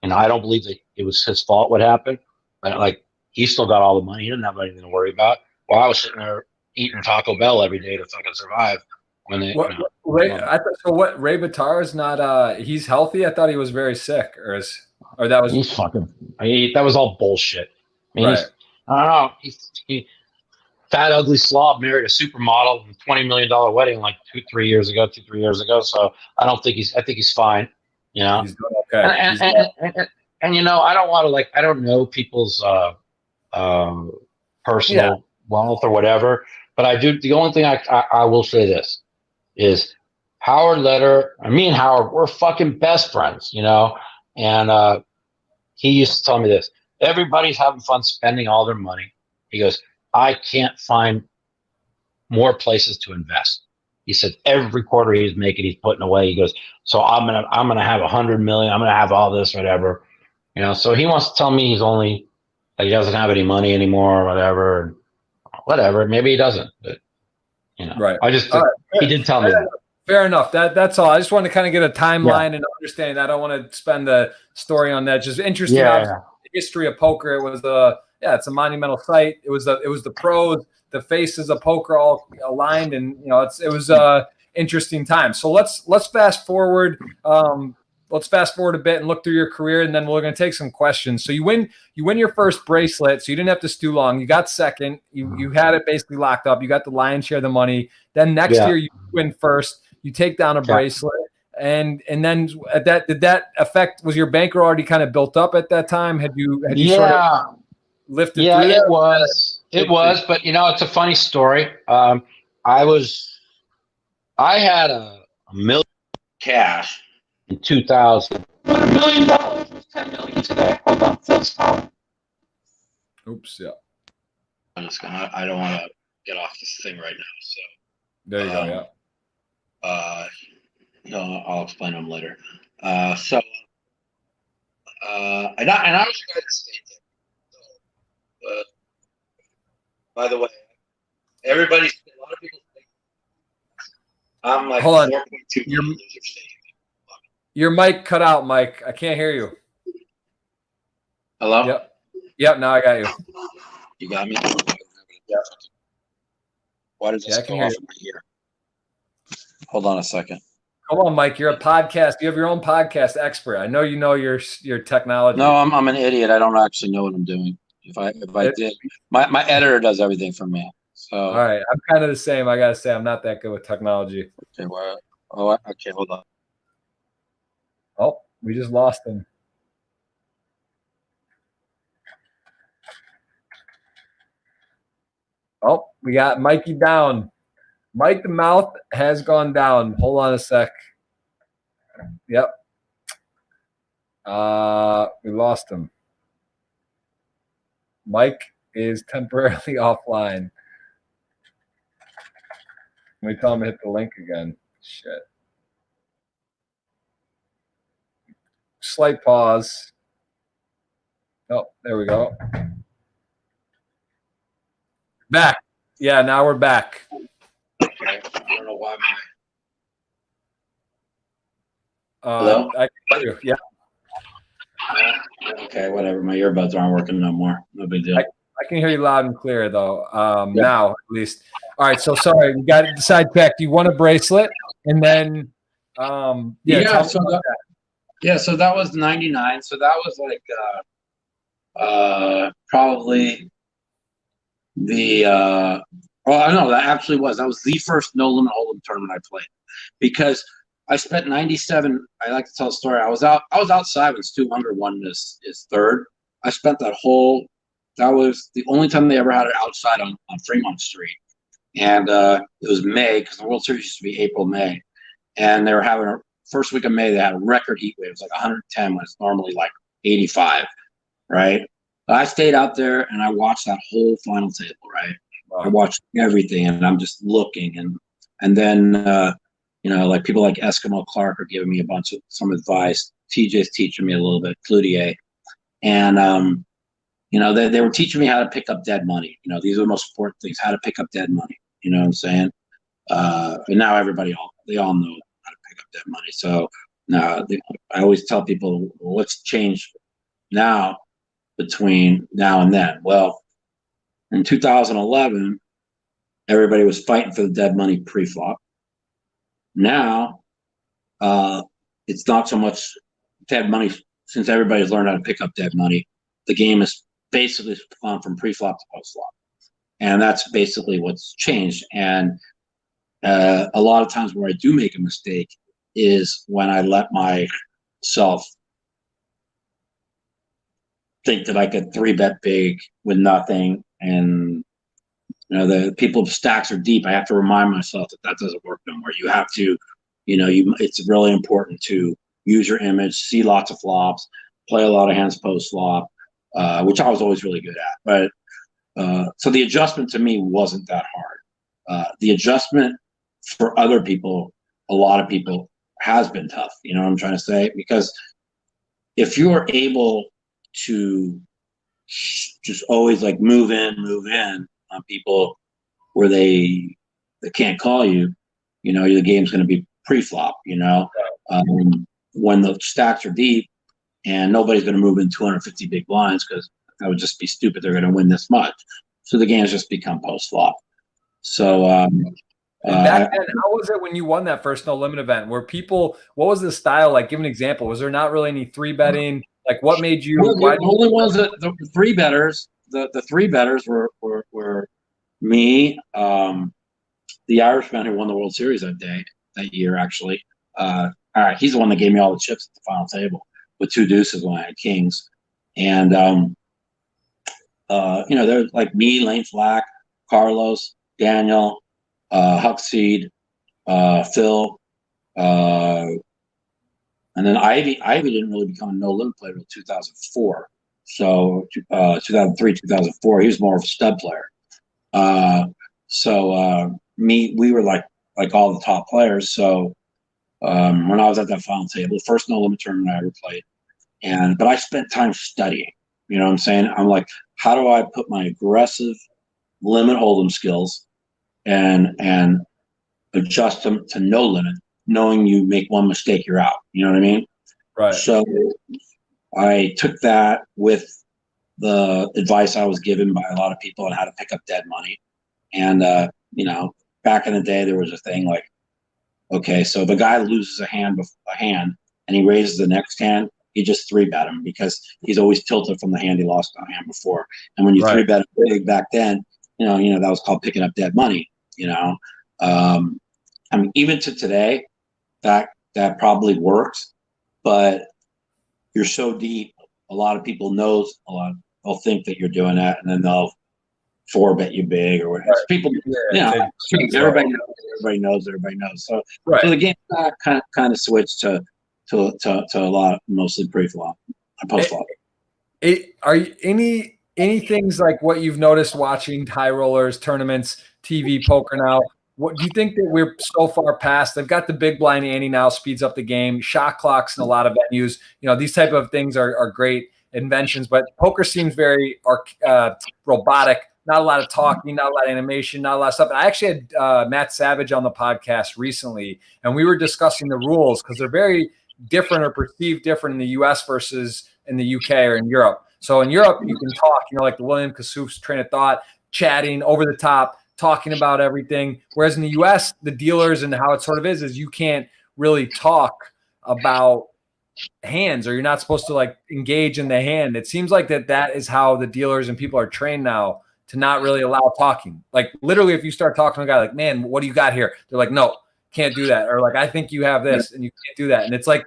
and I don't believe that it was his fault what happened. But, like, he still got all the money. He didn't have anything to worry about. While I was sitting there eating Taco Bell every day to fucking survive. When they, What, you know, Ray, what Ray Bitar is not he's healthy? I thought he was very sick, or that was he's fucking. That was all bullshit. I mean, right. I don't know. He fat ugly slob married a supermodel with $20 million wedding like 2-3 years ago. So I think he's fine. You know, He's doing okay. And you know, I don't want to I don't know people's personal wealth or whatever, but I do. The only thing I will say this is Howard Letter, me and Howard, we're fucking best friends, you know? And he used to tell me this, everybody's having fun spending all their money. He goes, I can't find more places to invest. He said every quarter he's making, he's putting away. He goes, so I'm gonna have 100 million. I'm gonna have all this, whatever, you know. So he wants to tell me that he doesn't have any money anymore, or whatever. Maybe he doesn't, but you know, right. He did tell me that. Fair enough. That's all. I just want to kind of get a timeline and understand. I don't want to spend the story on that. Just interesting. The history of poker. It was it's a monumental site. It was the pros, the faces of poker all aligned, and you know, it was interesting time. So let's fast forward. Let's fast forward a bit and look through your career, and then we're going to take some questions. So you win your first bracelet, so you didn't have to stew long. You got second. You had it basically locked up. You got the lion's share of the money. Then next year you win first. You take down a bracelet, and then did that affect? Was your bankroll already kind of built up at that time? Had you sort of lifted? Yeah, through it was. But you know, it's a funny story. I had a million cash in 2000. $1 million was 10 million today. Hold on, Phil's calling. Oops, yeah. I don't want to get off this thing right now. So there you go. Yeah. No, I'll explain them later. And I was a guy that stayed there. So, by the way, a lot of people think I'm like 4.2 million Your mic cut out, Mike. I can't hear you. Hello? Yep. Now I got you. You got me? Yeah. Why did this I can go hear off you. in my ear? Hold on a second. Come on, Mike. You're a podcast. You have your own podcast expert. I know you know your technology. No, I'm an idiot. I don't actually know what I'm doing. If I did, my editor does everything for me. So all right, I'm kind of the same. I gotta say, I'm not that good with technology. okay, okay, hold on. Oh, we just lost him. Oh, we got Mikey down. Mike the Mouth has gone down. Hold on a sec. Yep. We lost him. Mike is temporarily offline. Let me tell him to hit the link again. Shit. Slight pause. Oh, there we go. Back. Yeah, now we're back. Okay. I don't know why Hello? I can hear you. Yeah. Okay, whatever. My earbuds aren't working no more. No big deal. I can hear you loud and clear though. Now at least. All right. So sorry, we got sidetracked. You won a bracelet, and then so that was 99. So that was like probably the I know that actually was. That was the first no limit hold'em tournament I played, because I spent 97. I like to tell a story. I was outside when Stu Unger won his third. I spent that was the only time they ever had it outside on Fremont Street. And it was May, because the World Series used to be April, May. And they were having a first week of May, they had a record heat wave. It was like 110 when it's normally like 85, right? I stayed out there and I watched that whole final table, right? Wow. I watched everything, and I'm just looking. And then, like people like Eskimo Clark are giving me some advice. TJ's teaching me a little bit, Cloutier. And, they were teaching me how to pick up dead money. These are the most important things, how to pick up dead money. You know what I'm saying? And now they all know how to pick up dead money. So now I always tell people, what's changed now between now and then? Well, in 2011, everybody was fighting for the dead money pre-flop. Now, it's not so much dead money, since everybody's learned how to pick up dead money. The game is basically gone from pre-flop to post-flop. And that's basically what's changed. And a lot of times where I do make a mistake is when I let myself think that I could 3-bet big with nothing. And, the people's stacks are deep. I have to remind myself that doesn't work no more. You have to, it's really important to use your image, see lots of flops, play a lot of hands post-flop, which I was always really good at. But so the adjustment to me wasn't that hard. The adjustment for other people, a lot of people, has been tough. You know what I'm trying to say? Because if you are able to just always like move in on people where they can't call you, the game's going to be pre-flop. When the stacks are deep and nobody's going to move in 250 big blinds, because that would just be stupid. They're going to win this much. So the game's just become post-flop. So and back then, how was it when you won that first no limit event? What was the style like? Give an example. Was there not really any 3-betting? Like, what made you? Well, the only ones that the 3-betters, the 3-betters were me, the Irishman who won the World Series that year, actually. All right, he's the one that gave me all the chips at the final table with 2 deuces when I had kings. And they're like me, Lane Flack, Carlos, Daniel, Huckseed, Phil, and then Ivy didn't really become a no limit player until 2004. So 2003, 2004, he was more of a stud player. We were like all the top players. So when I was at that final table, first no limit tournament I ever played, but I spent time studying. You know what I'm saying? I'm like, how do I put my aggressive limit hold'em skills and adjust them to no limit, knowing you make one mistake, you're out. You know what I mean? Right. So I took that with the advice I was given by a lot of people on how to pick up dead money. And you know, back in the day, there was a thing like, okay, so the guy loses a hand, and he raises the next hand. You just three bet him because he's always tilted from the hand he lost on hand before. And when you three bet big back then, you know that was called picking up dead money. You know, I mean, even to today, that probably works, but you're so deep. A lot of people they'll think that you're doing that, and then they'll four bet you big or whatever. People, everybody knows. So the game kind of switched to a lot, mostly pre-flop, post-flop. Are you any things like what you've noticed watching high rollers, tournaments, TV, poker now? What do you think that we're so far past? They've got the big blind ante now, speeds up the game. Shot clocks in a lot of venues. You know, these type of things are great inventions, but poker seems very robotic. Not a lot of talking, not a lot of animation, not a lot of stuff. I actually had Matt Savage on the podcast recently, and we were discussing the rules because they're very different or perceived different in the US versus in the UK or in Europe. So in Europe, you can talk, you know, like the William Kassouf's train of thought, chatting over the top, talking about everything. Whereas in the US, the dealers and how it sort of is you can't really talk about hands, or you're not supposed to like engage in the hand. It seems like that is how the dealers and people are trained now, to not really allow talking. Like literally, if you start talking to a guy like, man, what do you got here? They're like, no, can't do that. Or like, I think you have this and you can't do that. And it's like,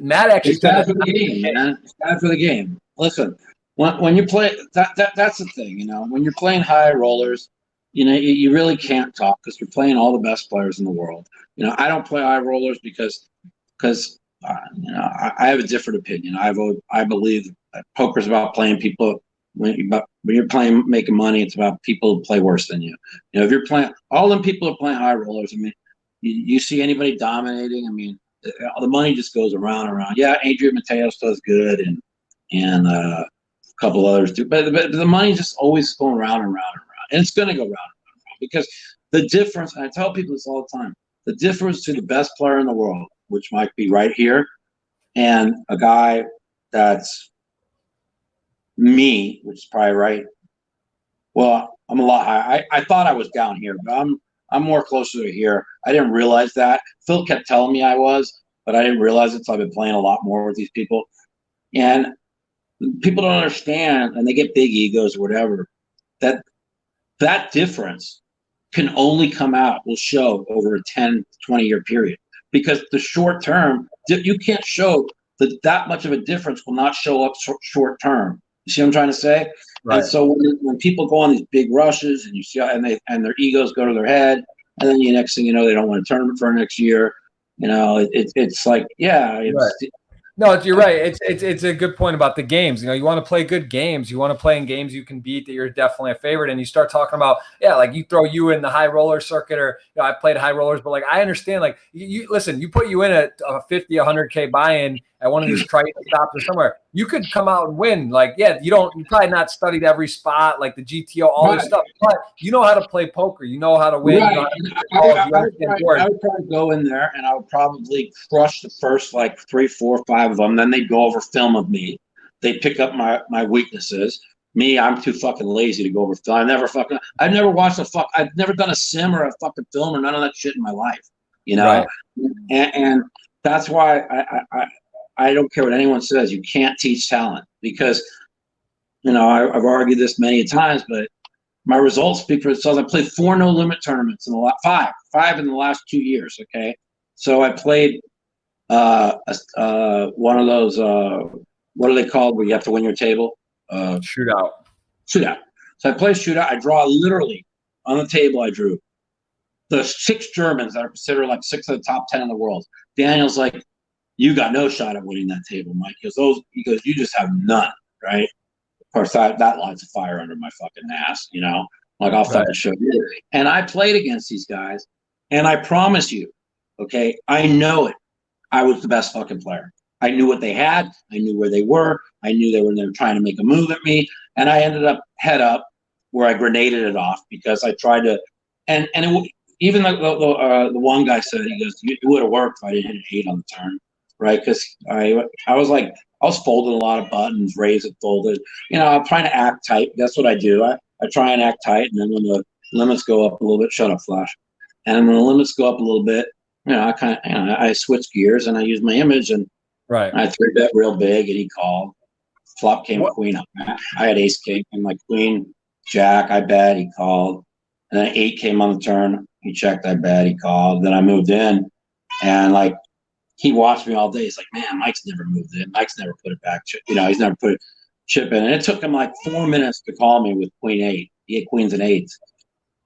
Matt actually it's bad for the game, man. It's bad for the game. Listen, when you play, that's the thing, you know, when you're playing high rollers, you know, you really can't talk because you're playing all the best players in the world. You know, I don't play high rollers because you know, I have a different opinion. I believe that poker's about playing people. When you're playing, making money, it's about people who play worse than you. You know, if you're playing, all them people are playing high rollers. I mean, you see anybody dominating? I mean, the money just goes around and around. Yeah, Adrian Mateos does good, and a couple others do, but the money just always going around and around and around, and it's going to go round and round because the difference. And I tell people this all the time: the difference between the best player in the world, which might be right here, and a guy that's me, which is probably right. Well, I'm a lot higher. I thought I was down here, but I'm more closer to here. I didn't realize that. Phil kept telling me I was, but I didn't realize it. So I've been playing a lot more with these people, and people don't understand, and they get big egos or whatever. That difference can only will show over a 10, 20-year period, because the short term, you can't show that much of a difference will not show up short term. You see what I'm trying to say? Right. And so when people go on these big rushes and you see, and their egos go to their head, and then the next thing you know, they don't want a tournament for next year. You know, it's like, yeah. Right. No, you're right. It's a good point about the games. You know, you want to play good games. You want to play in games you can beat, that you're definitely a favorite. And you start talking about, like you throw you in the high roller circuit, or I played high rollers, but like I understand, like you listen, you put you in a 50, 100K buy-in at one of these Triton stops or somewhere, you could come out and win. Like, you probably not studied every spot, like the GTO, all this stuff, but you know how to play poker. You know how to win. Right. You know I would probably go in there and I would probably crush the first like 3, 4, 5 of them. Then they'd go over film of me. They pick up my weaknesses. Me, I'm too fucking lazy to go over film. I've never watched I've never done a sim or a fucking film or none of that shit in my life. You know, right. and that's why I don't care what anyone says. You can't teach talent, because, you know, I've argued this many times, but my results speak for themselves. I played 4 no limit tournaments in the last 5 in the last 2 years. Okay, so I played one of those what are they called where you have to win your table? Shootout. So I played shootout. I draw literally on the table. I drew the 6 Germans that are considered like 6 of the top 10 in the world. Daniel's like, you got no shot at winning that table, Mike. He goes, you just have none, right? Of course, that lights a fire under my fucking ass, you know? Like, I'll fucking show you. And I played against these guys, and I promise you, okay, I know it. I was the best fucking player. I knew what they had. I knew where they were. I knew they were trying to make a move at me, and I ended up head up where I grenaded it off because I tried to, and even the one guy said, he goes, it would have worked if I didn't hit an 8 on the turn. Right, because I was folding a lot of buttons, raised and folded. You know, I'm trying to act tight. That's what I do. I try and act tight, and then limits go up a little bit. Shut up, Flash. And when the limits go up a little bit, I switch gears and I use my image, and Right. I 3-bet real big, and he called. Flop came queen. I had ace king and my queen jack. I bet, he called, and then 8 came on the turn. He checked. I bet, he called. Then I moved in, and like he watched me all day. He's like, man, Mike's never moved in. Mike's never put it back. He's never put a chip in. And it took him like 4 minutes to call me with queen 8. He had queens and 8s,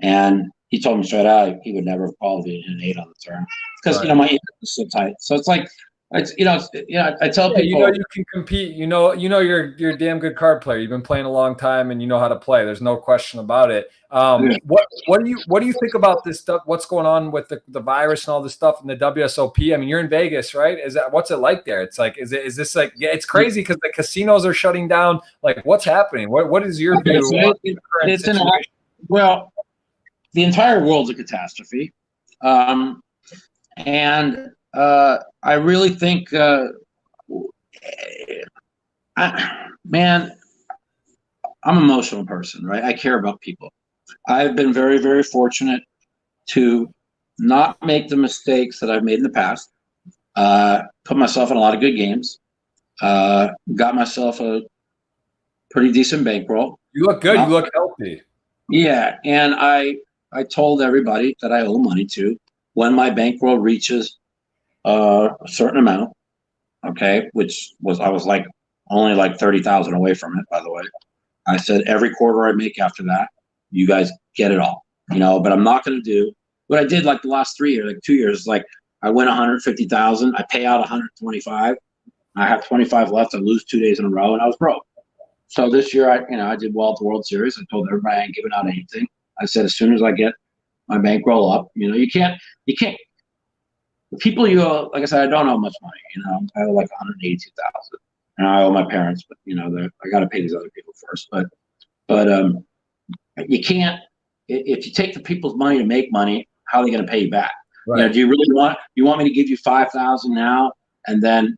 and he told me straight out he would never have called me an 8 on the turn because my interest is so tight. So it's like. I tell people, you can compete. You're a damn good card player. You've been playing a long time, and you know how to play. There's no question about it. What do you think about this stuff? What's going on with the virus and all this stuff in the WSOP? I mean, you're in Vegas, right? What's it like there? It's like, is this like? Yeah, it's crazy because the casinos are shutting down. Like, what's happening? What is your view? Well, the entire world's a catastrophe, and. I really think, man, I'm an emotional person, right? I care about people. I've been very, very fortunate to not make the mistakes that I've made in the past. Put myself in a lot of good games. Got myself a pretty decent bankroll. You look good. You look healthy. Yeah, and I told everybody that I owe money to when my bankroll reaches a certain amount, okay, which was I was like only like 30,000 away from it, by the way. I said every quarter I make after that, you guys get it all, but I'm not going to do what I did like the last 3 years, like 2 years. Like I win 150,000, I pay out 125, I have 25 left, I lose 2 days in a row, and I was broke. So this year I did well at the World Series. I told everybody I ain't giving out anything. I said as soon as I get my bankroll up, you can't. The people you owe, like I said, I don't owe much money. I owe like 182,000, and I owe my parents, but I got to pay these other people first. But you can't. If you take the people's money to make money, how are they going to pay you back? Right. Do you really want me to give you 5,000 now, and then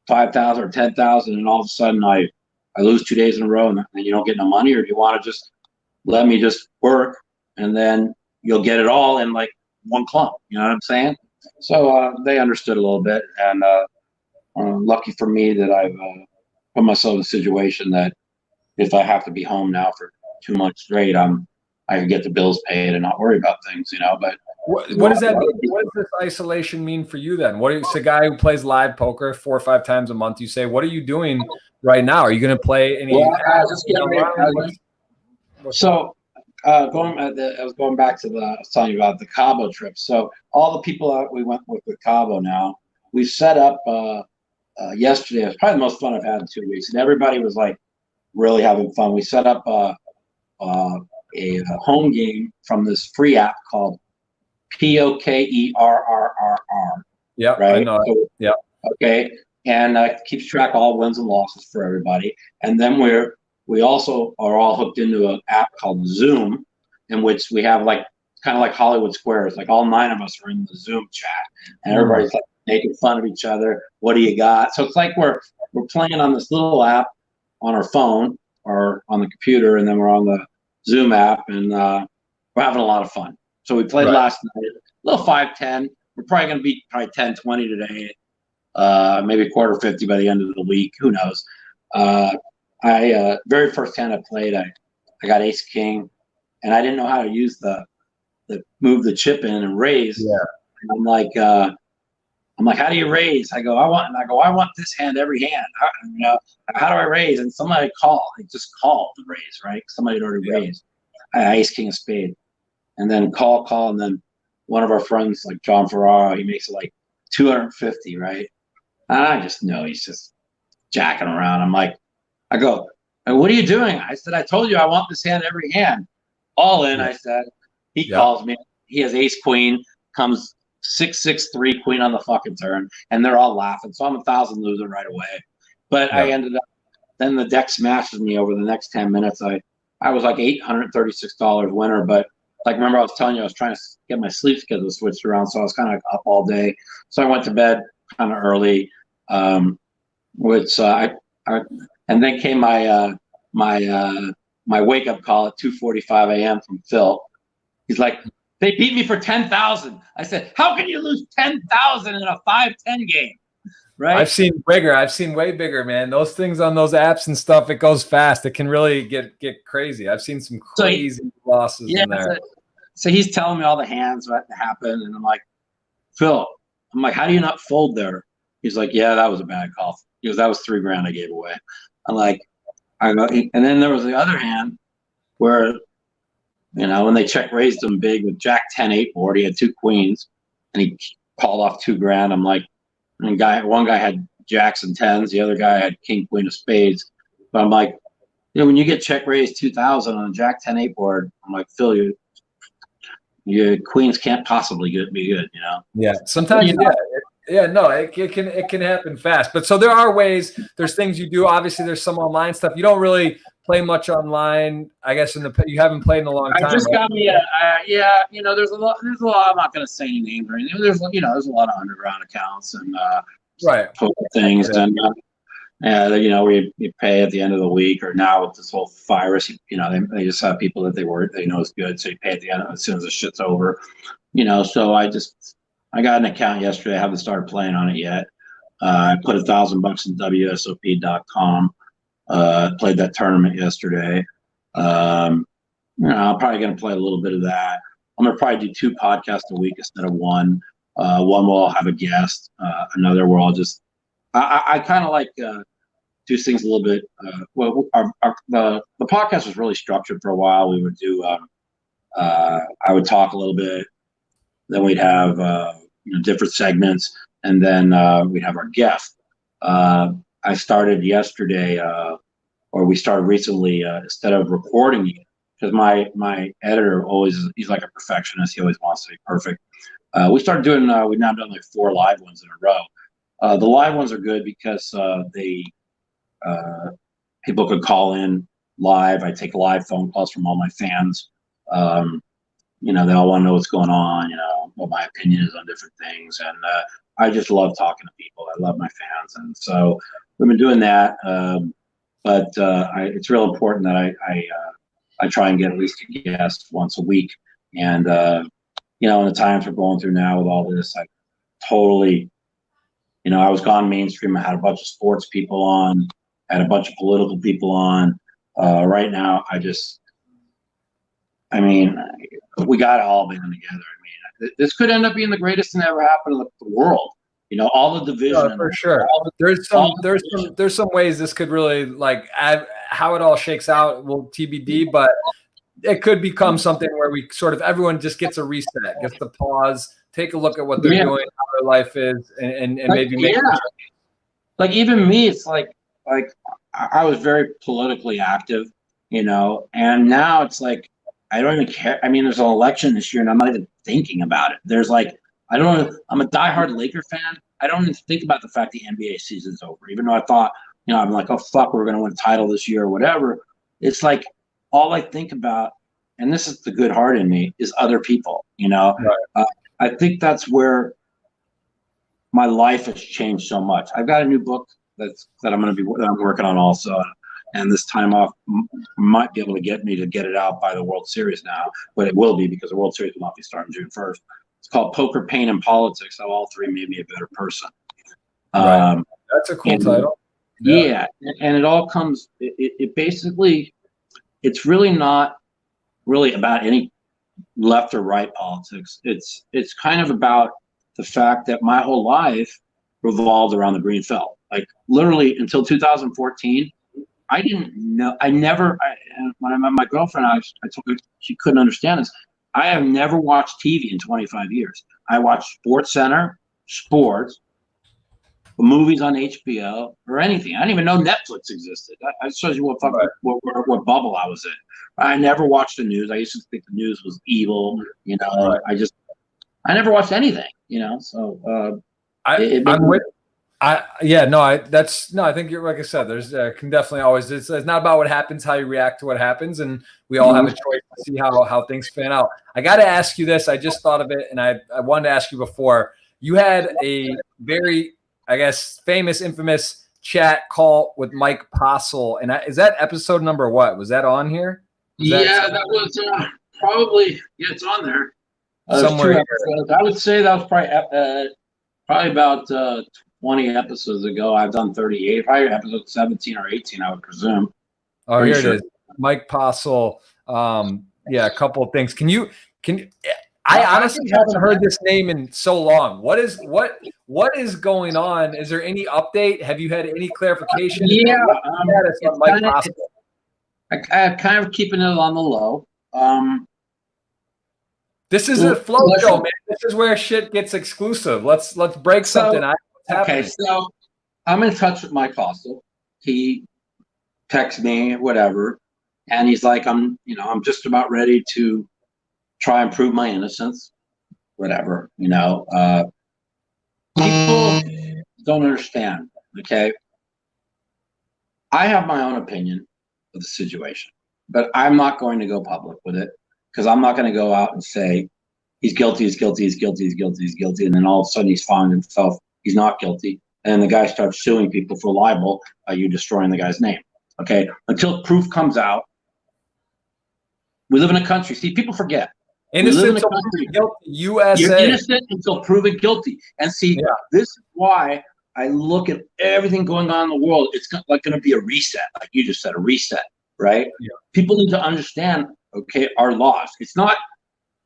5,000 or 10,000, and all of a sudden I lose 2 days in a row, and you don't get no money, or do you want to just let me just work, and then you'll get it all in like one clump? You know what I'm saying? So they understood a little bit, and lucky for me that I've put myself in a situation that if I have to be home now for 2 months straight, I can get the bills paid and not worry about things, But what does that mean? What does this isolation mean for you then? It's a guy who plays live poker 4 or 5 times a month. You say, what are you doing right now? Are you going to play any? Well, I was going back to I was telling you about the Cabo trip. So all the people that we went with Cabo now, we set up yesterday. It was probably the most fun I've had in 2 weeks, and everybody was like really having fun. We set up a home game from this free app called POKERRRR. Yeah, right. I know. So, yeah. Okay, and keeps track of all wins and losses for everybody. And then we also are all hooked into an app called Zoom, in which we have like kind of like Hollywood Squares. Like all 9 of us are in the Zoom chat, and everybody's like making fun of each other. What do you got? So it's like we're playing on this little app on our phone or on the computer, and then we're on the Zoom app, and we're having a lot of fun. So we played last night, a little 5-10. We're probably going to be probably 10-20 today, maybe quarter 50 by the end of the week. Who knows? Very first hand I played, I got ace king, and I didn't know how to use the move the chip in and raise. Yeah. And I'm like, how do you raise? I want this hand every hand. How do I raise? And somebody just called the raise, right? Somebody had already raised. I had ace king of spade, and then call, and then one of our friends like John Ferraro, he makes it like 250, right? And I just know he's just jacking around. I'm like, I go, what are you doing? I said, I told you I want this hand every hand. All in, I said. He calls me. He has ace queen, comes 6-6-3 queen on the fucking turn, and they're all laughing. So I'm 1,000 loser right away. But I ended up, then the deck smashes me over the next 10 minutes. I was like $836 winner, but like remember I was telling you I was trying to get my sleep schedule switched around, so I was kind of up all day. So I went to bed kind of early, which and then came my wake up call at 2:45 a.m. from Phil, He's like, they beat me for 10,000. I said, how can you lose 10,000 in a 5-10 game? Right. I've seen bigger. I've seen way bigger, man. Those things on those apps and stuff, it goes fast. It can really get crazy. I've seen some crazy losses in there. So he's telling me all the hands what happened, and I'm like, Phil, how do you not fold there? He's like, yeah, that was a bad call. He goes, that was $3,000 I gave away. I'm like, I go, and then there was the other hand where, when they check raised him big with Jack 10-8 board, he had 2 queens, and he called off $2,000. I'm like, one guy had jacks and 10s, the other guy had king queen of spades. But I'm like, when you get check raised 2,000 on a Jack 10-8 board, I'm like, Phil, your queens can't possibly be good, Yeah, sometimes it can happen fast. But so there are ways. There's things you do. Obviously, there's some online stuff. You don't really play much online, I guess. You haven't played in a long time. I just got me there's a lot. I'm not going to say any names or anything. There's a lot of underground accounts and things, and we pay at the end of the week. Or now with this whole virus, they just have people that they know is good, so you pay at the end as soon as the shit's over. So I got an account yesterday. I haven't started playing on it yet. I put $1,000 in WSOP.com. Played that tournament yesterday. I'm probably going to play a little bit of that. I'm going to probably do 2 podcasts a week instead of 1. One where I'll have a guest. Another where I'll just. I kind of like do things a little bit. The podcast was really structured for a while. We would do. I would talk a little bit. Then we'd have different segments, and then we'd have our guest. I started yesterday, or we started recently, instead of recording it, because my editor he's like a perfectionist. He always wants to be perfect. We started doing, we've now done like 4 live ones in a row. The live ones are good because people could call in live. I take live phone calls from all my fans. They all want to know what's going on, what my opinion is on different things. And I just love talking to people. I love my fans. And so we've been doing that. But it's real important that I try and get at least a guest once a week. And, in the times we're going through now with all this, I totally, I was gone mainstream. I had a bunch of sports people on, had a bunch of political people on. Right now, we got to all band together. This could end up being the greatest thing that ever happened in the world. All the division. For sure. There's some ways this could really how it all shakes out will TBD, but it could become something where we sort of everyone just gets a reset, gets to pause, take a look at what they're doing, how their life is, and maybe make. Like even me, it's like I was very politically active, and now it's like I don't even care. There's an election this year, and I'm not even thinking about it. There's I'm a diehard Laker fan. I don't even think about the fact the NBA season's over, even though I thought, I'm like, oh fuck, we're gonna win a title this year or whatever. It's like all I think about, and this is the good heart in me, is other people. Right. I think that's where my life has changed so much. I've got a new book that I'm working on also. And this time off might be able to get me to get it out by the World Series now, but it will be because the World Series will not be starting June 1st. It's called Poker, Pain, and Politics, How All Three Made Me a Better Person. Right. That's a cool title. Yeah. And it all comes, it basically, it's really not really about any left or right politics. It's kind of about the fact that my whole life revolved around the green felt. Like literally until 2014, I didn't know. When I met my girlfriend, I told her she couldn't understand this. I have never watched TV in 25 years. I watched Sports Center, sports, movies on HBO, or anything. I didn't even know Netflix existed. I shows you what bubble I was in. I never watched the news. I used to think the news was evil. I never watched anything. So I think you're, like I said, there's can definitely always, it's not about what happens, how you react to what happens. And we all have a choice to see how things fan out. I got to ask you this. I just thought of it. And I wanted to ask you before. You had a very, I guess, infamous chat call with Mike Postle. And is that episode number what? Was that on here? That was probably, yeah, it's on there. There's Somewhere 2 here. episodes. I would say that was probably about 20 episodes ago. I've done 38, probably episode 17 or 18, I would presume. Oh, Pretty here sure. it is. Mike Postle. Yeah, a couple of things. Can you I honestly haven't heard this name in so long. What is going on? Is there any update? Have you had any clarification? Yeah, on Mike Postle? I'm kind of keeping it on the low. This is a flow show, man. This is where shit gets exclusive. Let's break something. Okay, so I'm in touch with Mike Postle. He texts me, whatever, and he's like, I'm just about ready to try and prove my innocence, whatever. People don't understand. Okay, I have my own opinion of the situation, but I'm not going to go public with it because I'm not going to go out and say he's guilty, he's guilty, he's guilty, he's guilty, he's guilty, and then all of a sudden he's finding himself he's not guilty, and the guy starts suing people for libel. You destroying the guy's name. Okay, until proof comes out. We live in a country. See, people forget. Innocent until proven guilty. USA. You're innocent until proven guilty. And see, this is why I look at everything going on in the world. It's like going to be a reset, like you just said, a reset, right? Yeah. People need to understand, okay, our laws. It's not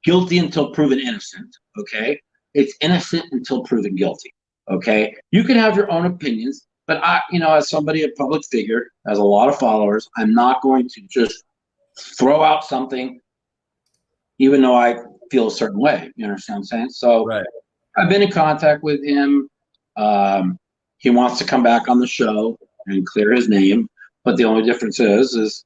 guilty until proven innocent, okay? It's innocent until proven guilty, okay? You can have your own opinions, but I, as somebody, a public figure, has a lot of followers, I'm not going to just throw out something even though I feel a certain way. You understand what I'm saying? So I've been in contact with him. He wants to come back on the show and clear his name. But the only difference is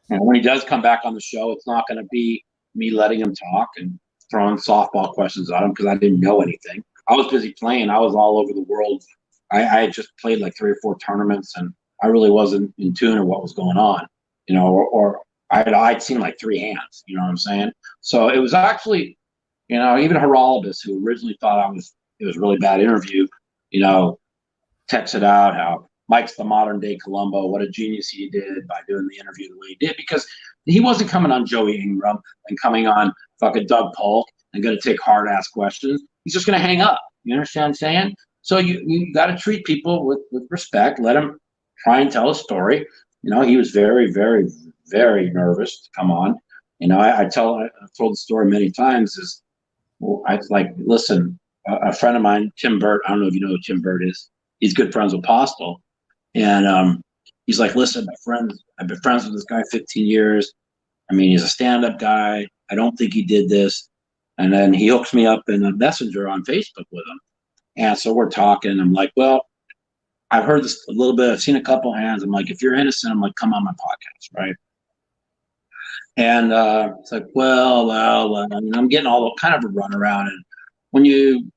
when he does come back on the show, it's not going to be me letting him talk and throwing softball questions at him because I didn't know anything. I was busy playing. I was all over the world. I had just played like 3 or 4 tournaments, and I really wasn't in tune with what was going on, or I'd seen like 3 hands, you know what I'm saying? So it was actually, even Herolibus, who originally thought it was a really bad interview, texted out how Mike's the modern day Columbo, what a genius he did by doing the interview the way he did, because he wasn't coming on Joey Ingram and coming on fucking Doug Polk and going to take hard ass questions. He's just going to hang up. You understand what I'm saying? So you got to treat people with respect. Let him try and tell a story. He was very, very, very nervous to come on. I've told the story many times. Listen, a friend of mine, Tim Burt. I don't know if you know who Tim Burt is. He's good friends with Postle, and he's like, listen, I've been friends with this guy 15 years. I mean, he's a stand-up guy. I don't think he did this. And then he hooks me up in a messenger on Facebook with him. And so we're talking. I'm like, well, I've heard this a little bit. I've seen a couple hands. I'm like, if you're innocent, I'm like, come on my podcast, right? And it's like, well, I'm getting all the kind of a runaround. And when you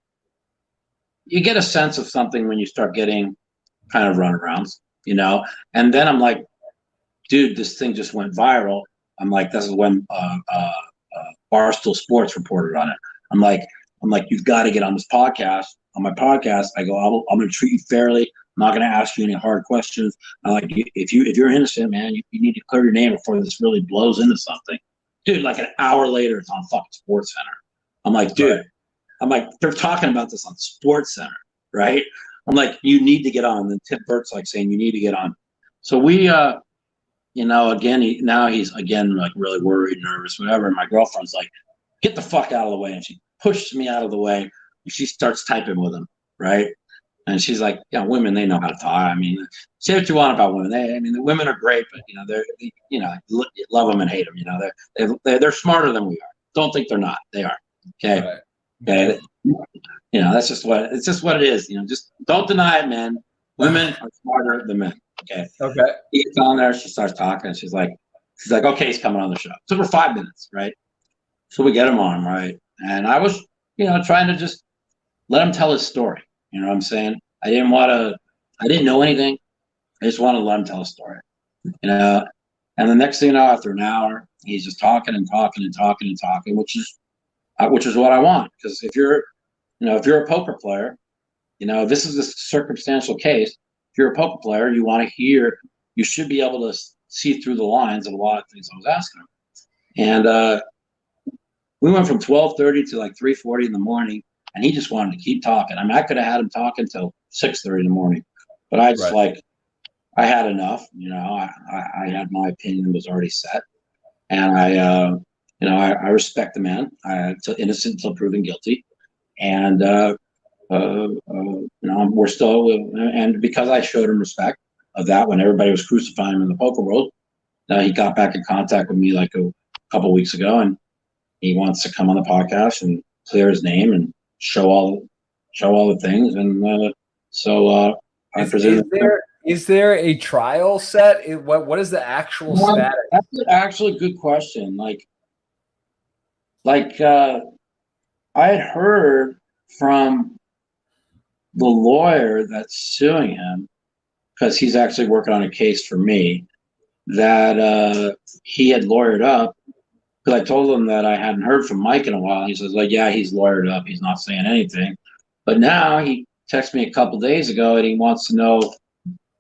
get a sense of something when you start getting kind of runarounds, and then I'm like, dude, this thing just went viral. I'm like, this is when Barstool Sports reported on it. I'm like, you've got to get on this podcast. On my podcast, I go, I'm going to treat you fairly. I'm not going to ask you any hard questions. I'm like, if you're innocent, man, you need to clear your name before this really blows into something. Dude, like an hour later, it's on fucking Sports Center. I'm like, dude, they're talking about this on Sports Center, right? I'm like, you need to get on. And then Tim Burt's like saying, you need to get on. So we, again, he's again like really worried, nervous, whatever. And my girlfriend's like, get the fuck out of the way. And she pushes me out of the way. And she starts typing with him, right? And she's like, women, they know how to talk. I mean, say what you want about women. The women are great, but you love them and hate them. They're smarter than we are. Don't think they're not. They are. Okay. Right. Okay. That's just what it is. Just don't deny it, man. Women are smarter than men. Okay. Okay. He's on there. She starts talking. She's like, okay, he's coming on the show. So for 5 minutes, right? So we get him on, right? And I was, trying to just let him tell his story. You know what I'm saying? I didn't know anything. I just wanted to let him tell a story. And the next thing you know, after an hour, he's just talking and talking and talking and talking, which is what I want. Because if you're a poker player, this is a circumstantial case. If you're a poker player, you should be able to see through the lines of a lot of things I was asking him. And We went from 12:30 to like 3:40 in the morning, and he just wanted to keep talking. I mean, I could have had him talking until 6:30 in the morning, but I just I had enough. I had my opinion was already set, and I respect the man. Innocent until proven guilty, and we're still, and because I showed him respect of that when everybody was crucifying him in the poker world, he got back in contact with me like a couple of weeks ago, and he wants to come on the podcast and clear his name and show all the things, and I presume. Is there a trial set? What is the actual status? That's actually a good question. I had heard from the lawyer that's suing him, because he's actually working on a case for me, that he had lawyered up, because I told him that I hadn't heard from Mike in a while. He says, yeah, he's lawyered up. He's not saying anything. But now he texted me a couple days ago, and he wants to know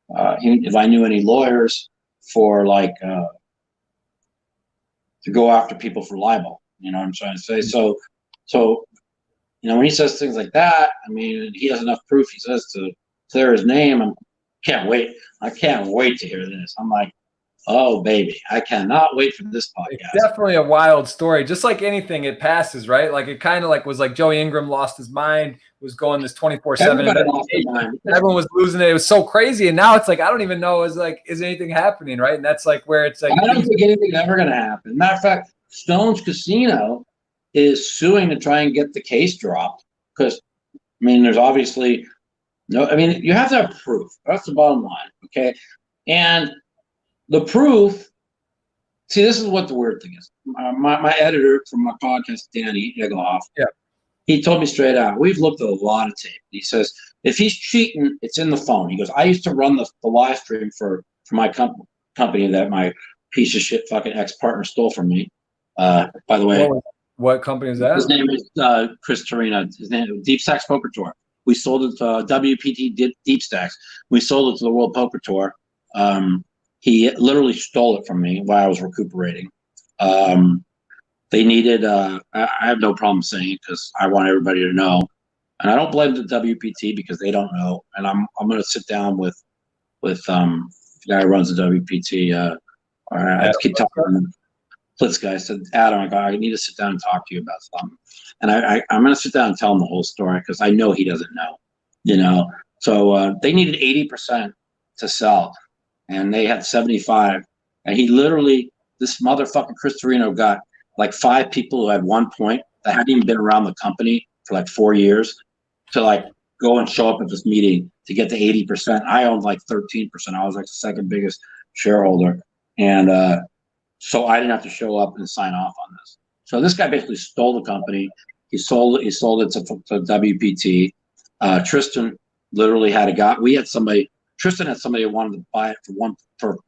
if I knew any lawyers for to go after people for libel. You know what I'm trying to say? So when he says things like that, I mean, he has enough proof, he says, to clear his name. I can't wait to hear this. I'm like, oh, baby, I cannot wait for this podcast. It's definitely a wild story. Just like anything, it passes, right? Like it kind of was like Joey Ingram lost his mind, was going this 24/7. Everyone was losing it. It was so crazy. And now it's like, I don't even know, is anything happening, right? And that's like where it's like, I don't think anything's ever going to happen. Matter of fact, Stone's Casino is suing to try and get the case dropped, because, I mean, there's obviously you have to have proof. That's the bottom line, okay? And the proof, see, this is what the weird thing is. My editor from my podcast, Danny Egloff, he told me straight out, we've looked at a lot of tape. He says, if he's cheating, it's in the phone. He goes, I used to run the live stream for my company that my piece of shit fucking ex-partner stole from me. By the way. What company is that? His name is Chris Torina. His name is Deep Stacks Poker Tour. We sold it to WPT Deep Stacks. We sold it to the World Poker Tour. He literally stole it from me while I was recuperating. They needed, I have no problem saying it because I want everybody to know. And I don't blame the WPT because they don't know. And I'm going to sit down with the guy who runs the WPT. I keep talking to him. Blitz guy said, Adam, I need to sit down and talk to you about something. And I'm going to sit down and tell him the whole story because I know he doesn't know, So they needed 80% to sell, and they had 75. And he literally, this motherfucking Chris Torino got like 5 people who had 1 point that hadn't even been around the company for like 4 years to go and show up at this meeting to get to 80%. I owned like 13%. I was like the second biggest shareholder. And so I didn't have to show up and sign off on this. So this guy basically stole the company. He sold it to WPT. Tristan literally had a guy. Tristan had somebody who wanted to buy it for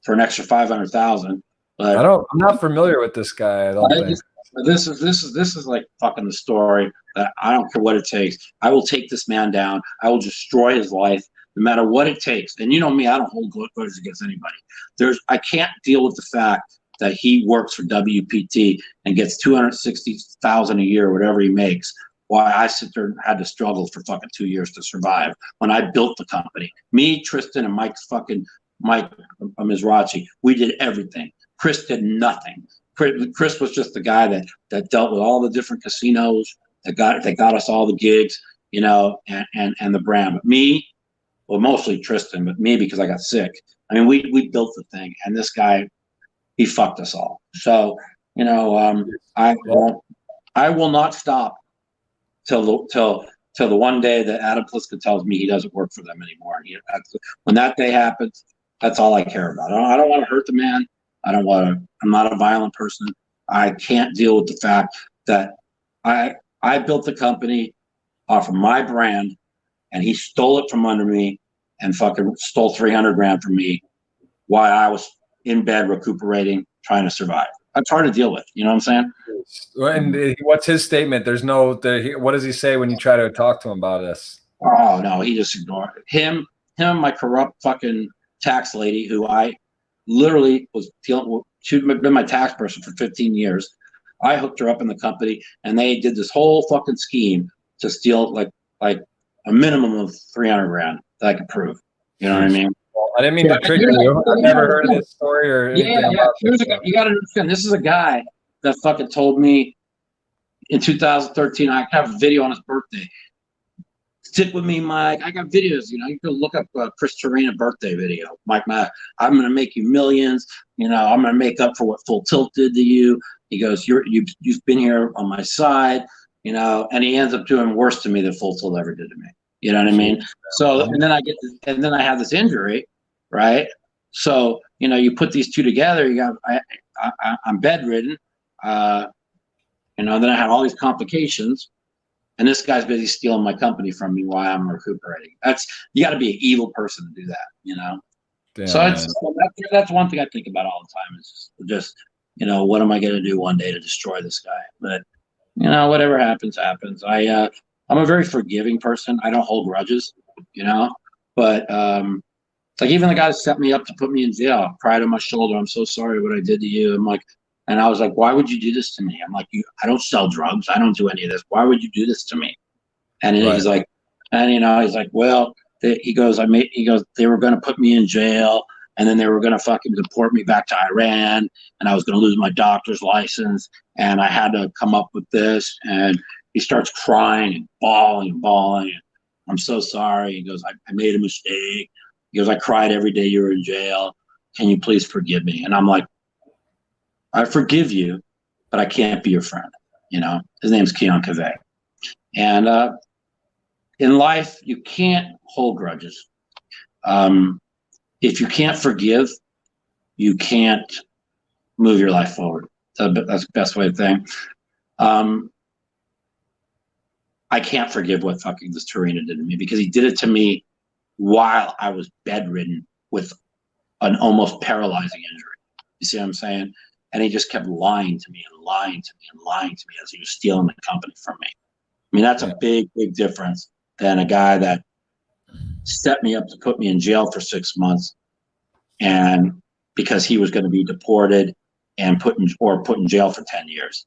an extra $500,000. But I'm not familiar with this guy. I don't think. This is like fucking the story that I don't care what it takes. I will take this man down. I will destroy his life no matter what it takes. And you know me, I don't hold grudges against anybody. I can't deal with the fact that he works for WPT and gets $260,000 a year, whatever he makes, while I sit there and had to struggle for fucking 2 years to survive when I built the company. Me, Tristan, and Mike Mizrachi, we did everything. Chris did nothing. Chris was just the guy that dealt with all the different casinos that got us all the gigs, and the brand. But me, well, mostly Tristan, but me because I got sick. I mean, we built the thing, and this guy, he fucked us all. So, I will not stop till the one day that Adam Pliska tells me he doesn't work for them anymore. When that day happens, that's all I care about. I don't want to hurt the man. I'm not a violent person. I can't deal with the fact that I built the company off of my brand, and he stole it from under me and fucking stole $300,000 from me while I was in bed recuperating, trying to survive. That's hard to deal with. You know what I'm saying? And what's his statement? What does he say when you try to talk to him about this? Oh no, he just ignored it. Him, my corrupt fucking tax lady, who I literally was dealing with. She'd been my tax person for 15 years. I hooked her up in the company, and they did this whole fucking scheme to steal like a minimum of 300 grand that I could prove. You know what I mean? Well, I didn't mean to trigger you. I've never heard of this story or anything about this. You got to understand, this is a guy that fucking told me in 2013, I have a video on his birthday. Stick with me, Mike. I got videos. You know, you can look up Chris Torina birthday video. Mike, I'm gonna make you millions. You know, I'm gonna make up for what Full Tilt did to you. He goes, you've been here on my side. You know, and he ends up doing worse to me than Full Tilt ever did to me. You know what I mean? So, and then I have this injury, right? So, you know, you put these two together. I'm bedridden. You know, then I had all these complications. And this guy's busy stealing my company from me while I'm recuperating. You got to be an evil person to do that, you know. Damn, so that's one thing I think about all the time is just you know, what am I going to do one day to destroy this guy? But you know, whatever happens, happens. I'm a very forgiving person. I don't hold grudges, you know. But like even the guy that set me up to put me in jail, cried on my shoulder. I'm so sorry what I did to you. I'm like. And I was like, why would you do this to me? I'm like, I don't sell drugs. I don't do any of this. Why would you do this to me? And he's like, and you know, he's like, well, he goes, they were going to put me in jail and then they were going to fucking deport me back to Iran and I was going to lose my doctor's license and I had to come up with this. And he starts crying and bawling. I'm so sorry. He goes, I made a mistake. He goes, I cried every day you were in jail. Can you please forgive me? And I'm like, I forgive you, but I can't be your friend. You know, his name's Keon Cavey. And in life, you can't hold grudges. If you can't forgive, you can't move your life forward. That's the best way to think. I can't forgive what fucking this Torina did to me because he did it to me while I was bedridden with an almost paralyzing injury. You see what I'm saying? And he just kept lying to me as he was stealing the company from me. I mean, that's a big, big difference than a guy that set me up to put me in jail for 6 months and because he was going to be deported and put in jail for 10 years.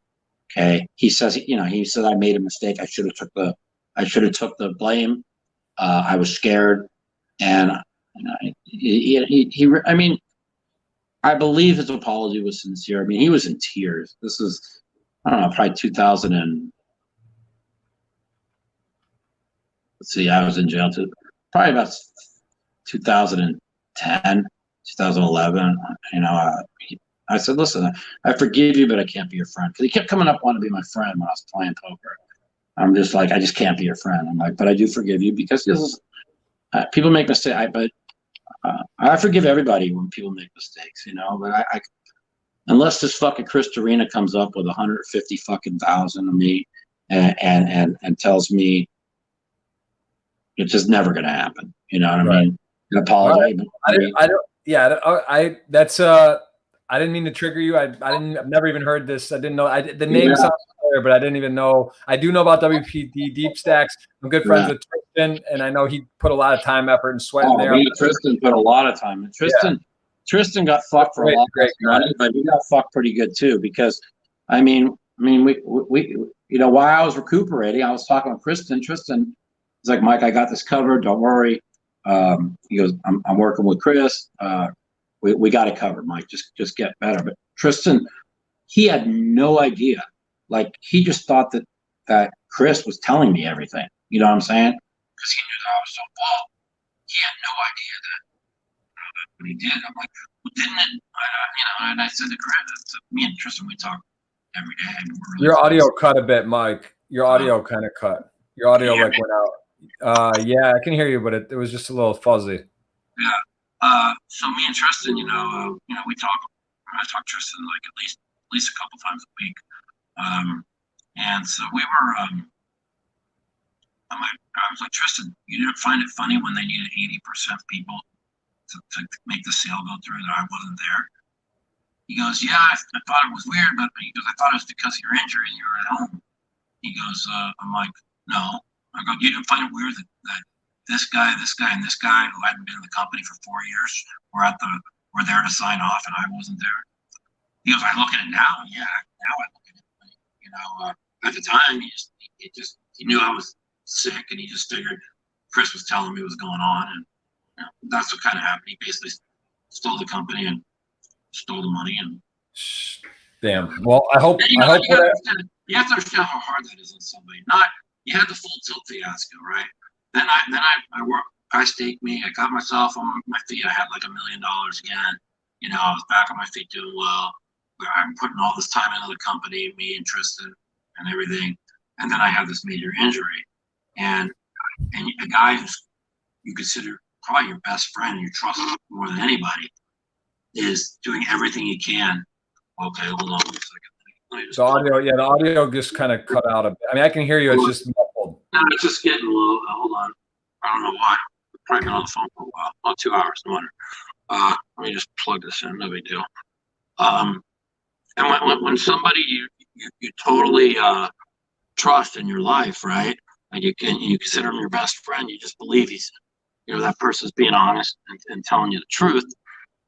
Okay. He says, you know, he said I made a mistake. I should have took the blame. I was scared. And you know, I mean, I believe his apology was sincere. I mean, he was in tears. This is, I don't know, probably 2000 and, let's see, I was in jail too. Probably about 2010, 2011. You know, I said, listen, I forgive you, but I can't be your friend. Because he kept coming up wanting to be my friend when I was playing poker. I'm just like, I just can't be your friend. I'm like, but I do forgive you because this is, people make mistakes. But I forgive everybody when people make mistakes, you know. But I unless this fucking Chris Torina comes up with 150 fucking thousand of me and tells me it's just never gonna happen. You know what I mean? I apologize. I didn't mean to trigger you. I've never even heard this. I didn't know. The name sounds familiar, but I didn't even know. I do know about WPD Deep Stacks. I'm good friends with Tristan, and I know he put a lot of time, effort, and sweat in there. Tristan put a lot of time. And Tristan got fucked for a lot of money, but he got fucked pretty good too. Because, I mean, we you know, while I was recuperating, I was talking with Tristan. Tristan was like, Mike, I got this covered. Don't worry. He goes, I'm working with Chris. We got it covered, Mike. Just get better. But Tristan, he had no idea. Like he just thought that Chris was telling me everything. You know what I'm saying? Because he knew that I was so bald. He had no idea that what he did. I'm like, well, didn't it? You know, and I said to Chris, me and Tristan, we talk every day. Really your audio cut a bit, Mike. Your audio kind of cut. Your audio like went out. Yeah, I can hear you, but it was just a little fuzzy. Yeah. So me and Tristan, you know, we talk. I talk to Tristan like at least a couple times a week. And so we were. I was like, Tristan, you didn't find it funny when they needed 80% people to make the sale go through that I wasn't there. He goes, yeah, I thought it was weird, but he goes, I thought it was because of your injury and you were at home. He goes, I'm like, no. I go, you didn't find it weird that this guy, and this guy who hadn't been in the company for 4 years were there to sign off and I wasn't there. He goes, I look at it now. Yeah, now I look at it. At the time, he knew I was sick, and he just figured Chris was telling me what was going on, and that's what kind of happened. He basically stole the company and stole the money. And damn. Well, I hope. you have to understand how hard that is on somebody. You had the full tilt fiasco, right? Then I worked. I staked me. I got myself on my feet. I had like $1 million again. I was back on my feet doing well. I'm putting all this time into the company, me and Tristan and everything. And then I have this major injury. And a guy who's you consider probably your best friend and you trust more than anybody is doing everything he can. Okay, hold on 1 second. The audio just kind of cut out a bit. I mean, I can hear you. It's just muffled. No, it's just getting low. Hold on. I don't know why. I've probably been on the phone for a while. About 2 hours, no wonder. Let me just plug this in. No big deal. And when somebody you totally trust in your life, right? And you consider him your best friend, you just believe he's, that person's being honest and telling you the truth.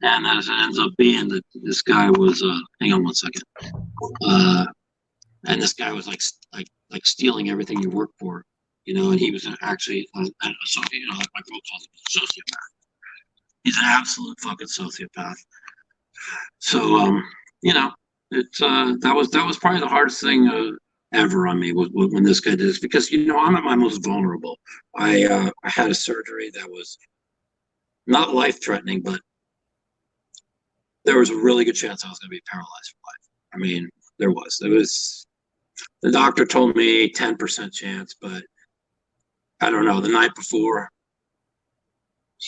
And as it ends up being that this guy was, hang on 1 second. And this guy was like stealing everything you work for, and he was actually, like my girl calls him a sociopath. He's an absolute fucking sociopath. So, that was probably the hardest thing ever on me when this guy did this, because I'm at my most vulnerable. I had a surgery that was not life-threatening, but there was a really good chance I was going to be paralyzed for life. I mean, there was. The doctor told me 10% chance, but I don't know. The night before,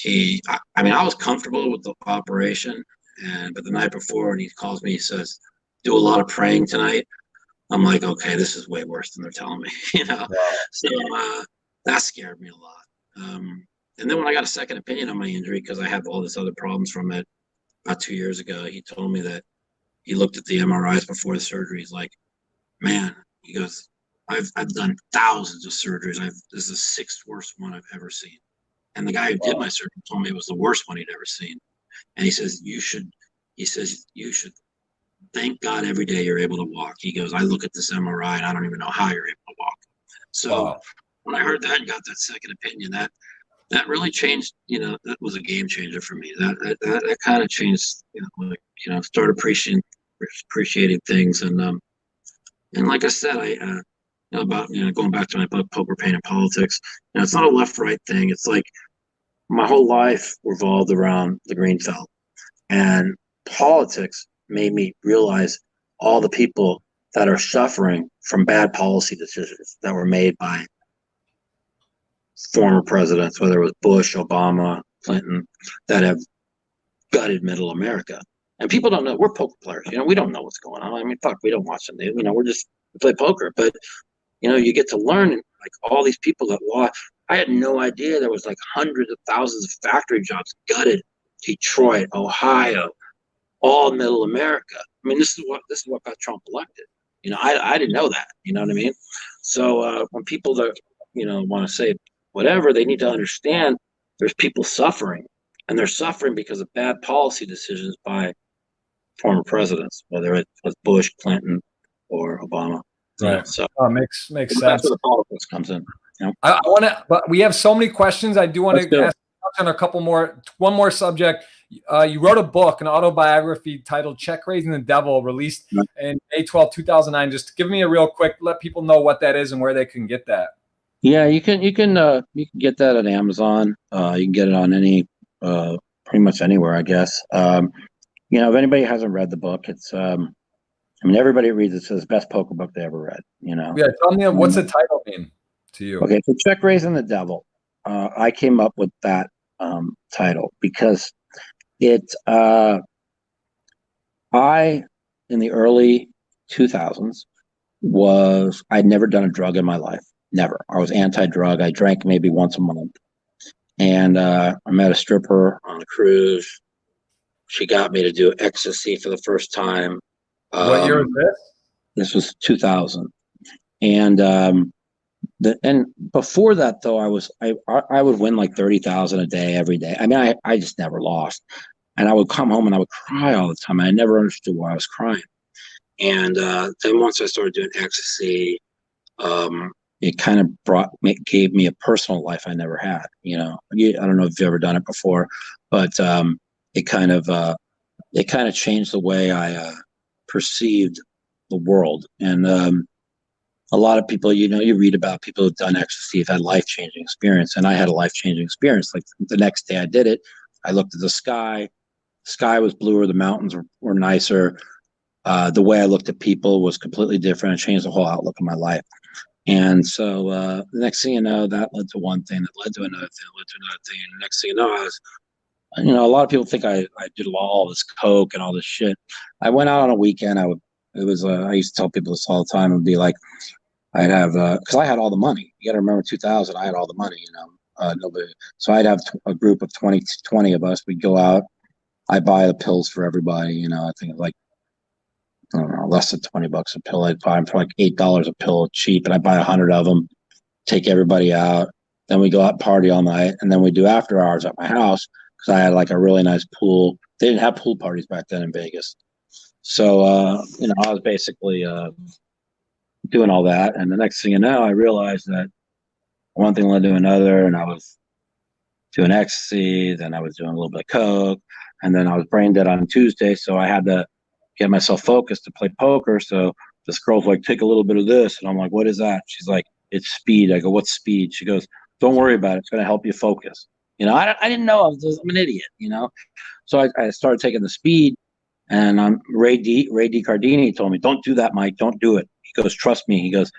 I was comfortable with the operation, but the night before, and he calls me, he says, do a lot of praying tonight. I'm like, okay, this is way worse than they're telling me, So that scared me a lot. And then when I got a second opinion on my injury, because I have all this other problems from it about 2 years ago, he told me that he looked at the MRIs before the surgery. He's like, man, he goes, I've done thousands of surgeries. This is the 6th worst one I've ever seen. And the guy who did my surgery told me it was the worst one he'd ever seen. And he says, you should thank God every day you're able to walk. He goes, I look at this MRI and I don't even know how you're able to walk. So when I heard that and got that second opinion, that really changed, that was a game changer for me. That kind of changed, start appreciating things. And like I said, about going back to my book, Poker, Pain, and Politics, it's not a left-right thing. It's like my whole life revolved around the green belt, and politics made me realize all the people that are suffering from bad policy decisions that were made by former presidents, whether it was Bush, Obama, Clinton, that have gutted middle America. And people don't know. We're poker players. We don't know what's going on. I mean, fuck, we don't watch the news. We play poker. But, you get to learn, like, all these people that lost. I had no idea there was like hundreds of thousands of factory jobs gutted. Detroit, Ohio, all middle America. I mean, this is what got Trump elected. I didn't know that. You know what I mean? So when people that want to say whatever, they need to understand there's people suffering, and they're suffering because of bad policy decisions by former presidents, whether it was Bush, Clinton, or Obama. Right. So makes sense. That's where the politics comes in. I want to, but we have so many questions. I do want to ask on a couple more. One more subject. You wrote a book, an autobiography titled "Check Raising the Devil," released in May 12, 2009. Just give me a real quick. Let people know what that is and where they can get that. Yeah, you can get that at Amazon. You can get it on any pretty much anywhere, I guess. If anybody hasn't read the book, it's everybody reads it, says best poker book they ever read. Yeah, tell me what's the title mean to you? Okay, so Check Raising the Devil. I came up with that title because I in the early 2000s I'd never done a drug in my life. Never. I was anti-drug. I drank maybe once a month. And I met a stripper on a cruise. She got me to do ecstasy for the first time. What year was this? This was 2000. And and before that, though, I would win like 30,000 a day every day. I mean, I just never lost. And I would come home and I would cry all the time. I never understood why I was crying. And then once I started doing ecstasy, it kind of gave me a personal life I never had. You know, I don't know if you've ever done it before, but it kind of changed the way I perceived the world. And a lot of people, you know, you read about people who've done ecstasy, have had life-changing experience, and I had a life-changing experience. Like the next day I did it, I looked at the sky. The sky was bluer, the mountains were nicer. The way I looked at people was completely different. It changed the whole outlook of my life. And so the next thing you know, that led to one thing, that led to another thing, led to another thing. And the next thing you know, I was, you know, a lot of people think I did all this coke and all this shit. I went out on a weekend. I used to tell people this all the time. It would be like, I'd have, because I had all the money. You got to remember 2000, I had all the money, you know, nobody. So I'd have a group of 20 of us. We'd go out. I'd buy the pills for everybody. You know, I think like, I don't know, less than $20 a pill. I'd buy them for like $8 a pill, cheap, and I'd buy 100 of them, take everybody out. Then we go out and party all night, and then we do after hours at my house because I had like a really nice pool. They didn't have pool parties back then in Vegas. So, you know, I was basically doing all that. And the next thing you know, I realized that one thing led to another, and I was doing ecstasy, then I was doing a little bit of coke, and then I was brain dead on Tuesday. So I had to get myself focused to play poker. So this girl's like, take a little bit of this. And I'm like, what is that? She's like, it's speed. I go, what's speed? She goes, don't worry about it. It's going to help you focus. You know, I didn't know. I'm an idiot, you know? So I started taking the speed, and Ray D. Cardini told me, don't do that, Mike. Don't do it. He goes, trust me. He goes,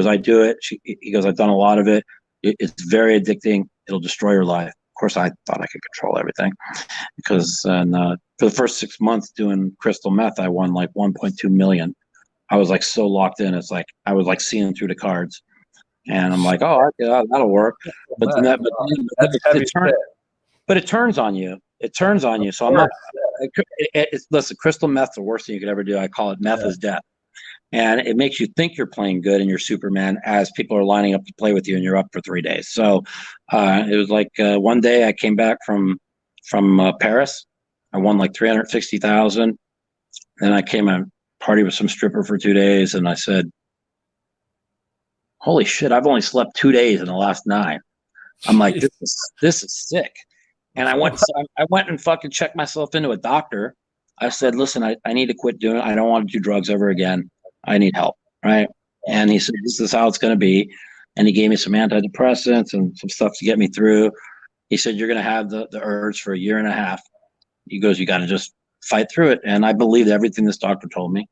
I do it. He goes, I've done a lot of it. It's very addicting. It'll destroy your life. Of course, I thought I could control everything because for the first 6 months doing crystal meth, I won like 1.2 million. I was like so locked in. It's like I was like seeing through the cards, and I'm like, oh, yeah, that'll work. But it turns on you. It turns on you. So I'm not. Listen, crystal meth's the worst thing you could ever do. I call it meth is death. And it makes you think you're playing good and you're Superman as people are lining up to play with you and you're up for 3 days. So it was like one day I came back from Paris. I won like 360,000. Then I came and party with some stripper for 2 days, and I said, holy shit, I've only slept 2 days in the last 9. I'm like, this is sick. And I went and fucking checked myself into a doctor. I said, listen, I need to quit doing it. I don't want to do drugs ever again. I need help, right? And he said, this is how it's going to be. And he gave me some antidepressants and some stuff to get me through. He said, you're going to have the urge for 1.5 years. He goes, you got to just fight through it. And I believed everything this doctor told me.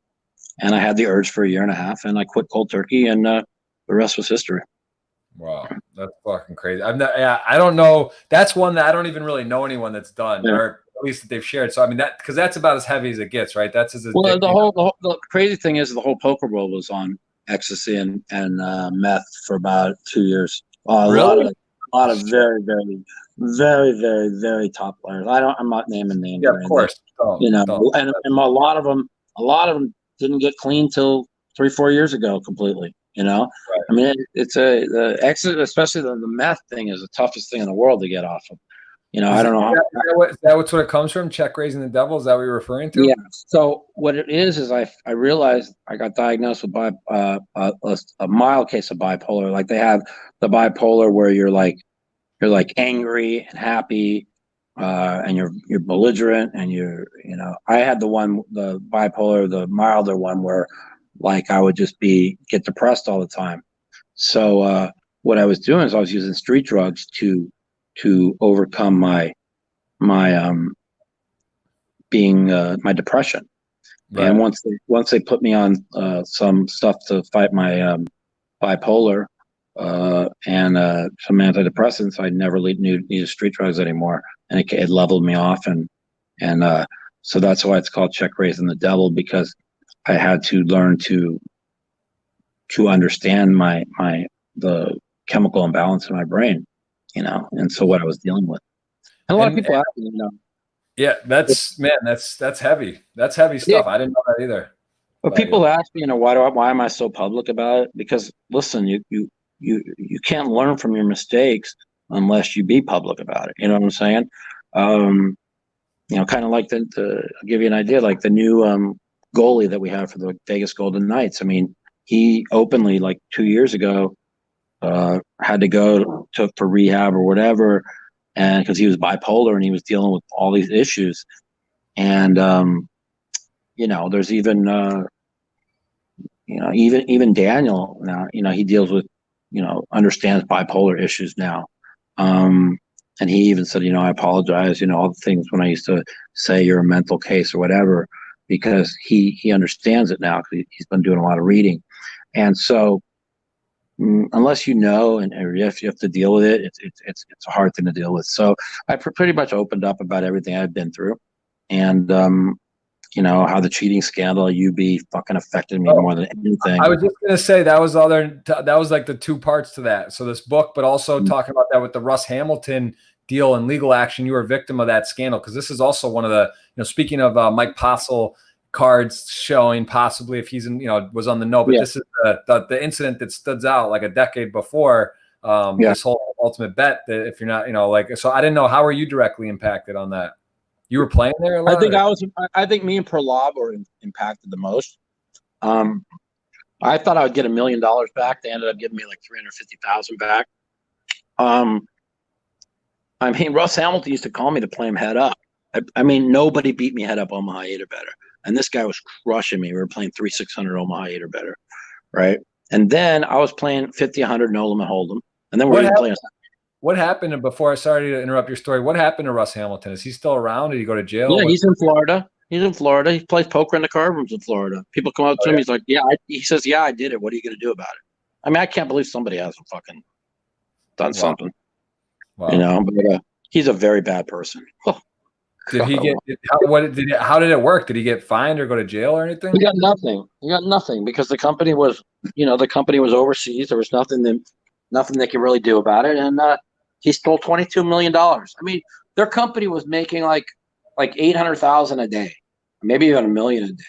And I had the urge for 1.5 years, and I quit cold turkey, and the rest was history. Wow, that's fucking crazy. I don't know. That's one that I don't even really know anyone that's done, or at least that they've shared. So I mean, because that's about as heavy as it gets, right? That's as well. The crazy thing is, the whole poker world was on ecstasy and meth for about 2 years. Really? A lot of very, very, very, very, very top players. I'm not naming names. Yeah, of course. And a lot of them didn't get clean till 3-4 years ago completely. You know, right. I mean, it's the exit, especially the meth thing, is the toughest thing in the world to get off of. You know, I don't know. Is that what's what it comes from? Check raising the devil? Is that what you're referring to? Yeah. So what it is I realized I got diagnosed with a mild case of bipolar. Like they have the bipolar where you're like angry and happy, and you're belligerent, and you know. I had the bipolar, the milder one, where like I would just get depressed all the time. So what I was doing is I was using street drugs to overcome my depression. Right. And once they put me on some stuff to fight my bipolar and some antidepressants, I never needed street drugs anymore, and it leveled me off, and so that's why it's called check raising the devil, because I had to learn to understand the chemical imbalance in my brain, you know, and so what I was dealing with. And a lot of people ask me, you know. Yeah, that's heavy. That's heavy stuff. Yeah. I didn't know that either. But people ask me, you know, why am I so public about it? Because listen, you can't learn from your mistakes unless you be public about it. You know what I'm saying? You know, kind of like I'll give you an idea, like the new goalie that we have for the Vegas Golden Knights. I mean, he openly, like 2 years ago, had to go for rehab or whatever, and because he was bipolar and he was dealing with all these issues. And there's even even Daniel now. He deals with understands bipolar issues now. And he even said, I apologize, all the things when I used to say you're a mental case or whatever, because he understands it now because he's been doing a lot of reading. And so unless and if you have to deal with it, it's a hard thing to deal with. So I pretty much opened up about everything I've been through, and how the cheating scandal at UB fucking affected me more than anything. I was just gonna say that was like the two parts to that. So this book, but also talking about that with the Russ Hamilton deal and legal action. You were a victim of that scandal, because this is also one of the speaking of Mike Postle cards showing possibly if he's was on the note, but this is the incident that stood out like a decade before this whole ultimate bet, that if you're not so I didn't know, how were you directly impacted on that? You were playing there a lot? I think me and Perlob were impacted the most. I thought I would get $1 million back. They ended up giving me like $350,000 back. I mean, Russ Hamilton used to call me to play him head up. I mean, nobody beat me head up Omaha 8 or better. And this guy was crushing me. We were playing 3-600 Omaha 8 or better, right? And then I was playing 50-100 no limit hold'em. And then we were playing. What happened before I started to interrupt your story? What happened to Russ Hamilton? Is he still around? Did he go to jail? Yeah, he's in Florida. He plays poker in the card rooms in Florida. People come up to him. He's like, he says, yeah, I did it. What are you going to do about it? I mean, I can't believe somebody hasn't fucking done something. Wow. But he's a very bad person. Did he get how did it work? Did he get fined or go to jail or anything? He got nothing because the company was overseas. There was nothing they could really do about it. And he stole $22 million. I mean, their company was making like $800,000 a day, maybe even $1 million a day.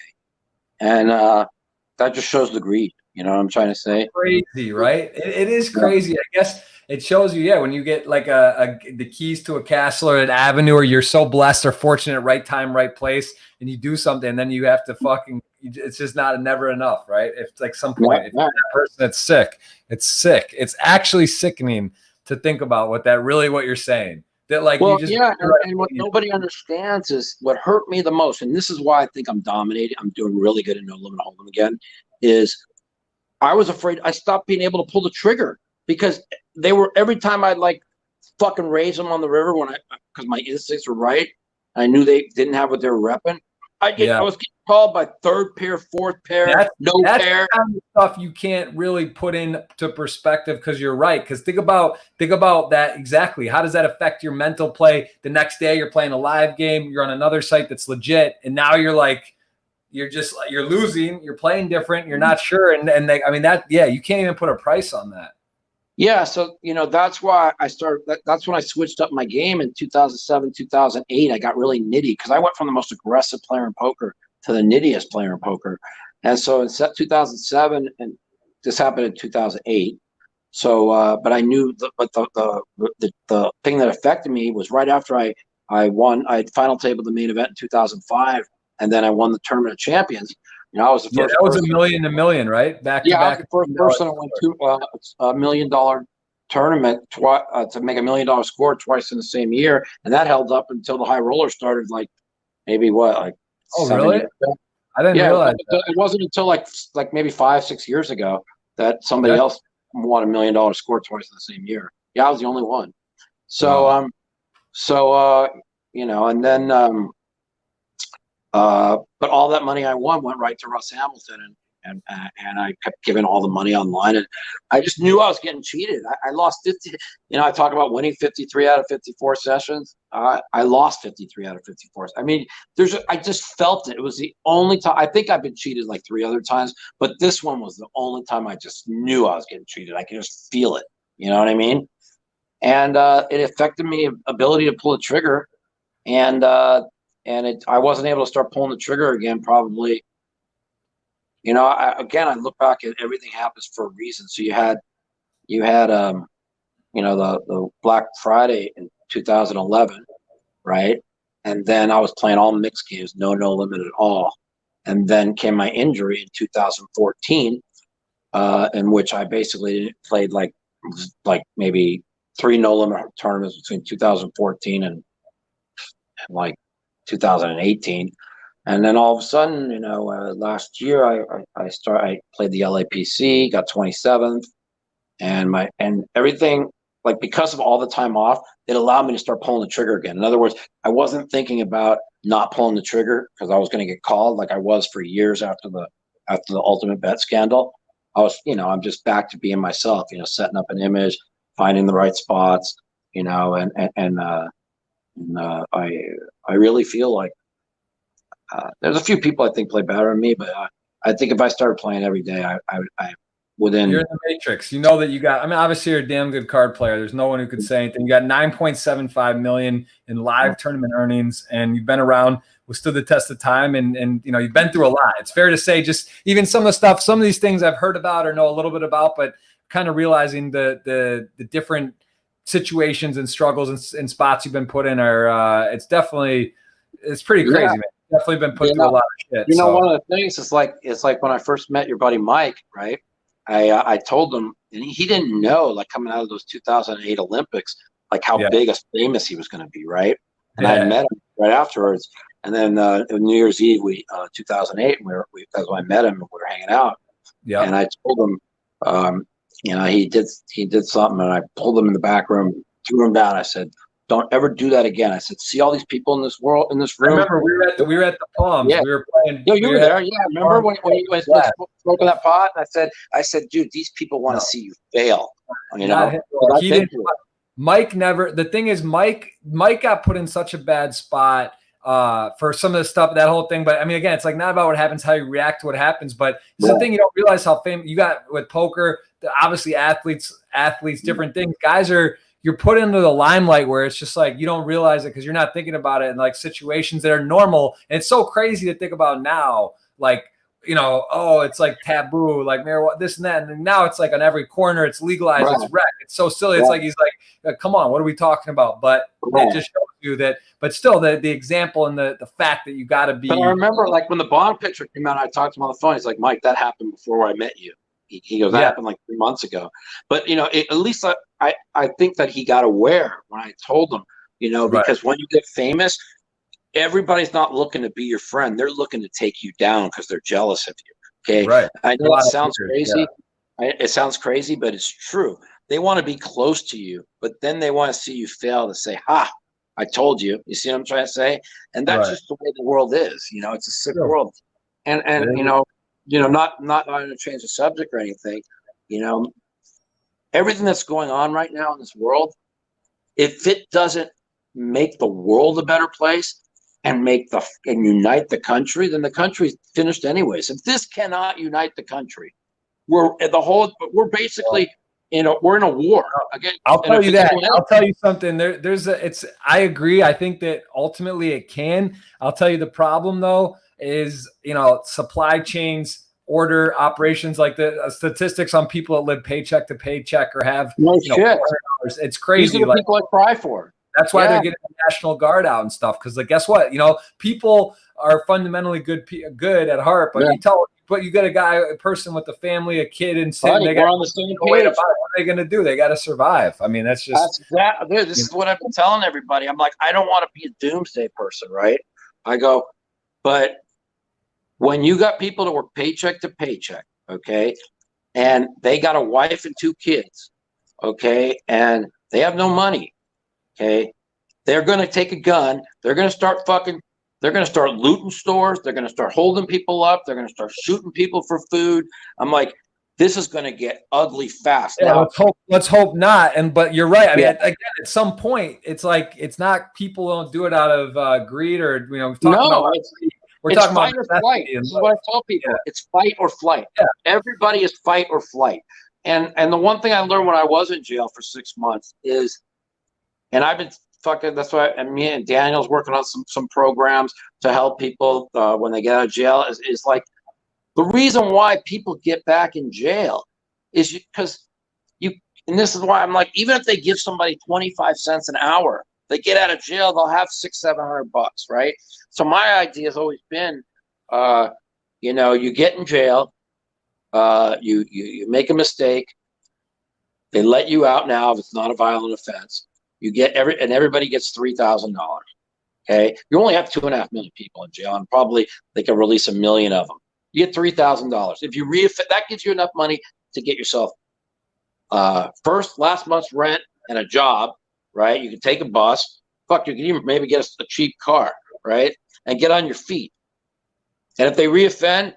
And that just shows the greed. You know what I'm trying to say? Crazy, right? It is crazy. I guess it shows you, when you get like the keys to a castle or an avenue, or you're so blessed or fortunate, right time, right place, and you do something, and then you have to it's just never enough, right? If like some point, if you're that person that's sick, it's sick. It's actually sickening to think about what you're saying. That and what nobody understands is what hurt me the most, and this is why I think I'm dominating. I'm doing really good in no limit hold'em again. Is I was afraid. I stopped being able to pull the trigger because they were every time I'd like fucking raise them on the river because my instincts were right. I knew they didn't have what they were repping. I was getting called by third pair, fourth pair, pair. That's the kind of stuff you can't really put into perspective because you're right. Because think about that exactly. How does that affect your mental play? The next day you're playing a live game, you're on another site that's legit, and now you're losing, you're playing different, you're not sure, you can't even put a price on that. Yeah, so that's why I started. That's when I switched up my game in 2007, 2008. I got really nitty because I went from the most aggressive player in poker to the nittiest player in poker. And so in 2007, and this happened in 2008. So, but I knew the thing that affected me was right after I won. I final tabled the main event in 2005, and then I won the Tournament of Champions. I was the first. That was $1 million, right? Back to back. I was the first person to win $1 million tournament to make $1 million score twice in the same year, and that held up until the high roller started. Like maybe Oh, really? I didn't realize that. It wasn't until like maybe 5-6 years ago that somebody else won $1 million score twice in the same year. Yeah, I was the only one. So, and then. But all that money I won went right to Russ Hamilton, and I kept giving all the money online, and I just knew I was getting cheated. I lost 50. I talk about winning 53 out of 54 sessions. I lost 53 out of 54. I mean, I just felt it. It was the only time. I think I've been cheated like 3 other times, but this one was the only time I just knew I was getting cheated. I could just feel it. You know what I mean? And it affected me ability to pull a trigger, and I wasn't able to start pulling the trigger again. Probably, I look back at everything happens for a reason. So you had, the Black Friday in 2011, right? And then I was playing all mixed games, no limit at all. And then came my injury in 2014, in which I basically played like maybe 3 no-limit tournaments between 2014 and like 2018. And then all of a sudden, last year I played the LAPC, got 27th, and everything, like, because of all the time off, it allowed me to start pulling the trigger again. In other words, I wasn't thinking about not pulling the trigger because I was going to get called like I was for years after the Ultimate Bet scandal. I was, I'm just back to being myself, setting up an image, finding the right spots, and I really feel like there's a few people I think play better than me, but I think if I started playing every day, I within. You're in the matrix. You know that you got. I mean, obviously you're a damn good card player. There's no one who could say anything. You got 9.75 million in live tournament earnings, and you've been around, withstood the test of time, and you've been through a lot. It's fair to say, just even some of the stuff, some of these things I've heard about or know a little bit about, but kind of realizing the different situations and struggles and spots you've been put in are it's pretty crazy, man. Definitely been put through a lot of shit. One of the things is like when I first met your buddy Mike, right? I told him, and he didn't know, like, coming out of those 2008 Olympics, like how big a famous he was going to be, right? And I met him right afterwards. And then New Year's Eve, 2008, that's when I met him and we were hanging out. Yeah. And I told him, he did something, and I pulled him in the back room, threw him down. I said, "Don't ever do that again." I said, "See all these people in this room." I remember we were at the Palms. Yeah. We were playing. No, you were there. Yeah, remember when you went smoking that pot? And I said, "Dude, these people want to see you fail." He didn't. Mike never. The thing is, Mike got put in such a bad spot for some of the stuff, that whole thing. But I mean, again, it's like not about what happens, how you react to what happens. But it's the thing, you don't realize how famous you got with poker. Obviously, athletes, different things. Guys you're put into the limelight where it's just like you don't realize it because you're not thinking about it in like situations that are normal. And it's so crazy to think about now, like, it's like taboo, like marijuana, this and that. And now it's like on every corner, it's legalized, it's wrecked. It's so silly. It's like he's like, come on, what are we talking about? But it just shows you that, but still the example and the fact that you got to be. But I remember, like, when the Bond picture came out, I talked to him on the phone. He's like, "Mike, that happened before I met you." He goes, "That happened like 3 months ago." But, at least I think that he got aware when I told him, because when you get famous, everybody's not looking to be your friend. They're looking to take you down because they're jealous of you. Okay. Right. I know it sounds crazy. Yeah. It sounds crazy, but it's true. They want to be close to you, but then they want to see you fail to say, "Ha, I told you." You see what I'm trying to say? And that's just the way the world is. It's a sick world. And not to change the subject or anything, everything that's going on right now in this world, if it doesn't make the world a better place and unite the country, then the country's finished anyways. If this cannot unite the country, we're basically, we're in a war. Again, I'll tell you that. I'll tell you something. I agree. I think that ultimately it can. I'll tell you the problem though is, supply chains, order operations, like the statistics on people that live paycheck to paycheck or have it's crazy. These are the people I cry for. That's why they're getting the National Guard out and stuff. Because, like, guess what? People are fundamentally good at heart, but you got a person with a family, a kid, and they got on the same page. What are they going to do? They got to survive. I mean, that's dude, this is what I've been telling everybody. I'm like, I don't want to be a doomsday person, right? I go, but when you got people that work paycheck to paycheck, okay, and they got a wife and 2 kids, okay, and they have no money, okay, they're going to take a gun. They're going to start looting stores. They're going to start holding people up. They're going to start shooting people for food. I'm like, this is going to get ugly fast. Yeah, let's hope not. But you're right. I mean, again, at some point, it's like, it's not, people don't do it out of greed or, we're talking about fight or flight. This is what I tell people. It's fight or flight. Yeah. Everybody is fight or flight. And the one thing I learned when I was in jail for 6 months is, and I've been that's why me and Daniel's working on some programs to help people when they get out of jail is like, the reason why people get back in jail is because and this is why I'm like, even if they give somebody 25 cents an hour, they get out of jail, they'll have $600-700, right? So my idea has always been, you know, you get in jail, you make a mistake, they let you out now if it's not a violent offense. You get everybody gets $3,000. Okay, you only have 2.5 million people in jail, and probably they can release 1 million of them. You get $3,000. If you that gives you enough money to get yourself last month's rent and a job, right? You can take a bus. Fuck, you can even maybe get a cheap car, right? And get on your feet. And if they reoffend,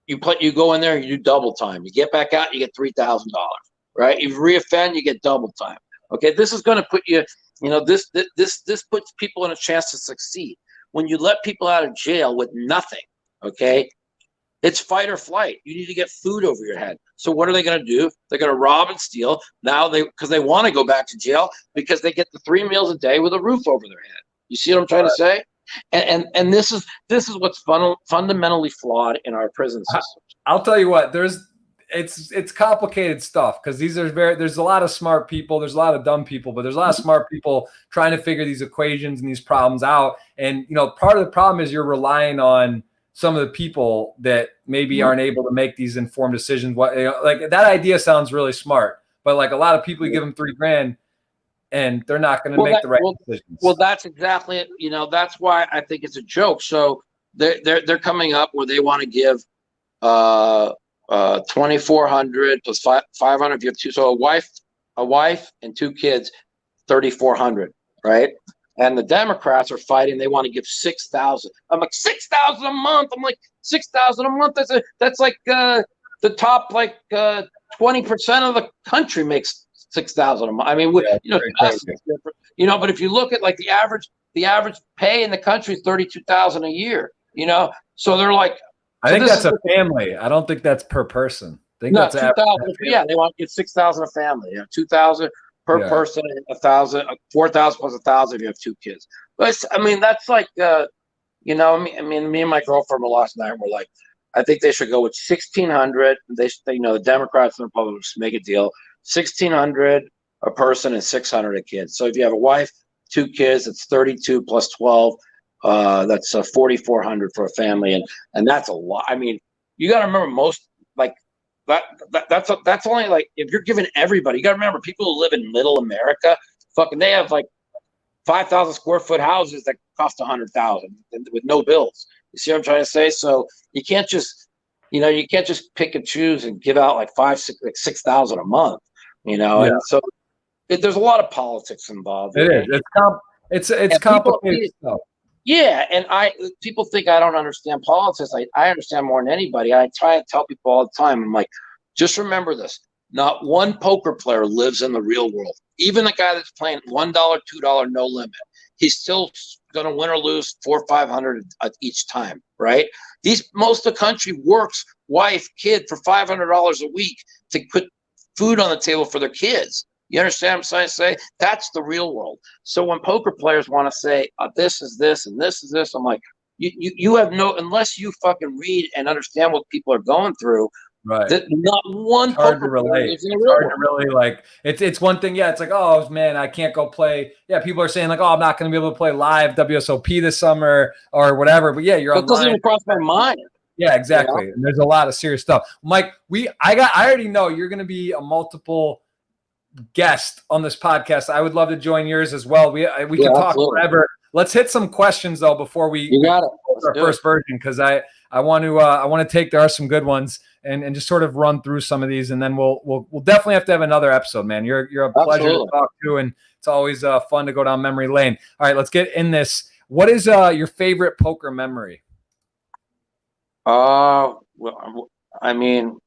you go in there and you do double time. You get back out, you get $3,000, right? If you reoffend, you get double time. Okay, this is going to put you, you know, this puts people in a chance to succeed. When you let people out of jail with nothing, okay, it's fight or flight. You need to get food over your head. So what are they going to do? They're going to rob and steal now because they want to go back to jail because they get the 3 meals a day with a roof over their head. You see what I'm trying to say? And this is what's fundamentally flawed in our prison system. I'll tell you what, it's complicated stuff because there's a lot of smart people, there's a lot of dumb people, but there's a lot of smart people trying to figure these equations and these problems out. And you know, part of the problem is you're relying on some of the people that maybe aren't able to make these informed decisions. What, you know, like that idea sounds really smart, but like a lot of people, you give them $3,000 and they're not going to make the right decisions. Well, that's exactly it. You know, that's why I think it's a joke. So they're coming up where they want to give 2,400 plus 500 if you have two. So a wife and 2 kids, 3,400, right? And the Democrats are fighting. They want to give 6,000. I'm like 6,000 a month. I'm like 6,000 a month. That's like the top 20% of the country makes 6,000 a month. I mean, you know, you know. But if you look at like the average pay in the country is 32,000 a year. You know, so they're like. I think that's a family. I don't think that's per person. I think that's 2,000. Yeah, they want to get 6,000 a family. Yeah, 2,000 per person, 1,000, 4,000 plus 1,000 if you have 2 kids. But I mean, that's like, you know, I mean, me and my girlfriend were last night. We're like, I think they should go with 1,600. You know, the Democrats and the Republicans make a deal. 1,600 a person and 600 a kid. So if you have a wife, 2 kids, it's 32 plus 12. That's 4,400 for a family, and that's a lot. I mean, you got to remember most like that's only like if you're giving everybody. You got to remember people who live in Middle America, fucking they have like 5,000 square foot houses that cost 100,000 with no bills. You see what I'm trying to say? So you can't just, you know, you can't just pick and choose and give out like 6,000 a month. You know, and so there's a lot of politics involved. It is. It's complicated stuff. Yeah, and people think I don't understand politics. I understand more than anybody. I try and tell people all the time. I'm like, just remember this: not one poker player lives in the real world. Even the guy that's playing $1, $2, no limit, he's still going to win or lose 400, 500 each time, right? Most of the country works, wife, kid, for $500 a week to put food on the table for their kids. You understand what I'm trying to say? That's the real world. So when poker players want to say, this is this and this is this, I'm like, you have no, unless you fucking read and understand what people are going through, right? That not one hard to relate. It's hard to really like. It's one thing. Yeah, it's like, oh man, I can't go play. Yeah, people are saying like, oh, I'm not going to be able to play live WSOP this summer or whatever. But yeah, you're online. It doesn't even cross my mind. Yeah, exactly. You know? And there's a lot of serious stuff. Mike, I already know you're going to be a multiple guest on this podcast. I would love to join yours as well. We can talk forever. Let's hit some questions though before we got it. Our first version, because I want to take, there are some good ones and just sort of run through some of these, and then we'll definitely have to have another episode, man. You're a pleasure to talk to, and it's always fun to go down memory lane. All right, let's get in this. What is your favorite poker memory? Well, I mean,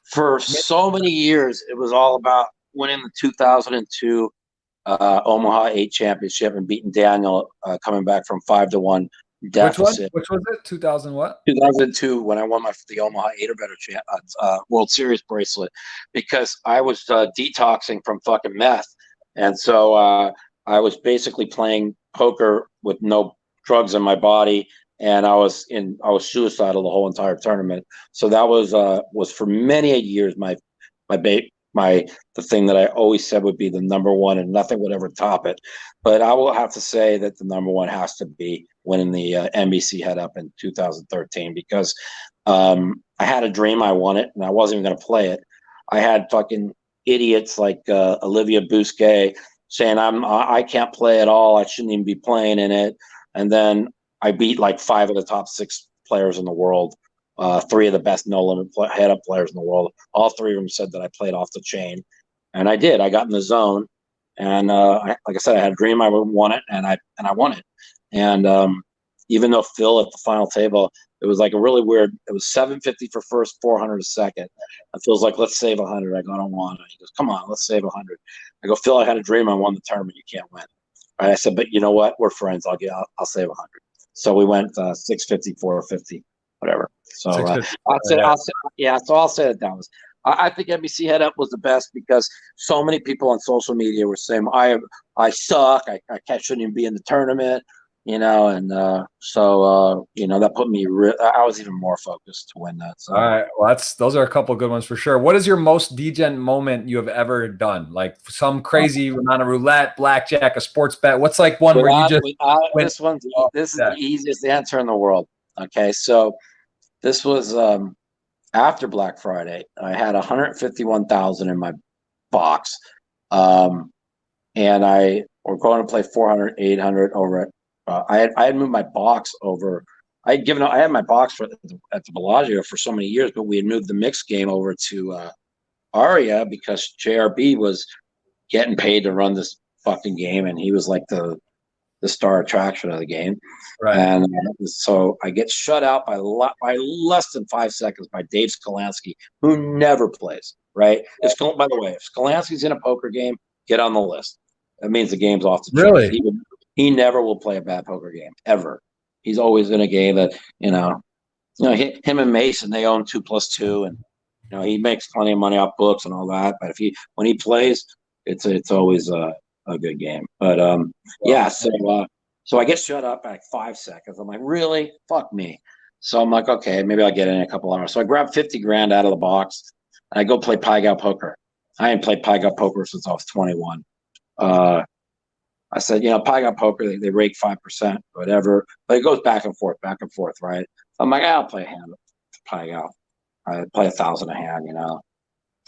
for so many years, it was all about winning the 2002 Omaha 8 championship and beating Daniel, coming back from 5-1 deficit. Which was it? 2000 what? 2002, when I won the Omaha 8 or better World Series bracelet, because I was detoxing from fucking meth, and so I was basically playing poker with no drugs in my body, and I was suicidal the whole entire tournament. So that was for many years the thing that I always said would be the number one, and nothing would ever top it. But I will have to say that the number one has to be winning the NBC head up in 2013 because I had a dream. I won it, and I wasn't even going to play it. I had fucking idiots like Olivia Bousquet saying I can't play at all. I shouldn't even be playing in it. And then I beat like 5 of the top 6 players in the world, 3 of the best no limit head up players in the world. All 3 of them said that I played off the chain, and I did. I got in the zone, and like I said, I had a dream. I won it, and I won it. And even though Phil at the final table, it was like a really weird. It was 750 for first, 400 a second. And Phil's like, let's save 100. I go, I don't want it. He goes, come on, let's save 100. I go, Phil, I had a dream. I won the tournament. You can't win. Right? I said, but you know what? We're friends. I'll save 100. So we went 650, 450, whatever. So I'll say that was. I think NBC head up was the best because so many people on social media were saying I suck. I shouldn't even be in the tournament. And so that put me. I was even more focused to win that. So. All right, well, those are a couple good ones for sure. What is your most degen moment you have ever done? Like some crazy amount of roulette, blackjack, a sports bet. What's like one where you just this is the easiest answer in the world. Okay, so this was after Black Friday. I had 151,000 in my box, and we're going to play 400, 800 over it. I had moved my box over. I had my box at the Bellagio for so many years, but we had moved the mixed game over to Aria because JRB was getting paid to run this fucking game, and he was like the star attraction of the game. Right. And so I get shut out by less than 5 seconds by Dave Skolansky, who never plays. Right. By the way, if Skolansky's in a poker game, get on the list. That means the game's off the really. Track. He never will play a bad poker game ever. He's always in a game that him and Mason, they own 2+2, and he makes plenty of money off books and all that. But when he plays, it's always a good game. But so I get shut up at like 5 seconds. I'm like, really? Fuck me. So I'm like, okay, maybe I'll get in a couple hours. So I grab 50 grand out of the box and I go play Pai Gow poker. I ain't played Pai Gow poker since I was 21. I said, Pai Gow poker, they rake 5%, whatever. But it goes back and forth, right? So I'm like, I'll play a hand of Pai Gow. I play 1,000 a hand, If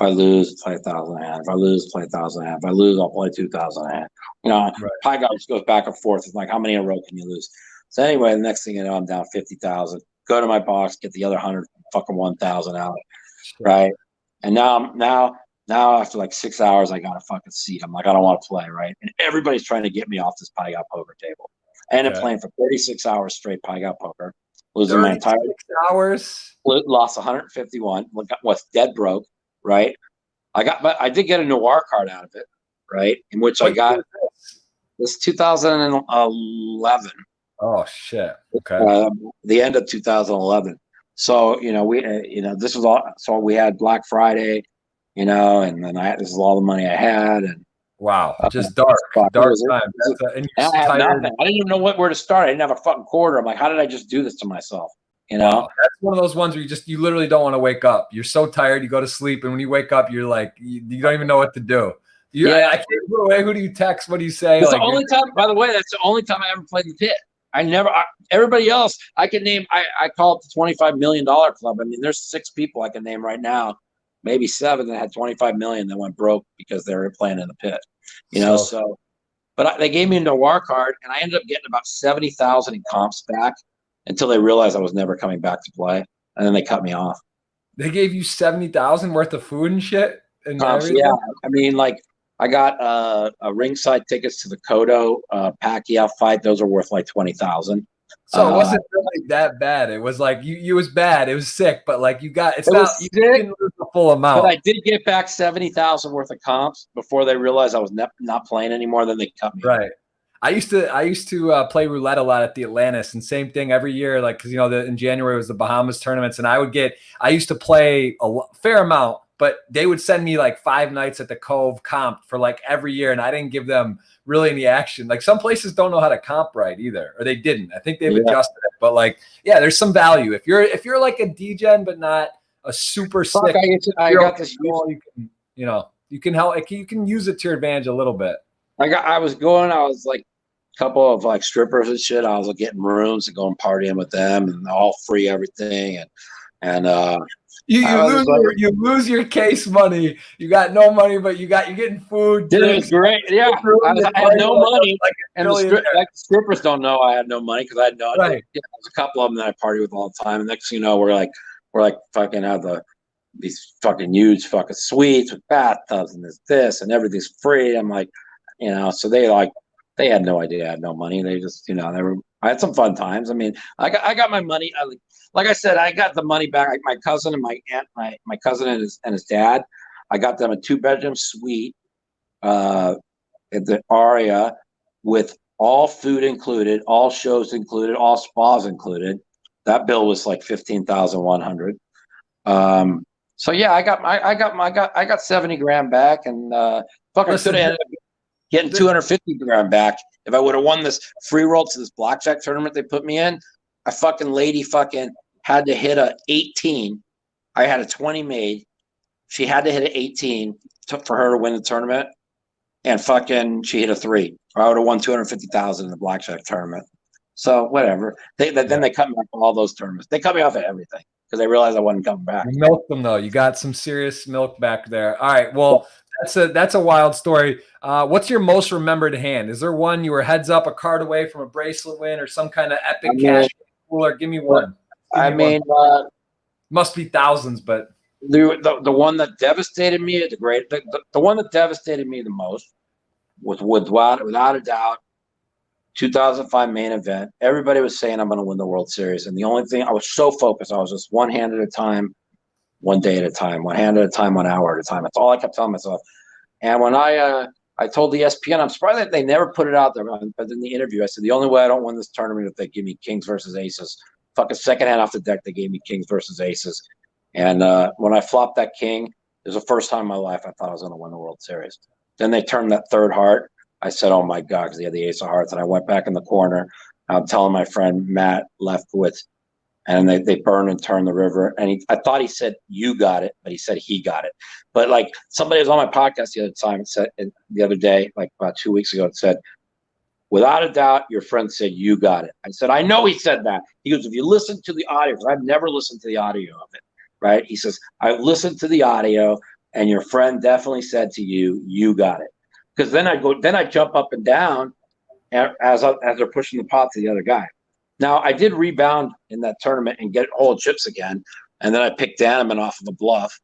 I lose, play 1,000 a hand. If I lose, play 1,000 a hand. If I lose, I'll play 2,000 a hand. Right. Pai Gow just goes back and forth. It's like, how many in a row can you lose? So anyway, the next thing you know, I'm down 50,000. Go to my box, get the other 100, fucking 1,000 out, right? And now after like 6 hours, I got a fucking seat. I'm like, I don't want to play, right? And everybody's trying to get me off this Pai Gow poker table. I ended up playing for 36 hours straight Pai Gow poker, losing my entire hours. Lost 151. Was dead broke, right? But I did get a Noir card out of it, right? In which I got this 2011. Oh shit! Okay. The end of 2011. So this was all. So we had Black Friday. And then this is all the money I had, and wow, just dark time. I didn't even know where to start. I didn't have a fucking quarter. I'm like, how did I just do this to myself? Wow. That's one of those ones where you literally don't want to wake up. You're so tired, you go to sleep, and when you wake up, you're like, you don't even know what to do. I can't put away. Who do you text? What do you say? That's the only time. By the way, that's the only time I ever played the pit. Everybody else, I can name. I call it the $25 million club. I mean, there's 6 people I can name right now. Maybe 7 that had 25 million that went broke because they were playing in the pit, but they gave me a Noir card and I ended up getting about 70,000 in comps back until they realized I was never coming back to play. And then they cut me off. They gave you 70,000 worth of food and shit. And comps, yeah. I mean, like I got a ringside tickets to the Cotto Pacquiao fight. Those are worth like 20,000. So it wasn't really that bad. It was like you was bad. It was sick, but like you didn't lose the full amount. But I did get back 70,000 worth of comps before they realized I was not playing anymore. Then they cut me. Right. I used to play roulette a lot at the Atlantis, and same thing every year. Like because in January was the Bahamas tournaments, and I used to play a fair amount, but they would send me like 5 nights at the Cove comp for like every year, and I didn't give them really any action. Like some places don't know how to comp right either, or they didn't. I think they've adjusted it, but like, there's some value if you're like a degen but not a super sick. I got this. You can help. You can use it to your advantage a little bit. I was like couple of like strippers and shit. I was like, getting rooms and going partying with them, and all free everything. And you lose your case money. You got no money, but you're getting food. Dude, it was great. Yeah, I had no money, like and the strippers don't know I had no money because I had no. Right. Yeah, there's a couple of them that I party with all the time. And next thing you know, we're like fucking have these fucking huge fucking suites with bathtubs and this and everything's free. I'm like, so they had no idea I had no money. They just, I had some fun times. I mean, I got my money. Like I said, I got the money back. Like my cousin and my aunt, my cousin and his dad, I got them a 2-bedroom suite at the Aria with all food included, all shows included, all spas included. That bill was like $15,100. So yeah, I got 70 grand back, and fucking should have ended up getting 250 grand back if I would have won this free roll to this blackjack tournament they put me in. A fucking lady fucking had to hit a 18. I had a 20 made. She had to hit an 18 for her to win the tournament, and fucking she hit a 3. Or I would have won 250,000 in the blackjack tournament. So whatever. Then they cut me off all those tournaments. They cut me off at everything because they realized I wasn't coming back. You milked them though. You got some serious milk back there. All right. Well, that's a wild story. What's your most remembered hand? Is there one you were heads up, a card away from a bracelet win, or some kind of epic cash cooler? Give me one. Must be thousands, but the one that devastated me, the one that devastated me the most was without a doubt 2005 main event. Everybody was saying I'm going to win the World Series, and the only thing, I was so focused, I was just one hand at a time, one day at a time, 1 hand at a time, 1 hour at a time. That's all I kept telling myself. And when I told the ESPN, I'm surprised that they never put it out there, but in the interview I said the only way I don't win this tournament is if they give me kings versus aces. Fucking second hand off the deck, they gave me kings versus aces. And when I flopped that king, it was the first time in my life I thought I was going to win the World Series. Then they turned that third heart. I said, oh my God, because he had the ace of hearts. And I went back in the corner. I'm telling my friend Matt Lefkowitz, and they burn and turn the river. And I thought he said, you got it, but he said he got it. But like somebody was on my podcast the other day, like about 2 weeks ago, it said, without a doubt, your friend said, you got it. I said, I know he said that. He goes, if you listen to the audio, because I've never listened to the audio of it, right? He says, I listened to the audio, and your friend definitely said to you, you got it. Because then I jump up and down as they're pushing the pot to the other guy. Now I did rebound in that tournament and get whole chips again, and then I picked Daneman off of a bluff,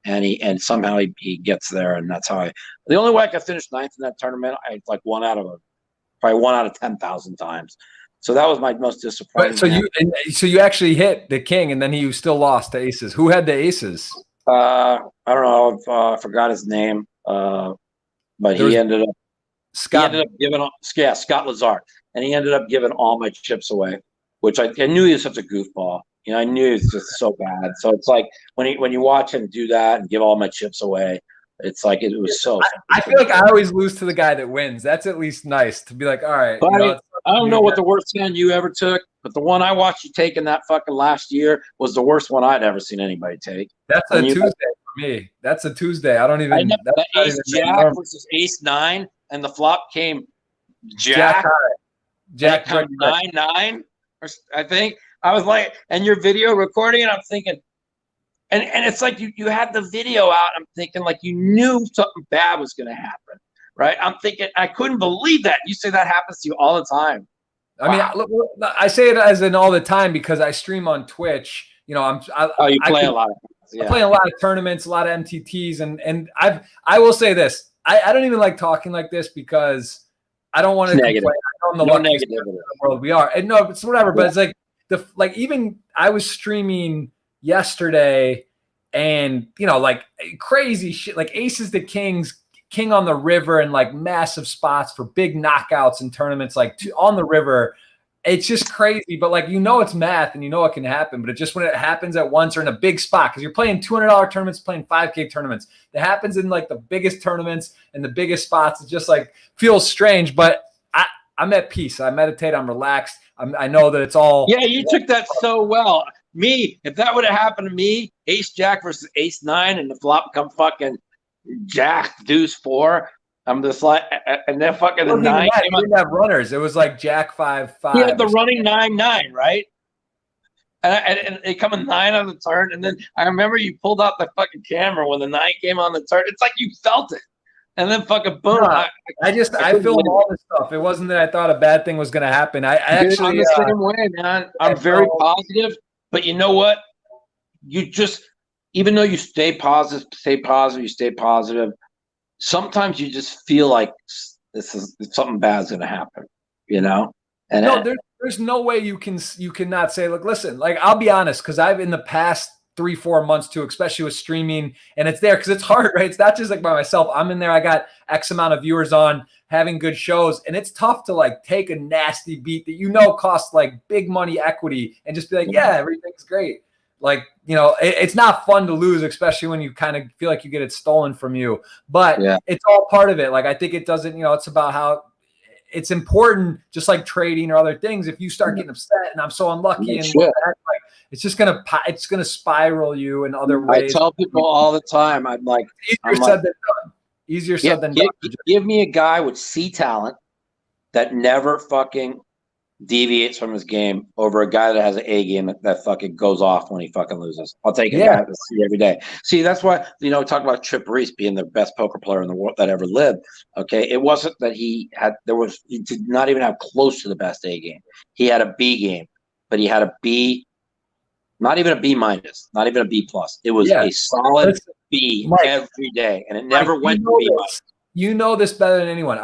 and somehow he gets there, and that's how the only way I could finish ninth in that tournament, I like probably 1 out of 10,000 times. So that was my most disappointing. So you actually hit the king, and then you still lost to aces. Who had the aces? I don't know. I forgot his name. But he ended up giving Scott Lazar, and he ended up giving all my chips away, which I knew he was such a goofball. I knew he was just so bad. So it's like when you watch him do that and give all my chips away, it's like it was so. I feel like I always lose to the guy that wins. That's at least nice to be like, all right. I don't know what the worst hand you ever took, but the one I watched you take in that fucking last year was the worst one I'd ever seen anybody take. That's a Tuesday for me. That's a Tuesday. I don't even. That ace jack versus ace 9, and the flop came jack 9-9. I think I was like, and your video recording, and I'm thinking, and it's like you had the video out. I'm thinking like you knew something bad was going to happen, right? I'm thinking I couldn't believe that. You say that happens to you all the time. I mean, I say it as in all the time because I stream on Twitch. You play a lot of. Yeah. I play a lot of tournaments, a lot of MTTs, and I will say this: I don't even like talking like this because I don't want to complain. I know I'm the luckiest in the world we are, and no, it's whatever. But it's like even I was streaming yesterday, and like crazy shit, like aces to kings, king on the river, and like massive spots for big knockouts in tournaments, like on the river. It's just crazy, but like it's math and it can happen. But it just when it happens at once or in a big spot, because you're playing $200 tournaments, playing 5K tournaments, it happens in like the biggest tournaments and the biggest spots. It just like feels strange, but I'm at peace. I meditate. I'm relaxed. I know that it's all. Yeah, you took that so well. Me, if that would have happened to me, ace jack versus ace 9, and the flop come fucking jack deuce 4. I'm just like, and then fucking the Wasn't even 9 that. came You out. didn't have runners. It was like Jack 5-5. He had the running 9-9, right? And it come a 9 on the turn, and then I remember you pulled out the fucking camera when the 9 came on the turn. It's like you felt it, and then fucking boom. No, I filmed all this stuff. It wasn't that I thought a bad thing was going to happen. I actually, I'm the same way, man. I'm very positive, but you know what? You just, even though you stay positive, you stay positive. Sometimes you just feel like something bad's going to happen, you know? And no, there's no way you cannot say, look, listen, like, I'll be honest, because I've in the past 3-4 months too, especially with streaming, and it's there because it's hard, right? It's not just like by myself. I'm in there, I got X amount of viewers on, having good shows, and it's tough to like take a nasty beat that you know costs like big money equity and just be like, yeah, everything's great. Like, you know, it's not fun to lose, especially when you kind of feel like you get it stolen from you. But it's all part of it. Like, I think it doesn't, you know, it's about how it's important, just like trading or other things. If you start getting upset and I'm so unlucky and what the heck, like, it's just gonna spiral you in other ways. I tell people all the time, I'm like, easier said than done. Easier said than done. Give me a guy with C talent that never fucking deviates from his game over a guy that has an A game that fucking goes off when he fucking loses. I'll take a guy to see every day. See, that's why, you know, talk about Trip Reese being the best poker player in the world that ever lived. Okay, it wasn't that he did not even have close to the best A game. He had a B game, but he had a B, not even a B minus, not even a B plus. It was a solid B every day, and it never went to B minus. You know this better than anyone.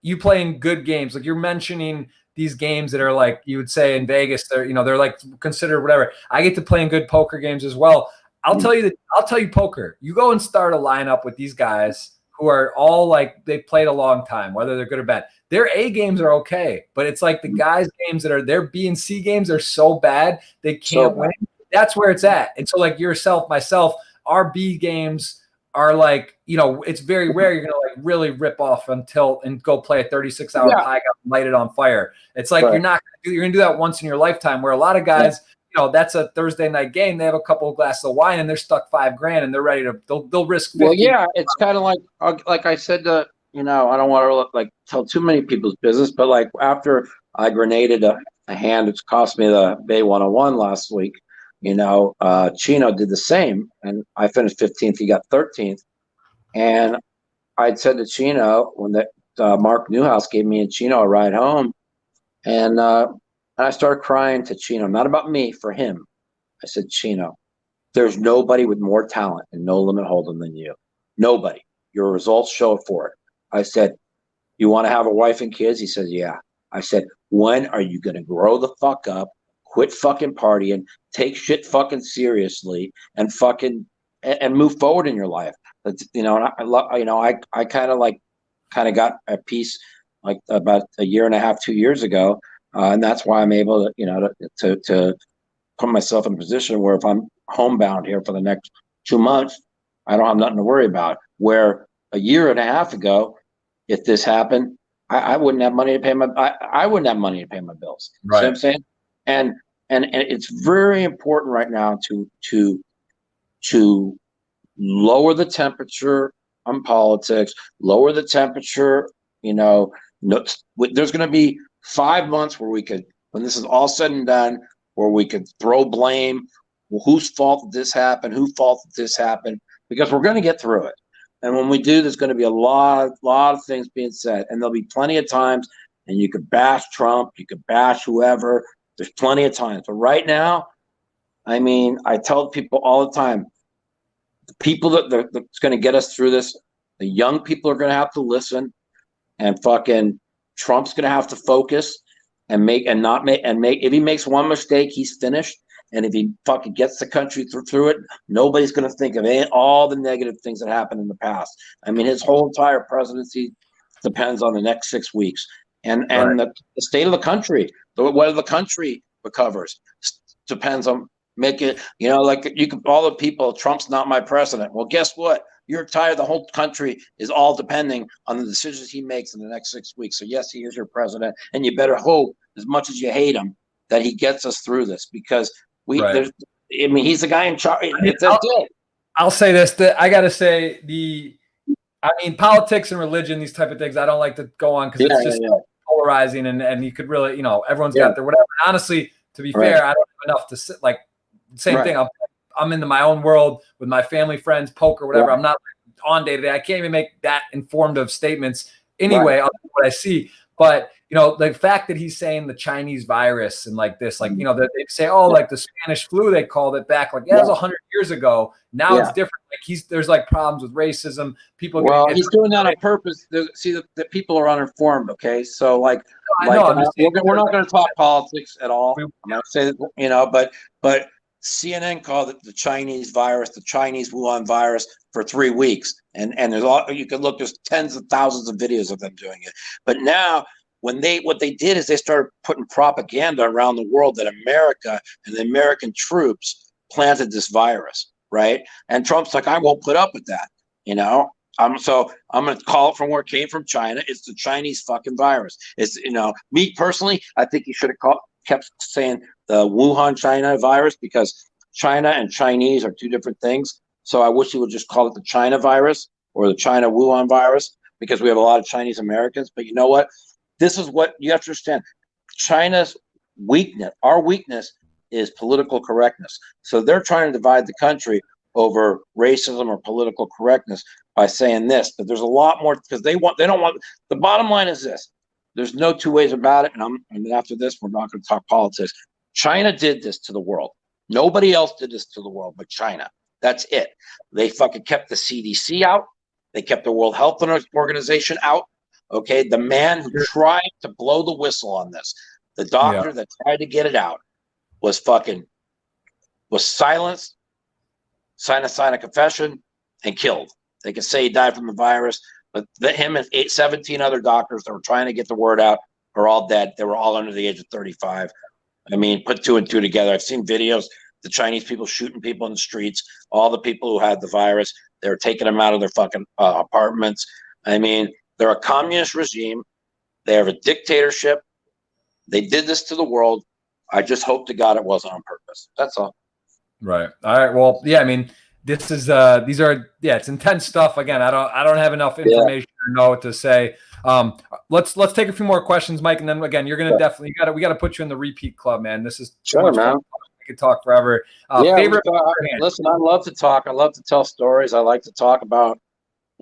You play in good games. Like, you're mentioning these games that are like, you would say in Vegas, they're like considered whatever. I get to play in good poker games as well. I'll tell you poker. You go and start a lineup with these guys who are all like, they played a long time, whether they're good or bad. Their A games are okay, but it's like the guys' games that are their B and C games are so bad they can't win. That's where it's at. And so, like, yourself, myself, our B games are like, you know, it's very rare you're gonna like really rip off and go play a 36-hour high and light it on fire. It's like you're gonna do that once in your lifetime. Where a lot of guys, you know, that's a Thursday night game. They have a couple of glasses of wine and they're stuck $5,000 and they're ready to they'll risk 50. Well, yeah, it's kind of like I said to, you know, I don't want to like tell too many people's business, but like after I grenaded a hand, which cost me the Bay 101 last week. You know, Chino did the same, and I finished 15th. He got 13th, and I'd said to Chino when Mark Newhouse gave me and Chino a ride home, and I started crying to Chino, not about me, for him. I said, Chino, there's nobody with more talent and no limit hold'em than you. Nobody. Your results show for it. I said, you want to have a wife and kids? He said, yeah. I said, when are you going to grow the fuck up? Quit fucking partying, take shit fucking seriously, and fucking and move forward in your life. You know, and I kind of got a piece like about a year and a half, 2 years ago, and that's why I'm able to, you know, to put myself in a position where if I'm homebound here for the next 2 months, I don't have nothing to worry about. Where a year and a half ago, if this happened, I wouldn't have money to pay I wouldn't have money to pay my bills. Right. See what I'm saying? And it's very important right now to lower the temperature on politics, lower the temperature. You know, there's going to be 5 months where when this is all said and done, where we could throw blame. Well, whose fault did this happen? Whose fault did this happen? Because we're going to get through it. And when we do, there's going to be a lot of things being said, and there'll be plenty of times. And you could bash Trump, you could bash whoever. There's plenty of times. But right now, I mean, I tell people all the time, the people that's going to get us through this, the young people are going to have to listen, and fucking Trump's going to have to focus and make. If he makes one mistake, he's finished. And if he fucking gets the country through it, nobody's going to think of all the negative things that happened in the past. I mean, his whole entire presidency depends on the next 6 weeks. And the state of the country, whether the country recovers, depends on making, you know, like all the people, Trump's not my president. Well, guess what? You're tired. The whole country is all depending on the decisions he makes in the next 6 weeks. So yes, he is your president, and you better hope, as much as you hate him, that he gets us through this, because he's the guy in charge. That's it. I'll say this, that I got to say I mean, politics and religion, these type of things, I don't like to go on because it's just polarizing, and you could really, everyone's got their whatever. And honestly, to be fair, I don't have enough to sit like same thing. I'm into my own world with my family, friends, poker, whatever. I'm not on day to day. I can't even make that informed of statements anyway on what I see. But the fact that he's saying the Chinese virus and like this, like that they say, oh, like the Spanish flu, they called it back, like it was 100 years ago. Now it's different. Like there's like problems with racism. People. Well, he's doing that on purpose. See, the people are uninformed. Okay, so we're not going to talk politics at all. I'm going to say that, but CNN called it the Chinese virus, the Chinese Wuhan virus for 3 weeks. And there's you can look, there's tens of thousands of videos of them doing it. But now what they did is they started putting propaganda around the world that America and the American troops planted this virus, right? And Trump's like, I won't put up with that, So I'm going to call it from where it came from, China. It's the Chinese fucking virus. It's, me personally, I think he should have kept saying the Wuhan China virus, because China and Chinese are two different things. So I wish he would just call it the China virus or the China Wuhan virus, because we have a lot of Chinese Americans. But you know what? This is what you have to understand. China's weakness, our weakness, is political correctness. So they're trying to divide the country over racism or political correctness by saying this. But there's a lot more, because they don't want. The bottom line is this: there's no two ways about it. And after this, we're not going to talk politics. China did this to the world. Nobody else did this to the world but China. That's it. They fucking kept the CDC out. They kept the World Health Organization out. Okay, the man who tried to blow the whistle on this, the doctor that tried to get it out, was silenced, signed a confession, and killed. They can say he died from the virus, but him and 17 other doctors that were trying to get the word out are all dead. They were all under the age of 35. I mean, put 2 and 2 together. I've seen videos, the Chinese people shooting people in the streets, all the people who had the virus, they were taking them out of their fucking apartments. I mean, they're a communist regime. They have a dictatorship. They did this to the world. I just hope to God it wasn't on purpose. That's all. Right. All right. Well, yeah, I mean, this is it's intense stuff. Again, I don't have enough information to know what to say. Let's take a few more questions, Mike, and then again, you're gonna definitely we gotta put you in the repeat club, man. This is too much fun. We could talk forever. Favorite listen, I love to talk. I love to tell stories. I like to talk about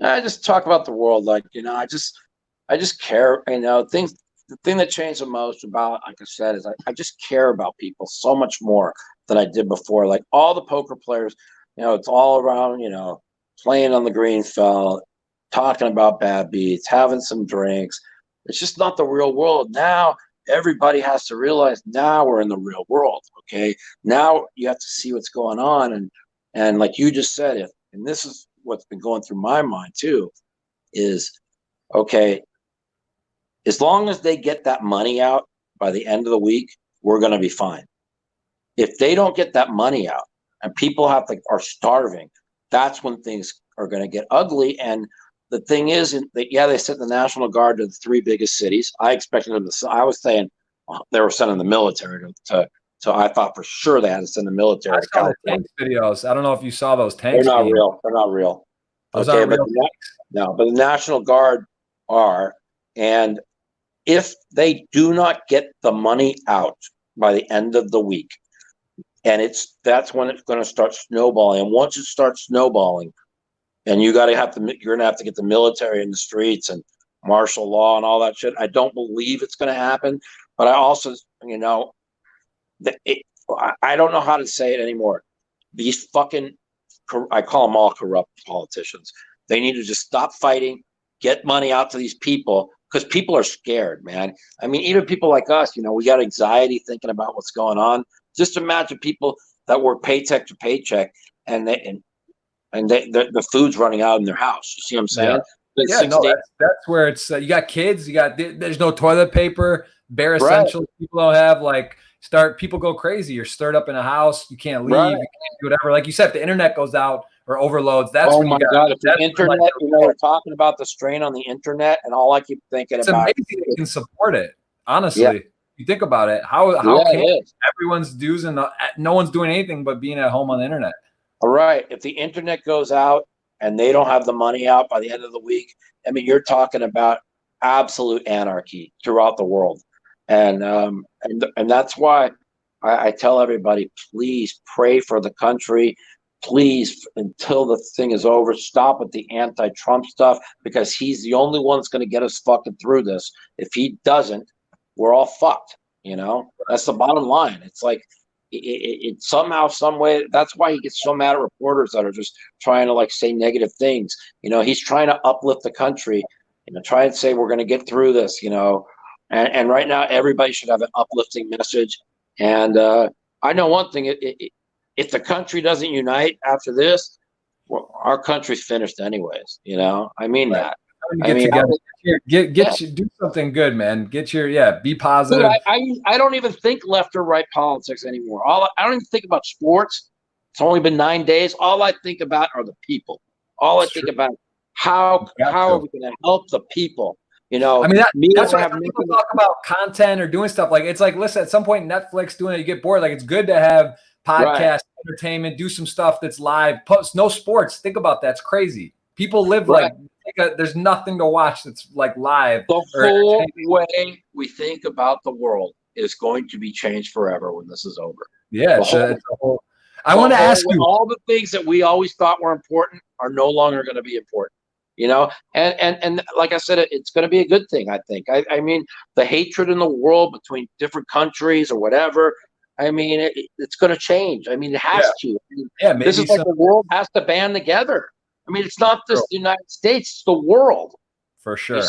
I just talk about the world, I just care, things. The thing that changed the most about, like I said, is I just care about people so much more than I did before. Like all the poker players, it's all around, playing on the green felt, talking about bad beats, having some drinks. It's just not the real world. Now everybody has to realize now we're in the real world. Okay. Now you have to see what's going on. And like you just said, and this is what's been going through my mind too, is okay, as long as they get that money out by the end of the week, we're going to be fine. If they don't get that money out and people are starving, that's when things are going to get ugly. And the thing is, they sent the National Guard to the 3 biggest cities. I expected them to. I was saying they were sending the military to. So I thought for sure they had to send the military. I saw the tank videos. I don't know if you saw those tanks. They're not real. They're not real. Those aren't real. But the National Guard are. And if they do not get the money out by the end of the week, and that's when it's going to start snowballing. And once it starts snowballing, and you're going to have to get the military in the streets and martial law and all that shit. I don't believe it's going to happen, but I also, I don't know how to say it anymore. These fucking, I call them all corrupt politicians. They need to just stop fighting, get money out to these people, because people are scared, man. I mean, even people like us, we got anxiety thinking about what's going on. Just imagine people that work paycheck to paycheck, and the food's running out in their house. You see what I'm saying? That's where it's. You got kids. There's no toilet paper, bare essentials. People don't have people go crazy. You're stirred up in a house. You can't leave. You can't do whatever. Like you said, if the internet goes out or overloads, that's when God. If the internet, we're talking about the strain on the internet, and all I keep thinking about. It's amazing they can support it. Honestly, you think about it. How can everyone's dues and no one's doing anything but being at home on the internet? All right. If the internet goes out and they don't have the money out by the end of the week, I mean, you're talking about absolute anarchy throughout the world. And that's why I tell everybody, please pray for the country. Please, until the thing is over, stop with the anti-Trump stuff, because he's the only one that's going to get us fucking through this. If he doesn't, we're all fucked. You know, that's the bottom line. It's like it somehow, some way. That's why he gets so mad at reporters that are just trying to like say negative things. You know, he's trying to uplift the country. You know, try and say we're going to get through this. You know, and right now everybody should have an uplifting message. And I know one thing: if the country doesn't unite after this, well, our country's finished anyways. You know, I mean that. Get together. Do something good, man. Be positive. Dude, I don't even think left or right politics anymore. I don't even think about sports. It's only been 9 days. All I think about are the people. All I think about how are we going to help the people? You know, I mean, that's why people talk about content or doing stuff. Like, it's like, listen, at some point, Netflix doing it, you get bored. Like, it's good to have podcast entertainment, do some stuff that's live. Post no sports. Think about that. It's crazy. People live like there's nothing to watch that's like live. The whole way we think about the world is going to be changed forever when this is over. Yeah, I want to ask you, all the things that we always thought were important are no longer going to be important. You know, and like I said, it's going to be a good thing. I think. I mean, the hatred in the world between different countries or whatever. I mean, it's going to change. I mean, it has to. I mean, this is like the world has to band together. I mean, it's not just the United States; it's the world. For sure,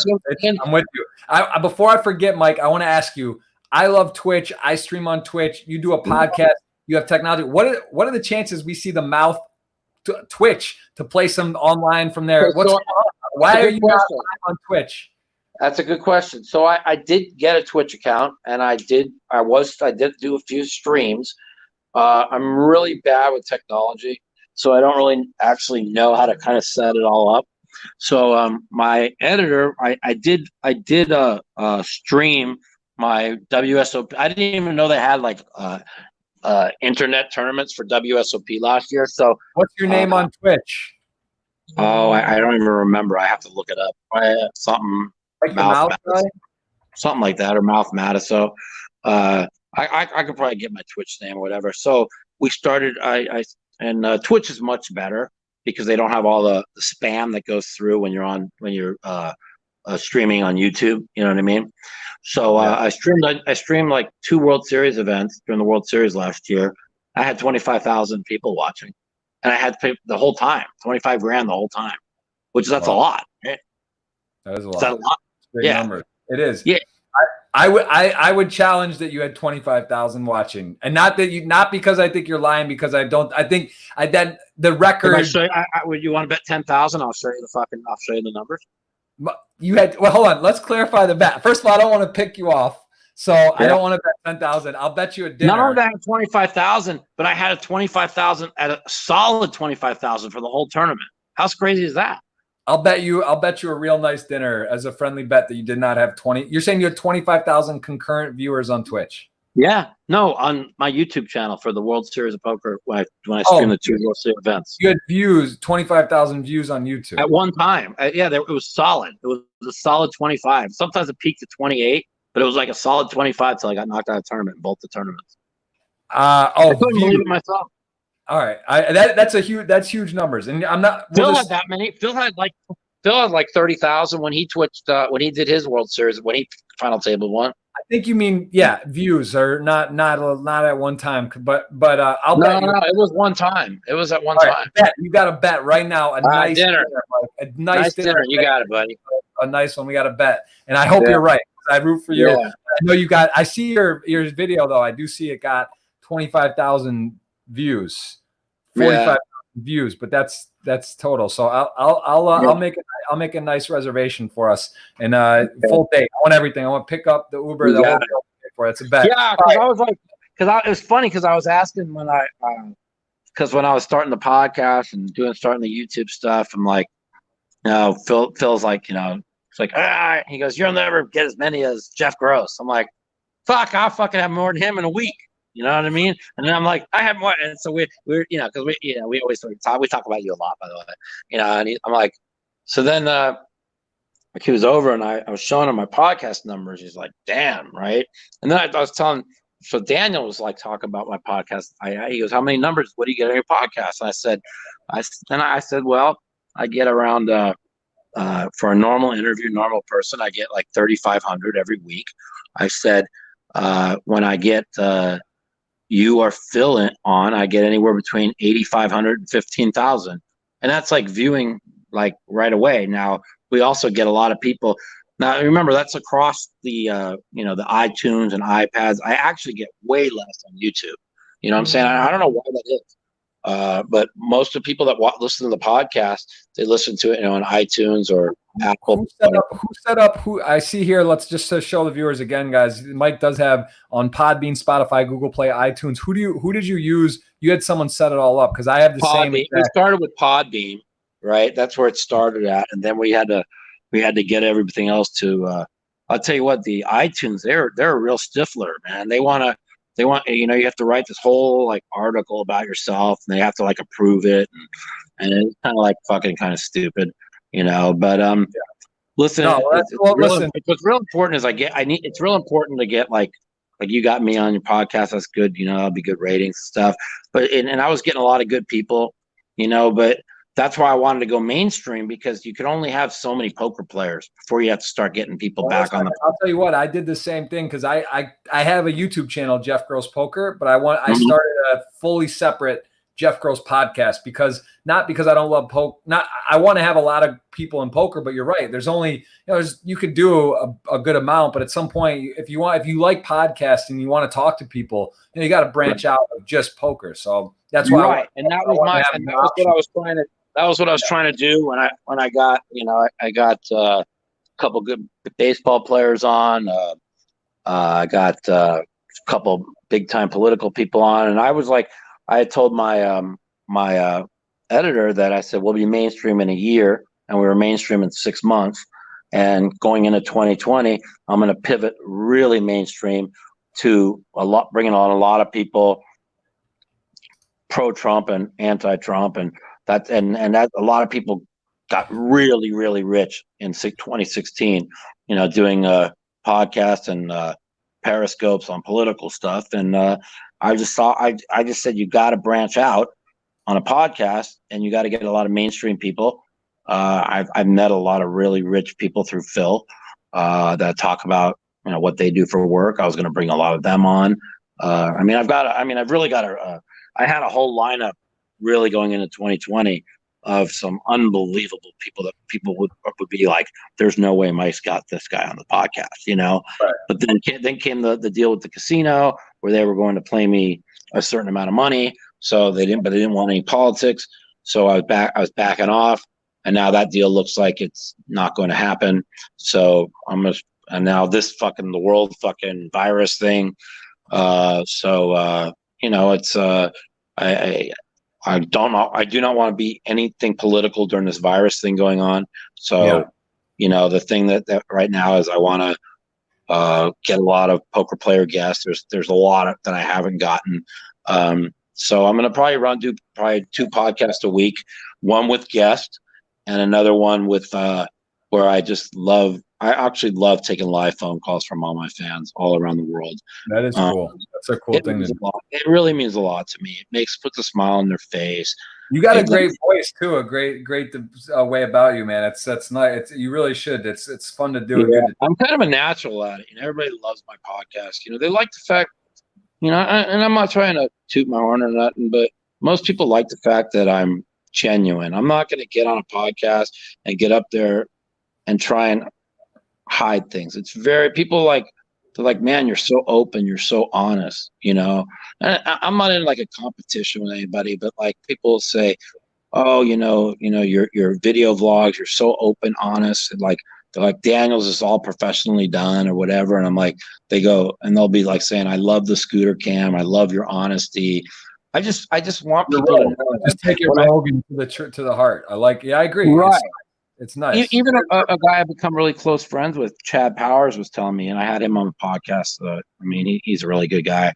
I'm with you. Before I forget, Mike, I want to ask you. I love Twitch. I stream on Twitch. You do a podcast. You have technology. What are the chances we see the mouth Twitch to play some online from there? Why are you not on Twitch? That's a good question. So I did get a Twitch account, and I did do a few streams. I'm really bad with technology, so I don't really actually know how to kind of set it all up. So my editor, I did stream my WSOP. I didn't even know they had like internet tournaments for WSOP last year. So what's your name on Twitch? Oh, I don't even remember. I have to look it up. Something like something like that, or Mouth Matusow. I could probably get my Twitch name or whatever. So we started. Twitch is much better because they don't have all the spam that goes through when you're streaming on YouTube. You know what I mean? So I streamed like 2 World Series events during the World Series last year. I had 25,000 people watching, and I had to pay the whole time, $25,000 the whole time, which that's a lot. Right? That is a lot. Is that a lot? Big number. It is. Yeah. I would challenge that you had 25,000 watching, and not because I think you're lying, because I think the record. Would you want to bet 10,000? I'll show you the numbers. You had, well, hold on. Let's clarify the bet. First of all, I don't want to pick you off, so I don't want to bet 10,000. I'll bet you a dinner. Not only that, 25,000, but I had a 25,000 at a solid 25,000 for the whole tournament. How crazy is that? I'll bet you a real nice dinner as a friendly bet that you did not have 20. You're saying you had 25,000 concurrent viewers on Twitch? Yeah, no, on my YouTube channel for the World Series of Poker when I streamed the 2 World Series events. You had views, 25,000 views on YouTube at one time. It was solid. It was a solid 25. Sometimes it peaked at 28, but it was like a solid 25 till I got knocked out of tournament in both the tournaments. I couldn't believe it myself. All right, that's huge numbers, and I'm not. Phil had that many. Phil had like 30,000 when he twitched when he did his World Series when he final table won. I think you mean views are not at one time, but I'll bet you. No, it was one time. It was at one time. You got a bet right now. A nice dinner. A nice dinner. You got it, buddy. A nice one. We got a bet, and I hope you're right. I root for you. Yeah. I know you got. I see your video though. I do see it got 25,000 views, 45,000 views, but that's total. So I'll make a nice reservation for us and full day. I want everything. I want to pick up the Uber. The whole for it. It's a bet. Yeah, because I was like, it was funny because I was asking when I was starting the podcast and starting the YouTube stuff. I'm like, Phil's like, it's like, he goes, you'll never get as many as Jeff Gross. I'm like, fuck, I'll fucking have more than him in a week. You know what I mean? And then I'm like, I have more. And so we're because we always talk about you a lot, by the way. And I'm like, so then he was over and I was showing him my podcast numbers. He's like, damn, right? And then I was telling, so Daniel was like talking about my podcast. He goes, how many numbers? What do you get on your podcast? And I said, well, I get around for a normal interview, normal person, I get like 3,500 every week. I said, when I get you or Phil on, I get anywhere between 8,500 and 15,000, and that's like viewing like right away. Now we also get a lot of people. Now remember, that's across the the iTunes and iPads. I actually get way less on YouTube. You know what I'm saying? I don't know why that is. But most of the people that listen to the podcast, they listen to it on iTunes or Apple. Who set up? Who I see here? Let's just show the viewers again, guys. Mike does have on Podbean, Spotify, Google Play, iTunes. Who did you use? You had someone set it all up because I have the same. We started with Podbean, right? That's where it started at, and then we had to get everything else to. I'll tell you what, the iTunes, they're a real stiffler, man. They want you have to write this whole like article about yourself, and they have to like approve it, and it's kind of like fucking kind of stupid, But listen, what's real important is it's real important to get like you got me on your podcast. That's good, that'll be good ratings and stuff. But and I was getting a lot of good people, but that's why I wanted to go mainstream, because you can only have so many poker players before you have to start getting people back on the. I'll tell you what, I did the same thing because I have a YouTube channel, Jeff Gross Poker, but I started a fully separate Jeff Gross podcast not because I don't love poker. I want to have a lot of people in poker, but you're right. There's only you could do a good amount, but at some point, if you like podcasting, and you want to talk to people, you got to branch out of just poker. So that's why. That was what I was trying to do when I got I got a couple good baseball players on. I got a couple big time political people on, and I was like, I had told my my editor that I said we'll be mainstream in a year, and we were mainstream in 6 months. And going into 2020, I'm going to pivot really mainstream to bringing on a lot of people pro-Trump and anti-Trump, and that a lot of people got really, really rich in 2016, doing podcasts and periscopes on political stuff. And I just said, you got to branch out on a podcast, and you got to get a lot of mainstream people. I've met a lot of really rich people through Phil that talk about what they do for work. I was going to bring a lot of them on. I had a whole lineup really going into 2020 of some unbelievable people that people would be like, there's no way Mike's got this guy on the podcast, Right. But then came the deal with the casino where they were going to pay me a certain amount of money. So they didn't want any politics. So I was backing off, and now that deal looks like it's not going to happen. So and now this the world virus thing. It's I don't know. I do not want to be anything political during this virus thing going on. So, the thing that right now is I want to get a lot of poker player guests. There's a lot that I haven't gotten. So I'm going to probably do 2 podcasts a week, one with guests and another one with where I actually love taking live phone calls from all my fans all around the world. That is cool. That's a cool thing. It really means a lot to me. It puts a smile on their face. You got a great voice too, a great way about you, man. That's nice. You really should. It's fun to do. Yeah, I'm kind of a natural at it. Everybody loves my podcast. They like the fact, and I'm not trying to toot my horn or nothing, but most people like the fact that I'm genuine. I'm not going to get on a podcast and get up there and try and hide things. It's people they're like, man, you're so open, you're so honest, And I'm not in like a competition with anybody, but like people say, oh, your video vlogs, you're so open, honest, and like they're like, Daniel's is all professionally done or whatever. And I'm like, they'll be like saying, I love the scooter cam, I love your honesty. I just want people to know. Just take your Rogan to the heart. I agree. Right. It's nice. Even a guy I've become really close friends with, Chad Powers, was telling me, and I had him on the podcast. He's a really good guy.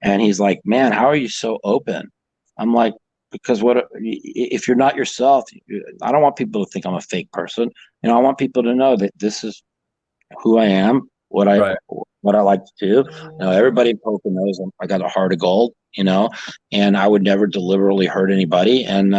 And he's like, man, how are you so open? I'm like, because what if you're not yourself? I don't want people to think I'm a fake person. I want people to know that this is who I am, what I Right. like to do. Everybody in poker knows I got a heart of gold, and I would never deliberately hurt anybody. And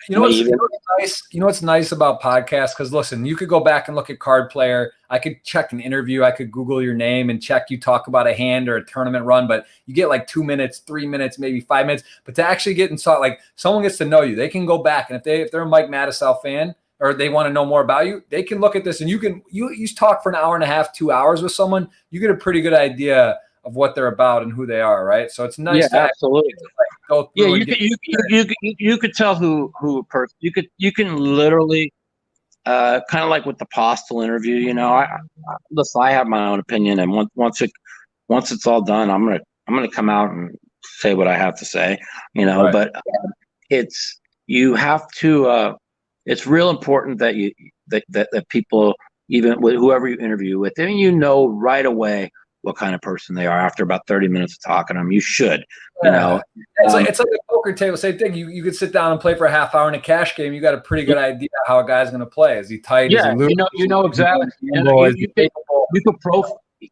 what's nice about podcasts? Because listen, you could go back and look at Card Player. I could check an interview. I could Google your name and check you talk about a hand or a tournament run, but you get like 2 minutes, 3 minutes, maybe 5 minutes. But to actually get inside, like someone gets to know you, they can go back, and if they're a Mike Matusow fan or they want to know more about you, they can look at this, and you talk for an hour and a half, 2 hours with someone, you get a pretty good idea of what they're about and who they are, right? So it's nice to absolutely go through. You could tell who a person. You can literally kind of like with the Postal interview. Listen, I have my own opinion, and once it's all done, I'm gonna come out and say what I have to say. Right. But you have to. It's real important that that people, even with whoever you interview with, right away what kind of person they are after about 30 minutes of talking to them. You should, It's like a poker table, same thing. You could sit down and play for a half hour in a cash game. You got a pretty good idea how a guy's going to play. Is he tight? Yeah, is he loose? Exactly.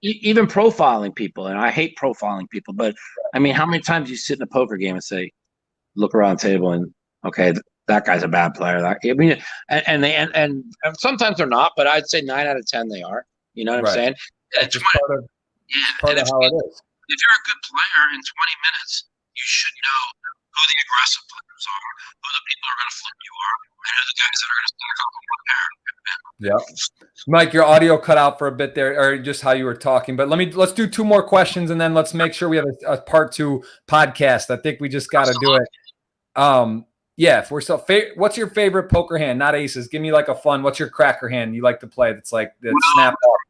Even profiling people, and I hate profiling people, but I mean, how many times you sit in a poker game and say, look around the table and okay, that guy's a bad player. And sometimes they're not, but I'd say 9 out of 10 they are. You know what I'm saying? It's part of how it is. If you're a good player in 20 minutes, you should know who the aggressive players are, who the people are going to flip you are, and who the guys that are going to stack up on one pair. Yeah, Mike, your audio cut out for a bit there, or just how you were talking. But let's do 2 more questions, and then let's make sure we have a part 2 podcast. I think we just got to do it. Yeah, if we're still, what's your favorite poker hand? Not aces. Give me like a fun. What's your cracker hand you like to play? That's like that snap off.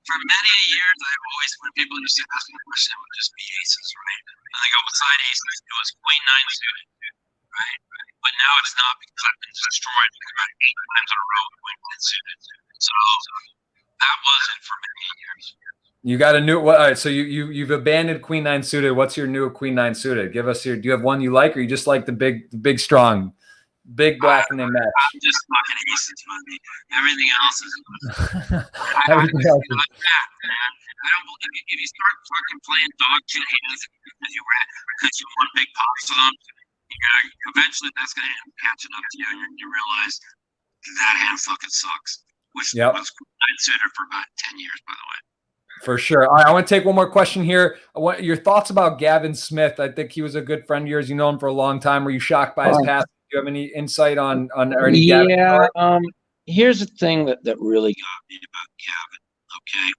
For many years, I've always, when people used to ask me a question, it would just be aces, right? And they go, beside aces, it was queen 9 suited, right? But now it's not, because I've been destroyed about 8 times in a row with queen 9 suited. So that was it for many years. You got a new. All right, so you've abandoned queen 9 suited. What's your new queen 9 suited? Give us your. Do you have one you like, or you just like the big strong? Big black and they match. I'm just fucking aces, buddy. Everything else is. Everything else is. I don't believe if you start fucking playing dog shit hands because you want big pops to them, eventually that's going to end up catching up to you, and you realize that hand fucking sucks. Which was considered for about 10 years, by the way. For sure. All right, I want to take one more question here. I want your thoughts about Gavin Smith. I think he was a good friend of yours. You know him for a long time. Were you shocked by his passing? Do you have any insight on any Gavin? Yeah. Here's the thing that really got me about Gavin. Okay,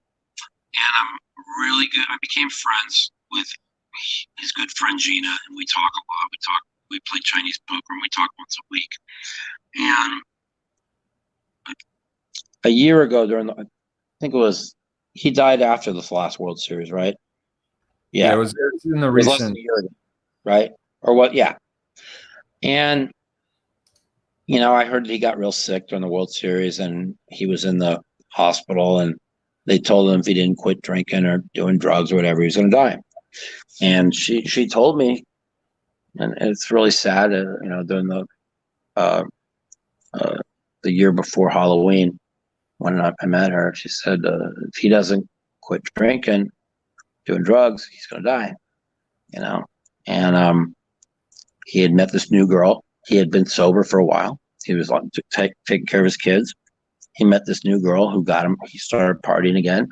and I'm really good. I became friends with his good friend Gina, and we talk a lot. We play Chinese poker, and we talk once a week. And a year ago, I think it was. He died after this last World Series, right? Yeah, it was in the recent. Less than a year ago, right? Or what? Yeah. And, I heard that he got real sick during the World Series, and he was in the hospital, and they told him if he didn't quit drinking or doing drugs or whatever, he was going to die. And she told me, and it's really sad, during the year before Halloween, when I met her, she said, if he doesn't quit drinking, doing drugs, he's going to die, And he had met this new girl. He had been sober for a while. He was taking care of his kids. He met this new girl who got him. He started partying again,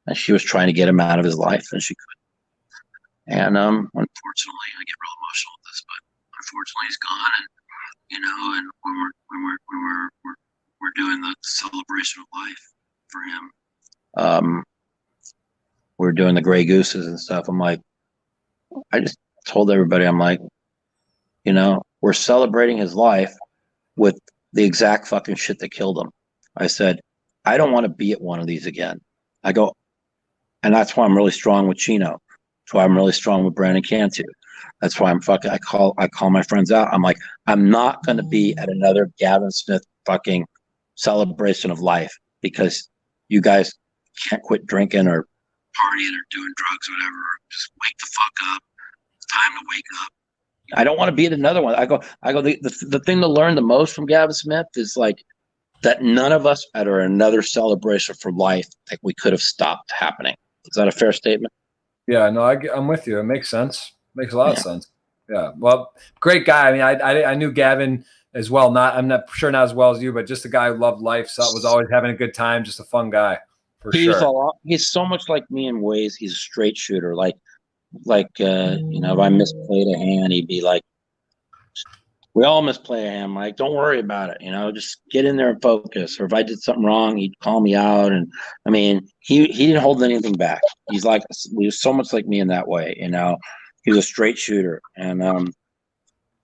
and she was trying to get him out of his life, and she couldn't. And unfortunately, I get real emotional with this, but unfortunately, he's gone. And and when we're doing the celebration of life for him, we're doing the Grey Gooses and stuff. I'm like, I just told everybody, I'm like, we're celebrating his life with the exact fucking shit that killed him. I said, I don't want to be at one of these again. I go, and that's why I'm really strong with Chino. That's why I'm really strong with Brandon Cantu. That's why I call my friends out. I'm like, I'm not going to be at another Gavin Smith fucking celebration of life because you guys can't quit drinking or partying or doing drugs or whatever. Just wake the fuck up. It's time to wake up. I don't want to be at another one. I go. The thing to learn the most from Gavin Smith is like that none of us at another celebration for life like we could have stopped happening. Is that a fair statement? Yeah, no, I'm with you. It makes sense. Makes a lot of sense. Yeah. Well, great guy. I mean, I knew Gavin as well. I'm not sure not as well as you, but just a guy who loved life. So was always having a good time. Just a fun guy for sure. He's so much like me in ways. He's a straight shooter. Like you know, if I misplayed a hand, he'd be like, we all misplay a hand, Mike. Don't worry about it. You know, just get in there and focus. Or if I did something wrong, he'd call me out. And I mean, he didn't hold anything back. He was so much like me in that way. You know, he was a straight shooter. And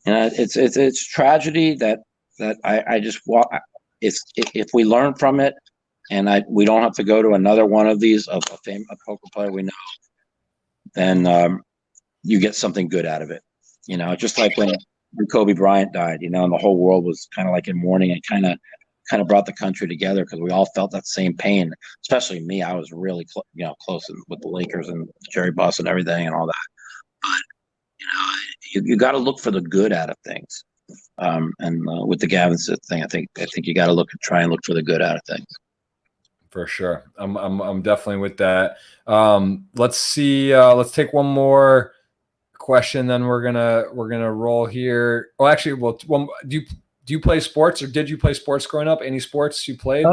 it's tragedy that I just want. If we learn from it, and we don't have to go to another one of these of a poker player we know, then you get something good out of it. You know, just like when Kobe Bryant died, you know, and the whole world was kind of like in mourning, and kind of brought the country together because we all felt that same pain. Especially me, I was really close with the Lakers and Jerry Buss and everything and all that. But you know, you got to look for the good out of things. And with the Gavin thing, I think you got to try and look for the good out of things. For sure, I'm definitely with that. Let's see. Let's take one more question, then we're gonna roll here. Oh, actually, well, do you play sports, or did you play sports growing up? Any sports you played?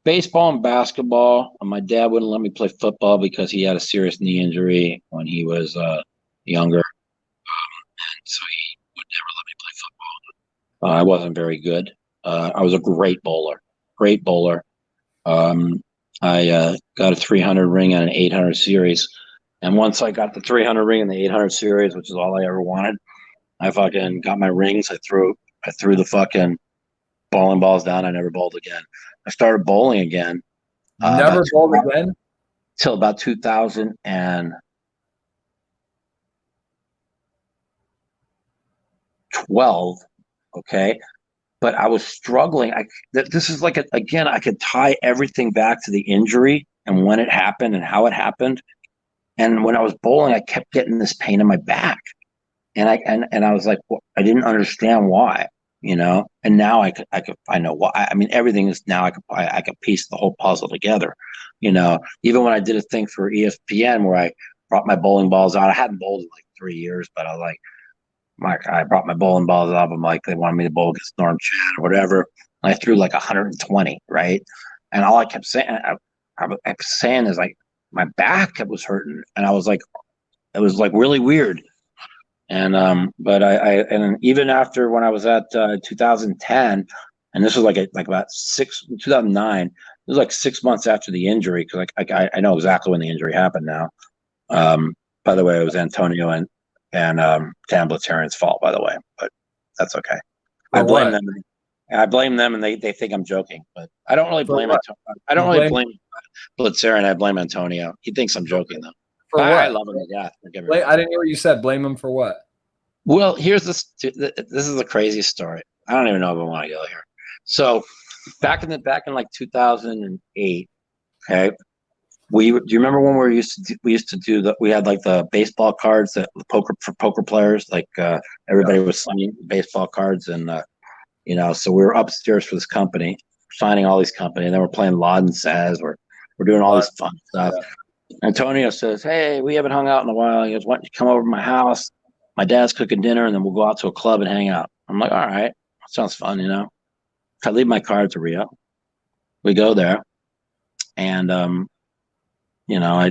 Baseball and basketball. My dad wouldn't let me play football because he had a serious knee injury when he was younger, and so he would never let me play football. I wasn't very good. I was a great bowler. I got a 300 ring and an 800 series. And once I got the 300 ring and the 800 series, which is all I ever wanted, I fucking got my rings. I threw the fucking bowling balls down. I never bowled again. I started bowling again. Never bowled again? Till about 2012. Okay. But I was struggling. This is like, again, I could tie everything back to the injury and when it happened and how it happened. And when I was bowling, I kept getting this pain in my back, and I was like, well, I didn't understand why, you know. And now I know why. I mean, everything is now I could piece the whole puzzle together, you know. Even when I did a thing for ESPN where I brought my bowling balls out, I hadn't bowled in like 3 years, but I was like, Mark, I brought my bowling balls up. I'm like, they wanted me to bowl against Norm Chan or whatever. And I threw like 120, right? And all I kept saying, I kept saying is like, my back was hurting, and I was like, it was like really weird. And but and even after when I was at 2010, and this was like about 2009. It was like 6 months after the injury, because I know exactly when the injury happened now. By the way, it was Antonio and Dan Blitzerian's fault, by the way, but that's okay. I blame them. I blame them, and they think I'm joking, but I don't really blame it. I don't really blame Blitzerian. I blame Antonio. He thinks I'm joking, though. For what? I love him to death. I didn't hear what you said. Blame him for what? Well, here's this. This is the craziest story. I don't even know if I want to go here. So, back in like 2008. Okay, do you remember when we used to do we had like the baseball cards that for poker players, like everybody was signing baseball cards, and you know, so we were upstairs for this company, signing all these companies, and then we're playing Laud and Saz. We're doing all this fun stuff. Yeah. Antonio says, "Hey, we haven't hung out in a while." He goes, "Why don't you come over to my house? My dad's cooking dinner, and then we'll go out to a club and hang out." I'm like, "All right, sounds fun, you know." I leave my card to Rio. We go there, and you know,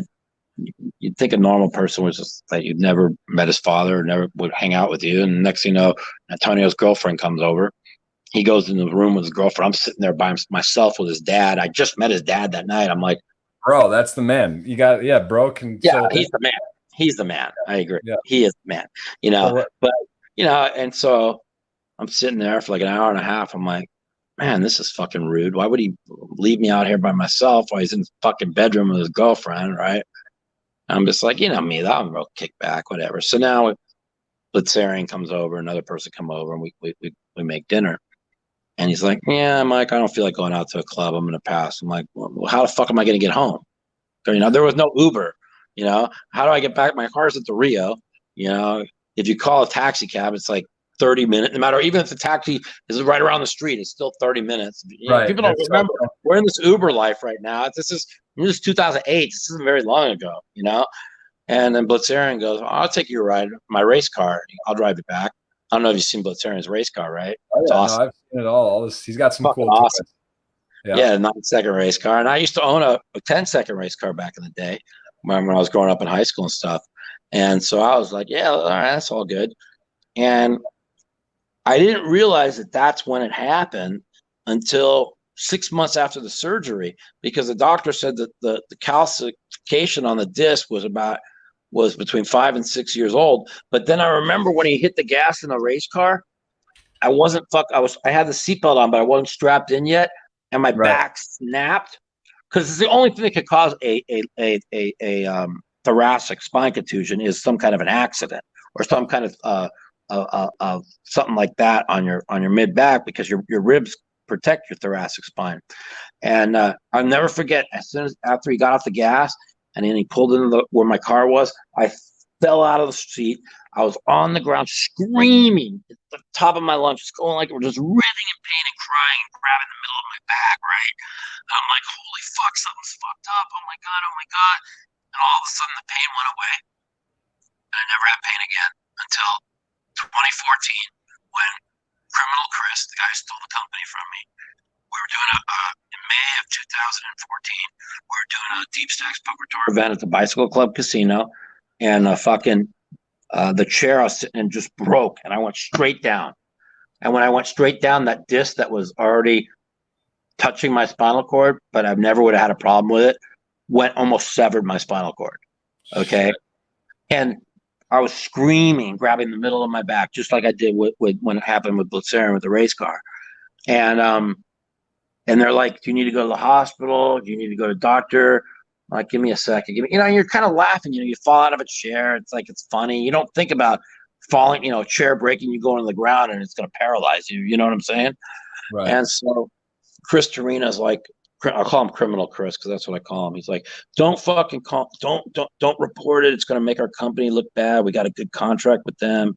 you'd think a normal person was just that you'd never met his father, or never would hang out with you, and next thing you know, Antonio's girlfriend comes over. He goes in the room with his girlfriend. I'm sitting there by myself with his dad. I just met his dad that night. I'm like, bro, that's the man. You got, yeah, bro can. Yeah, he's the man. He's the man. I agree. Yeah. He is the man, you know, but, you know, and so I'm sitting there for like an hour and a half. I'm like, man, this is fucking rude. Why would he leave me out here by myself while he's in his fucking bedroom with his girlfriend, right? I'm just like, you know me, I'm real kickback, whatever. So now Blitzerian comes over, another person come over, and we make dinner. And he's like, yeah, Mike, I don't feel like going out to a club. I'm going to pass. I'm like, well, how the fuck am I going to get home? You know, there was no Uber. You know, how do I get back? My car's at the Rio. You know, if you call a taxi cab, it's like 30 minutes. No matter, even if the taxi is right around the street, it's still 30 minutes. You know, Right. people don't remember. We're in this Uber life right now. This is 2008. This isn't very long ago. You know. And then Blitzarian goes, I'll take you a ride, my race car. I'll drive you back. I don't know if you've seen Blitzarian's race car, right? Oh, yeah, it's awesome. No, I've seen it all. He's got some Fucking cool awesome. Yeah, 9-second race car. And I used to own a 10-second race car back in the day when I was growing up in high school and stuff. And so I was like, yeah, all right, that's all good. And I didn't realize that that's when it happened until 6 months after the surgery, because the doctor said that the calcification on the disc was between 5 and 6 years old. But then I remember when he hit the gas in the race car, I had the seatbelt on, but I wasn't strapped in yet, and my back snapped, because it's the only thing that could cause a thoracic spine contusion is some kind of an accident or some kind of something like that on your mid back, because your ribs protect your thoracic spine. And I'll never forget, as soon as after he got off the gas and then he pulled into where my car was, I fell out of the seat. I was on the ground screaming at the top of my lungs, just going like, we're just writhing in pain and crying and grabbing the middle of my back, right? And I'm like, holy fuck, something's fucked up. Oh my God, oh my God. And all of a sudden the pain went away. And I never had pain again until 2014, when Criminal Chris, the guy who stole the company from me, we were doing in May of 2014, we were doing a Deep Stacks Poker Tour event at the Bicycle Club Casino, and the chair I was sitting in just broke, and I went straight down. And when I went straight down, that disc that was already touching my spinal cord, but I never would have had a problem with it, almost severed my spinal cord. Okay. Shit. And I was screaming, grabbing the middle of my back, just like I did with when it happened with Blitzarian with the race car. And they're like, do you need to go to the hospital? Do you need to go to the doctor? I'm like, give me a second. You're kind of laughing. You fall out of a chair. It's like, it's funny. You don't think about falling, a chair breaking, you going on the ground and it's going to paralyze you. You know what I'm saying? Right. And so Chris Torina's like, I'll call him Criminal Chris because that's what I call him. He's like, don't report it. It's going to make our company look bad. We got a good contract with them.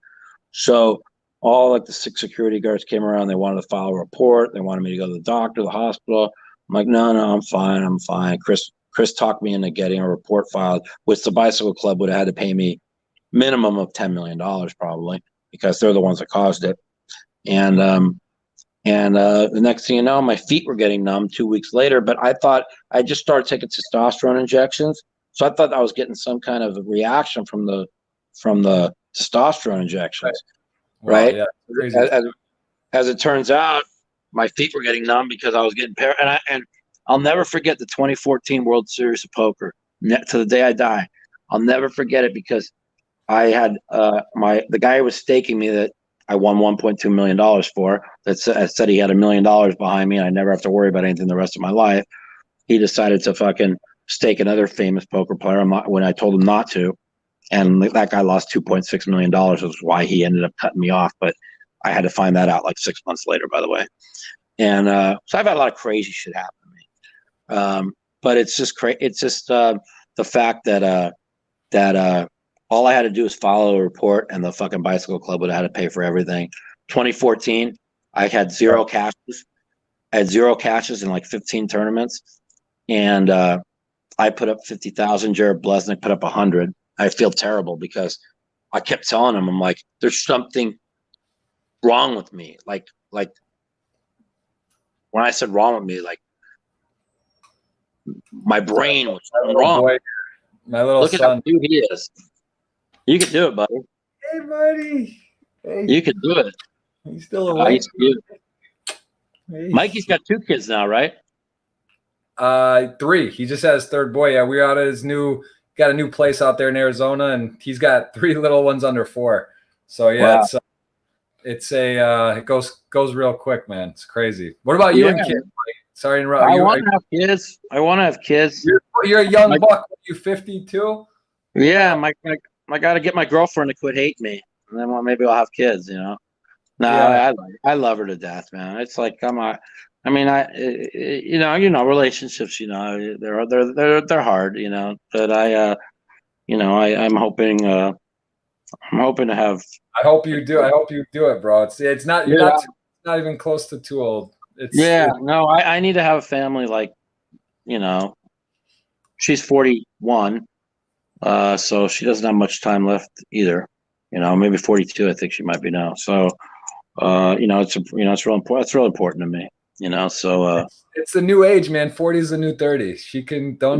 So all like the 6 security guards came around. They wanted to file a report. They wanted me to go to the doctor, the hospital. I'm like, no, I'm fine. Chris talked me into getting a report filed, which the Bicycle Club would have had to pay me minimum of $10 million probably, because they're the ones that caused it. And the next thing you know, my feet were getting numb 2 weeks later, but I thought I just started taking testosterone injections. So I thought I was getting some kind of a reaction from the testosterone injections. Right. Wow, yeah. As it turns out, my feet were getting numb because I was getting and I'll never forget the 2014 World Series of Poker to the day I die. I'll never forget it because I had the guy who was staking me that I won $1.2 million for, that said he had $1 million behind me and I never have to worry about anything the rest of my life. He decided to fucking stake another famous poker player when I told him not to. And that guy lost $2.6 million, which is why he ended up cutting me off. But I had to find that out like 6 months later, by the way. And so I've had a lot of crazy shit happen to me. But it's just it's just the fact that all I had to do is follow a report, and the fucking Bicycle Club would have had to pay for everything. 2014, I had zero cashes. I had zero cashes in like 15 tournaments, and I put up 50,000. Jared Blesnick put up 100. I feel terrible because I kept telling him, I'm like, there's something wrong with me. Like when I said wrong with me, like my brain was wrong. Boy, my little Look son. at how cute he is. You can do it, buddy. Hey, buddy. Hey. You can do it. He's still awake. He's cute. Hey. Mikey's got 2 kids now, right? 3. He just has 3rd boy. Yeah, we're out at his got a new place out there in Arizona, and he's got 3 little ones under 4. So yeah, wow. It goes real quick, man. It's crazy. What about you and kids? Sorry to interrupt. I want to have kids. I want to have kids. You're a young buck. Are you 52? Yeah, I got to get my girlfriend to quit hating me, and then maybe I'll have kids. No, yeah. I love her to death, man. It's like I mean, relationships, they're hard, but I'm hoping to have. I hope you do. I hope you do it, bro. It's not. You're Yeah. not even close to too old. No, I need to have a family. Like, she's 41, so she doesn't have much time left either. Maybe 42. I think she might be now. So, it's real important. It's real important to me. So it's the new age, man. 40 is the new 30. She can don't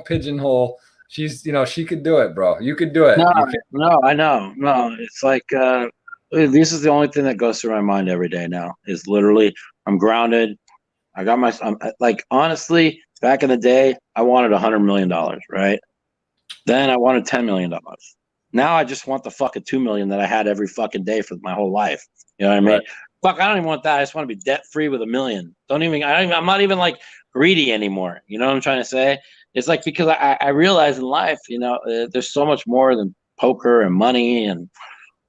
pigeonhole. She's she could do it, bro. You could do it. No, I know. No, it's like this is the only thing that goes through my mind every day now. Is literally I'm grounded. I got like honestly, back in the day, I wanted $100 million, right? Then I wanted $10 million. Now I just want the fucking $2 million that I had every fucking day for my whole life. You know what I mean? Right. Fuck, I don't even want that. I just want to be debt free with $1 million. I'm not even like greedy anymore. You know what I'm trying to say? It's like, because I realize in life, there's so much more than poker and money. And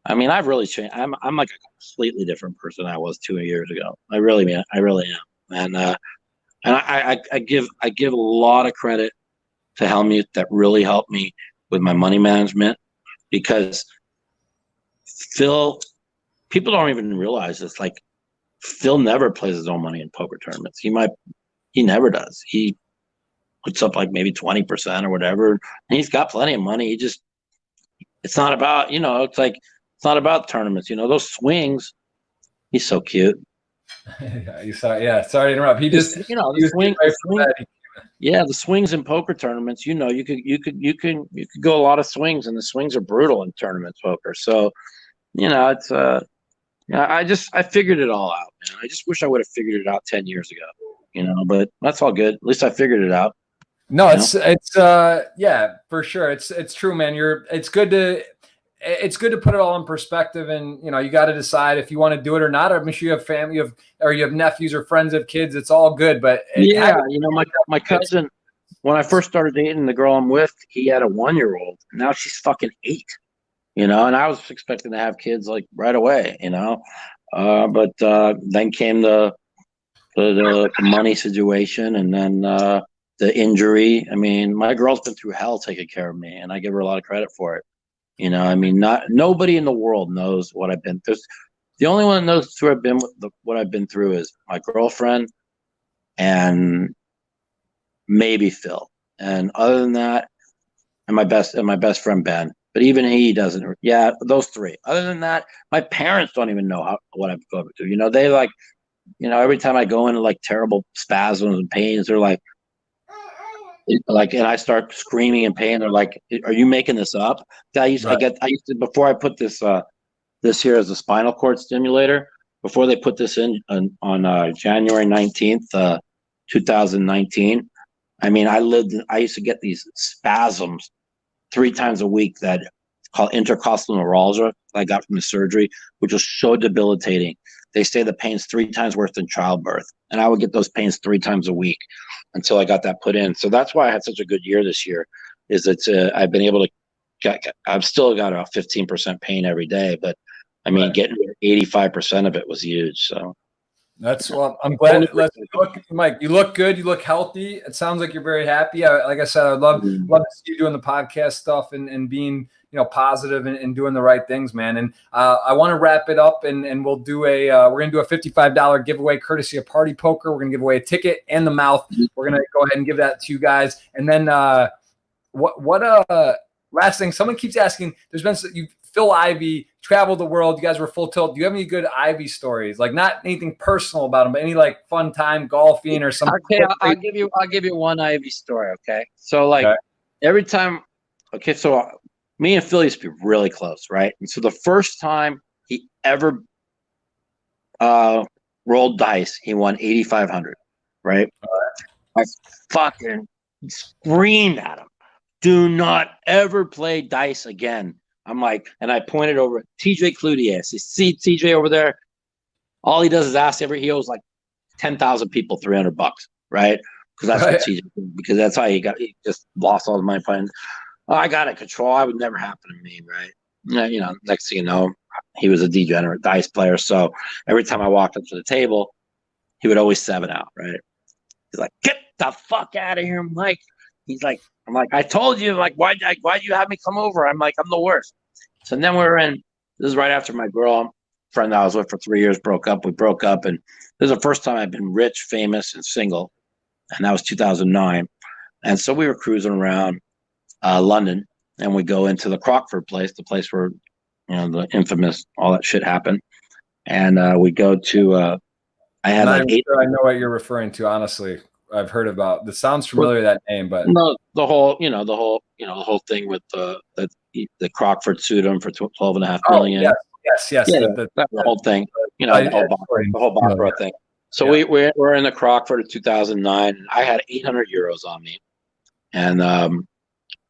I mean, I've really changed. I'm like a completely different person I was 2 years ago. I really am. And I give a lot of credit to Hellmuth that really helped me with my money management, because people don't even realize this. Like, Phil never plays his own money in poker tournaments. He never does. He puts up like maybe 20% or whatever. And he's got plenty of money. It's not about, it's not about tournaments. Those swings, he's so cute. Sorry to interrupt. He just, the swings in poker tournaments, you could go a lot of swings, and the swings are brutal in tournaments poker. So, it's I figured it all out, man. I just wish I would have figured it out 10 years ago, but that's all good. At least I figured it out. No, it's yeah, for sure. It's true, man. It's good to put it all in perspective, and you got to decide if you want to do it or not. Or I'm sure you have family, or you have nephews or friends of kids. It's all good, but my cousin, when I first started dating the girl I'm with, he had a 1-year-old. Now she's fucking 8. And I was expecting to have kids like right away. But then came the money situation, and then the injury. I mean, my girl's been through hell taking care of me, and I give her a lot of credit for it. I mean, nobody in the world knows what I've been through. The only one that knows what I've been through is my girlfriend and maybe Phil. And other than that, and my best friend Ben. But even he doesn't. Yeah, those 3. Other than that, my parents don't even know what I've gone through. They like, every time I go into like terrible spasms and pains, they're like, and I start screaming in pain. They're like, "Are you making this up?" I used to, before I put this here as a spinal cord stimulator. Before they put this in on January 19th, 2019. I mean, I used to get these spasms 3 times a week that called intercostal neuralgia I got from the surgery, which was so debilitating. They say the pain's 3 times worse than childbirth. And I would get those pains 3 times a week until I got that put in. So that's why I had such a good year this year, is that I've been able to I've still got a 15% pain every day, but I mean, getting 85% of it was huge. So I'm glad. Mike, you look good. You look healthy. It sounds like you're very happy. Like I said, I'd love to see you doing the podcast stuff and being, positive and doing the right things, man. And I want to wrap it up, and we'll do we're going to do a $55 giveaway courtesy of Party Poker. We're going to give away a ticket and the mouth. We're going to go ahead and give that to you guys. And then last thing, someone keeps asking, there's been Phil Ivey traveled the world. You guys were full tilt. Do you have any good Ivey stories? Like, not anything personal about him, but any like fun time golfing or something? Okay, I'll give you one Ivey story. Okay, so every time. Okay, so me and Phil used to be really close, right? And so the first time he ever rolled dice, he won 8,500, right? I fucking screamed at him, "Do not ever play dice again." I'm like, and I pointed over at TJ Cloutier. I say, "See TJ over there? All he does is ask he owes like 10,000 people $300, right? Because that's what TJ did, because that's how he just lost all his money playing. I got it control. It would never happen to me, right? Next thing you know, he was a degenerate dice player. So every time I walked up to the table, he would always 7 out, right? He's like, get the fuck out of here, Mike. He's like, I'm like, I told you, like, why'd you have me come over? I'm like, I'm the worst. So then this is right after my girl friend that I was with for 3 years broke up. We broke up, and this is the first time I've been rich, famous, and single. And that was 2009. And so we were cruising around London, and we go into the Crockford place, the place where, the infamous, all that shit happened. And we go to, I had like sure I know what you're referring to, honestly. I've heard about this. Sounds familiar, that name, but no, the whole thing with the Crockford sued him for $12.5 million. Yes. Yeah, the whole thing, the whole Baccarat thing. So we're in the Crockford of 2009. And I had 800 euros on me, and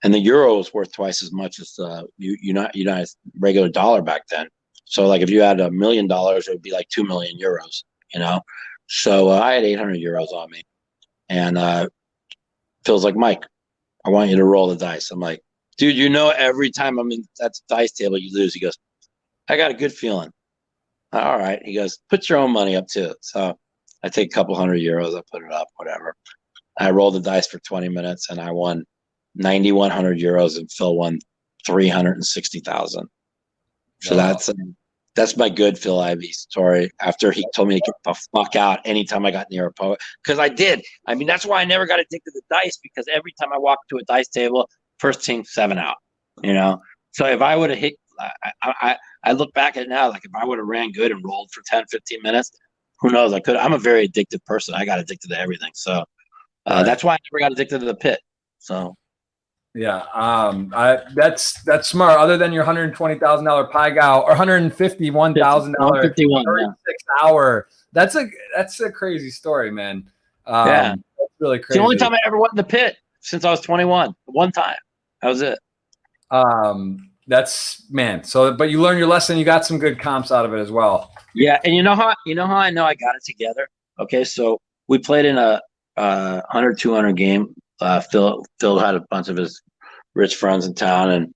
the euro was worth twice as much as the United regular dollar back then. So like if you had $1 million, it would be like 2 million euros. So I had 800 euros on me, and Phil's like, Mike, I want you to roll the dice. I'm like, dude, every time I'm in that dice table, you lose. He goes, I got a good feeling. All right. He goes, put your own money up too. So I take a couple hundred euros, I put it up, whatever. I rolled the dice for 20 minutes and I won 9,100 euros, and Phil won 360,000. So that's my good Phil Ivey story. After he told me to get the fuck out anytime I got near a poker, because I did. I mean, that's why I never got addicted to dice, because every time I walked to a dice table, first team 7 out. So if I would have hit, I look back at it now, like if I would have ran good and rolled for 10, 15 minutes, who knows? I could. I'm a very addicted person. I got addicted to everything. So that's why I never got addicted to the pit. So. Yeah, that's smart. Other than your $120,000 pie gow or $151,000 6-hour, that's a crazy story, man. That's really crazy. It's the only time I ever went in the pit since I was 21. One time, that was it. That's man. So, but you learned your lesson. You got some good comps out of it as well. Yeah, and you know how I know I got it together. Okay, so we played in a 100-200 game. Phil had a bunch of his rich friends in town, and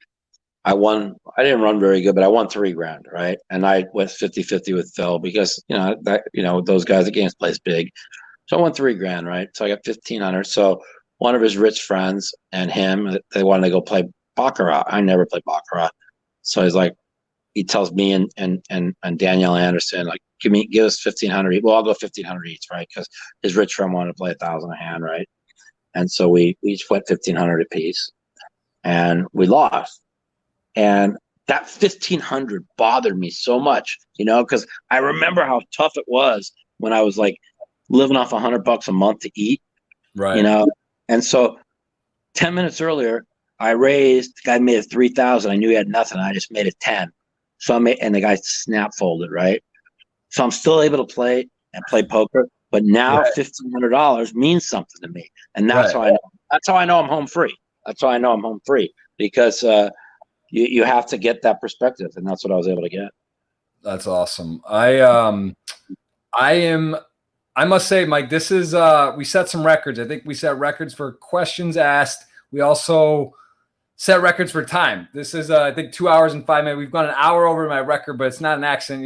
I won. I didn't run very good, but I won $3,000, right? And I went 50-50 with Phil because those guys at Games plays big, so I won $3,000, right? So I got 1,500. So one of his rich friends and him, they wanted to go play baccarat. I never played baccarat, so he's like, he tells me and Danielle Anderson, like, give us 1,500. Well, I'll go 1,500 each, right? Because his rich friend wanted to play 1,000 a hand, right? And so we each went 1,500 apiece, and we lost. And that 1,500 bothered me so much, because I remember how tough it was when I was like living off $100 a month to eat, right? And so 10 minutes earlier, I raised. The guy made it 3,000. I knew he had nothing. I just made it 10. So and the guy snap folded, right? So I'm still able to play poker. But now $1,500 means something to me, and that's how I know. That's how I know I'm home free. That's how I know I'm home free, because you have to get that perspective, and that's what I was able to get. That's awesome. I must say, Mike, this is we set some records. I think we set records for questions asked. We also set records for time. This is I think 2 hours and 5 minutes. We've gone an hour over my record, but it's not an accident.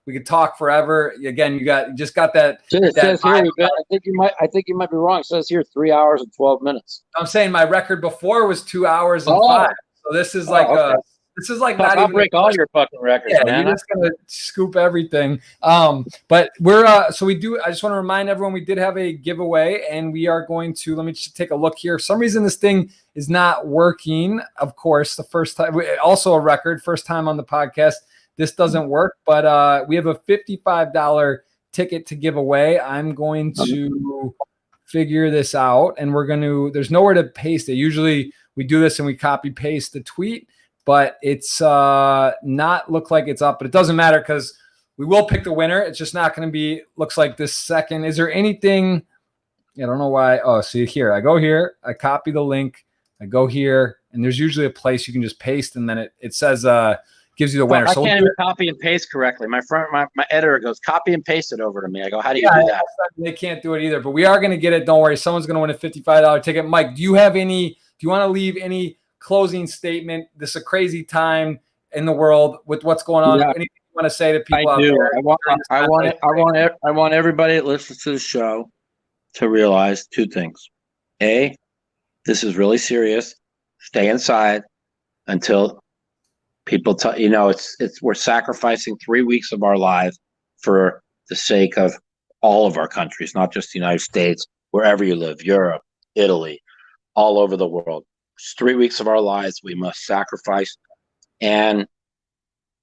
We could talk forever. Again, you just got that. It says here, I think you might be wrong. It says here 3 hours and 12 minutes. I'm saying my record before was 2 hours and 5. So this is like this is like not I'll even break all your fucking records, man. You're just gonna scoop everything. But we're so we do. I just want to remind everyone we did have a giveaway, and we are going to. Let me just take a look here. For some reason, this thing is not working. Of course, the first time, also a record, first time on the podcast. This doesn't work, but we have a $55 ticket to give away. I'm going to figure this out, and we're going to. There's nowhere to paste it. Usually, we do this and we copy paste the tweet. But it's not look like it's up, but it doesn't matter because we will pick the winner. It's just not going to be, looks like this second. Is there anything, I don't know why. Oh, see here, I go here, I copy the link, I go here, and there's usually a place you can just paste, and then it says, gives you the winner. I can't even copy and paste correctly. My editor goes, copy and paste it over to me. I go, how do you do that? They can't do it either, but we are going to get it. Don't worry. Someone's going to win a $55 ticket. Mike, do you want to leave any closing statement? This is a crazy time in the world with what's going on. Yeah. Anything you want to say to I people out do. there? I want everybody that listens to the show to realize two things. A, this is really serious. Stay inside until people tell you know it's we're sacrificing 3 weeks of our lives for the sake of all of our countries, not just the United States, wherever you live, Europe, Italy, all over the world. It's 3 weeks of our lives we must sacrifice, and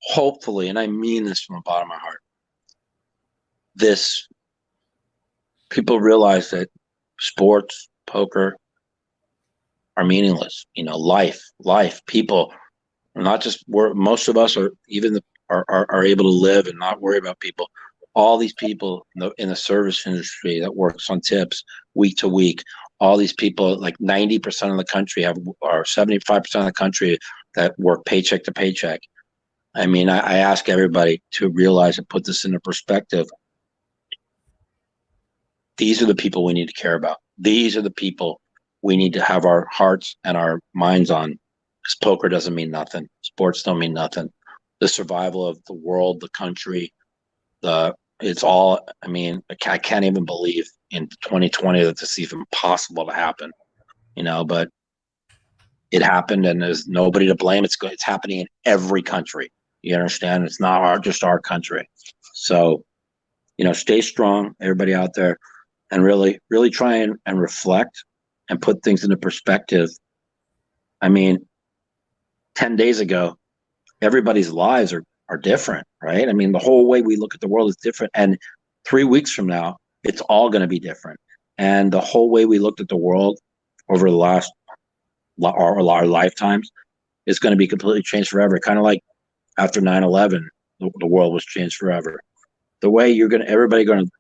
hopefully, and I mean this from the bottom of my heart, this people realize that sports, poker are meaningless. You know, life, people are not just most of us are even are able to live and not worry about people. All these people in the service industry that works on tips week to week, all these people, like 90% of the country or 75% of the country that work paycheck to paycheck. I mean, I ask everybody to realize and put this into perspective. These are the people we need to care about. These are the people we need to have our hearts and our minds on. Because poker doesn't mean nothing. Sports don't mean nothing. The survival of the world, the country, it's all. I mean, I can't even believe in 2020 that this is even possible to happen. You know, but it happened, and there's nobody to blame. It's happening in every country. You understand? It's not just our country. So, you know, stay strong, everybody out there, and really, really try and reflect and put things into perspective. I mean, 10 days ago, everybody's lives are different, right? I mean, the whole way we look at the world is different. And 3 weeks from now, it's all going to be different. And the whole way we looked at the world over the last our lifetimes is going to be completely changed forever. Kind of like after 9/11, the world was changed forever. The way everybody going to,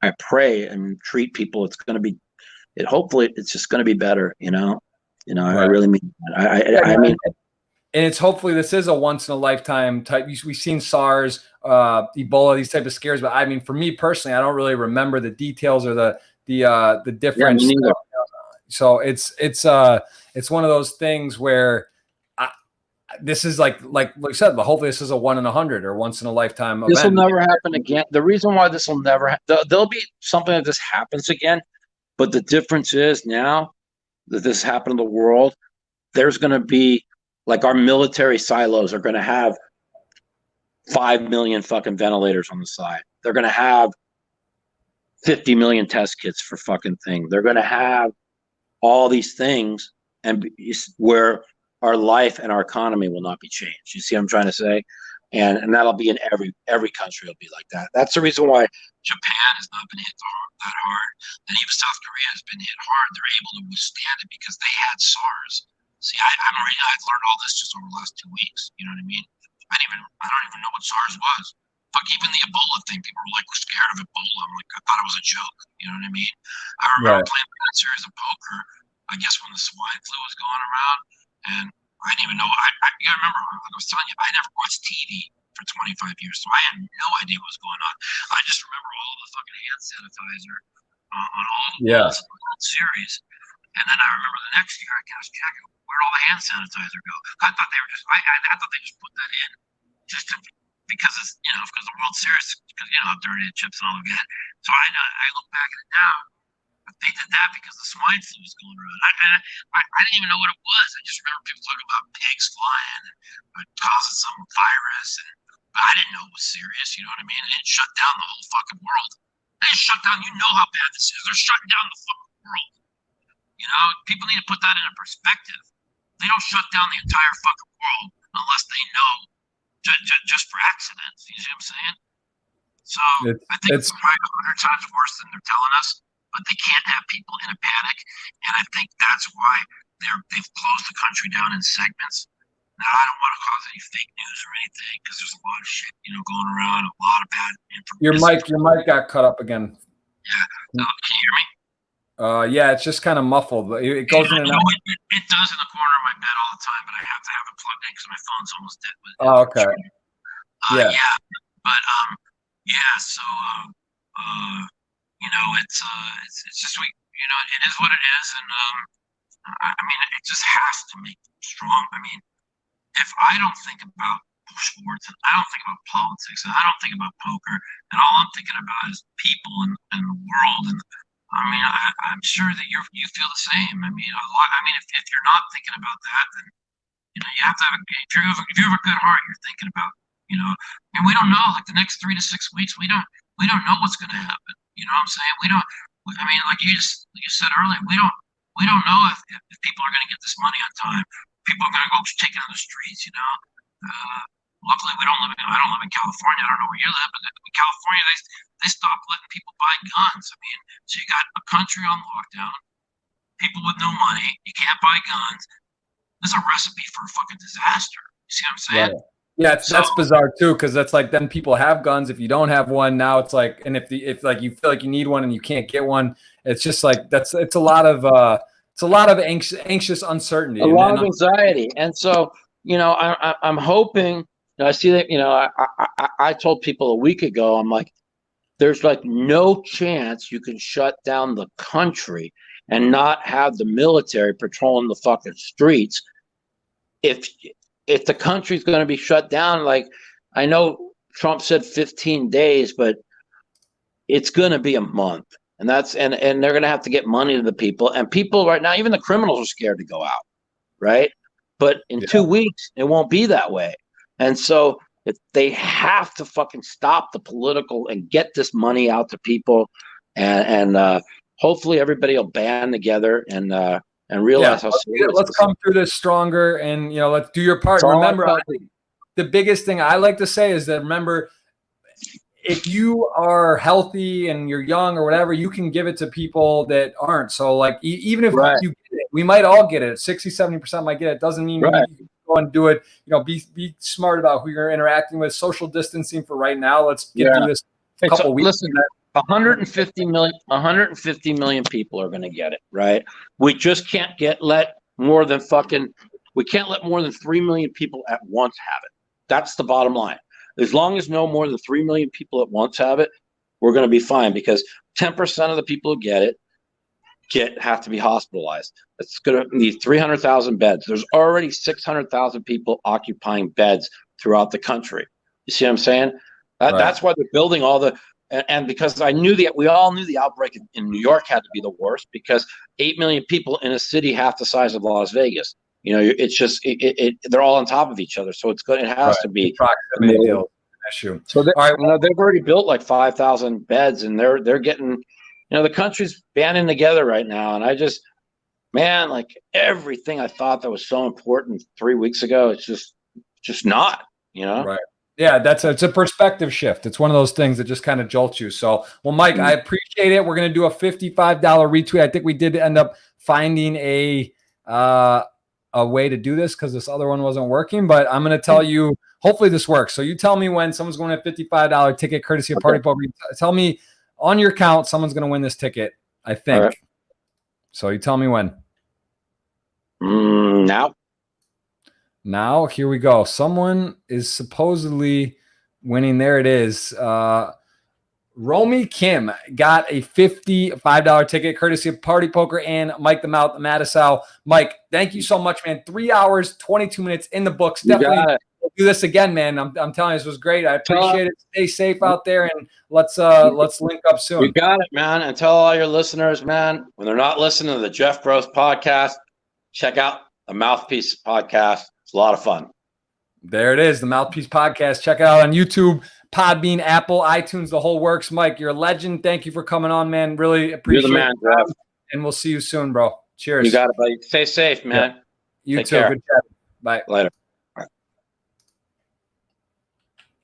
I pray and treat people, it's going to be, hopefully it's just going to be better, you know? Right. I really mean, I mean, and it's hopefully this is a once in a lifetime type. We've seen SARS, Ebola, these type of scares, but I mean, for me personally, I don't really remember the details or the difference. Yeah, so it's one of those things where this is like you said, but hopefully this is a 1 in 100 or once in a lifetime event. This will never happen again. The reason why this will never there'll be something that this happens again, but the difference is now that this happened in the world, there's going to be, like, our military silos are going to have 5 million fucking ventilators on the side. They're going to have 50 million test kits for fucking thing. They're going to have all these things, and where our life and our economy will not be changed. You see what I'm trying to say? And that'll be in every country will be like that. That's the reason why Japan has not been hit that hard. And even South Korea has been hit hard. They're able to withstand it because they had SARS. See, I've learned all this just over the last 2 weeks. You know what I mean? I don't even know what SARS was. Fuck, even the Ebola thing, people were like scared of Ebola. I'm like, I thought it was a joke. You know what I mean? I remember playing that series of poker, I guess when the swine flu was going around, and I didn't even know. You gotta remember, like I was telling you, I never watched TV for 25 years, so I had no idea what was going on. I just remember all the fucking hand sanitizer on all the walls of the World Series. And then I remember the next year, I was checking where'd all the hand sanitizer go. I thought they were just, I thought they just put that in just because it's, you know, because the World Series, because you know how dirty the chips and all of that. So I look back at it now. They did that because the swine flu was going around. I didn't even know what it was. I just remember people talking about pigs flying and causing some virus. But I didn't know it was serious. You know what I mean? It shut down the whole fucking world. They shut down. You know how bad this is. They're shutting down the fucking world. You know, people need to put that into perspective. They don't shut down the entire fucking world unless they know just for accidents. You see what I'm saying? So I think it's probably 100 times worse than they're telling us. But they can't have people in a panic, and I think that's why they've closed the country down in segments. Now, I don't want to cause any fake news or anything because there's a lot of shit, you know, going around, a lot of bad information. Your mic got cut up again. Yeah, can you hear me? Yeah, it's just kind of muffled. It goes in and out. It does in the corner of my bed all the time, but I have to have it plugged in because my phone's almost dead. Oh, okay. Yeah, but yeah, so you know, it's just, you know, it is what it is, and I mean, it just has to make them strong. I mean, if I don't think about sports, and I don't think about politics, and I don't think about poker, and all I'm thinking about is people and the world. And I mean, I'm sure that you feel the same. I mean, if you're not thinking about that, then you have to have if you have a good heart, you're thinking about and we don't know, like the next 3 to 6 weeks, we don't know what's going to happen. You know what I'm saying? We don't. I mean, like you said earlier, we don't know if people are going to get this money on time. People are going to go take it on the streets. Luckily, I don't live in California. I don't know where you live, but in California, they stopped letting people buy guns. I mean, so you got a country on lockdown, people with no money. You can't buy guns. This is a recipe for a fucking disaster. You see what I'm saying? Right. Yeah, that's bizarre too, because that's like then people have guns. If you don't have one, now it's like, and if like you feel like you need one and you can't get one, it's just like it's a lot of anxious uncertainty, a lot of anxiety, and so I'm hoping. I see that. I told people a week ago, I'm like, there's like no chance you can shut down the country and not have the military patrolling the fucking streets. If the country's going to be shut down, like I know Trump said 15 days, but it's going to be a month, and they're going to have to get money to the people, and people right now, even the criminals are scared to go out, right? But in 2 weeks, it won't be that way, and so they have to fucking stop the political and get this money out to people, and hopefully everybody will band together and realize how serious. Let's come through this stronger, and let's do your part. Remember, the biggest thing I like to say is that remember, if you are healthy and you're young or whatever, you can give it to people that aren't. So like even if you get it, we might all get it. 60-70% might get it. Doesn't mean you can go and do it. Be smart about who you're interacting with. Social distancing for right now. Let's get through this couple weeks. Listen, 150 million people are going to get it, right? We just can't let more than 3 million people at once have it. That's the bottom line. As long as no more than 3 million people at once have it, we're going to be fine, because 10% of the people who get it have to be hospitalized. It's going to need 300,000 beds. There's already 600,000 people occupying beds throughout the country. You see what I'm saying? That's why they're building all the. And because we all knew the outbreak in New York had to be the worst, because 8 million people in a city half the size of Las Vegas. It's just they're all on top of each other, so it's good. It has to be proximity deal issue. So they've already built like 5,000 beds, and they're getting, the country's banding together right now. And I just, man, like everything I thought that was so important 3 weeks ago, it's just not, Right. Yeah, it's a perspective shift. It's one of those things that just kind of jolts you. So, well, Mike, I appreciate it. We're going to do a $55 retweet. I think we did end up finding a way to do this because this other one wasn't working, but I'm going to tell you, hopefully this works. So you tell me when someone's going to $55 ticket courtesy of Party Poker. Tell me on your count, someone's going to win this ticket, I think. Right. So you tell me when. Now, here we go. Someone is supposedly winning. There it is. Romy Kim got a $55 ticket courtesy of Party Poker and Mike the Mouth Matusow. Mike, thank you so much, man. 3 hours, 22 minutes in the books. Definitely do this again, man. I'm telling you, this was great. I appreciate it. Stay safe out there, and let's link up soon. You got it, man. And tell all your listeners, man, when they're not listening to the Jeff Gross podcast, check out the Mouthpiece podcast. It's a lot of fun. There it is, the Mouthpiece podcast. Check it out on YouTube, Podbean, Apple, iTunes, the whole works. Mike, you're a legend. Thank you for coming on, man. Really appreciate it. You're the man, Jeff. And we'll see you soon, bro. Cheers. You got it, buddy. Stay safe, man. You too. Good job. Bye. Later.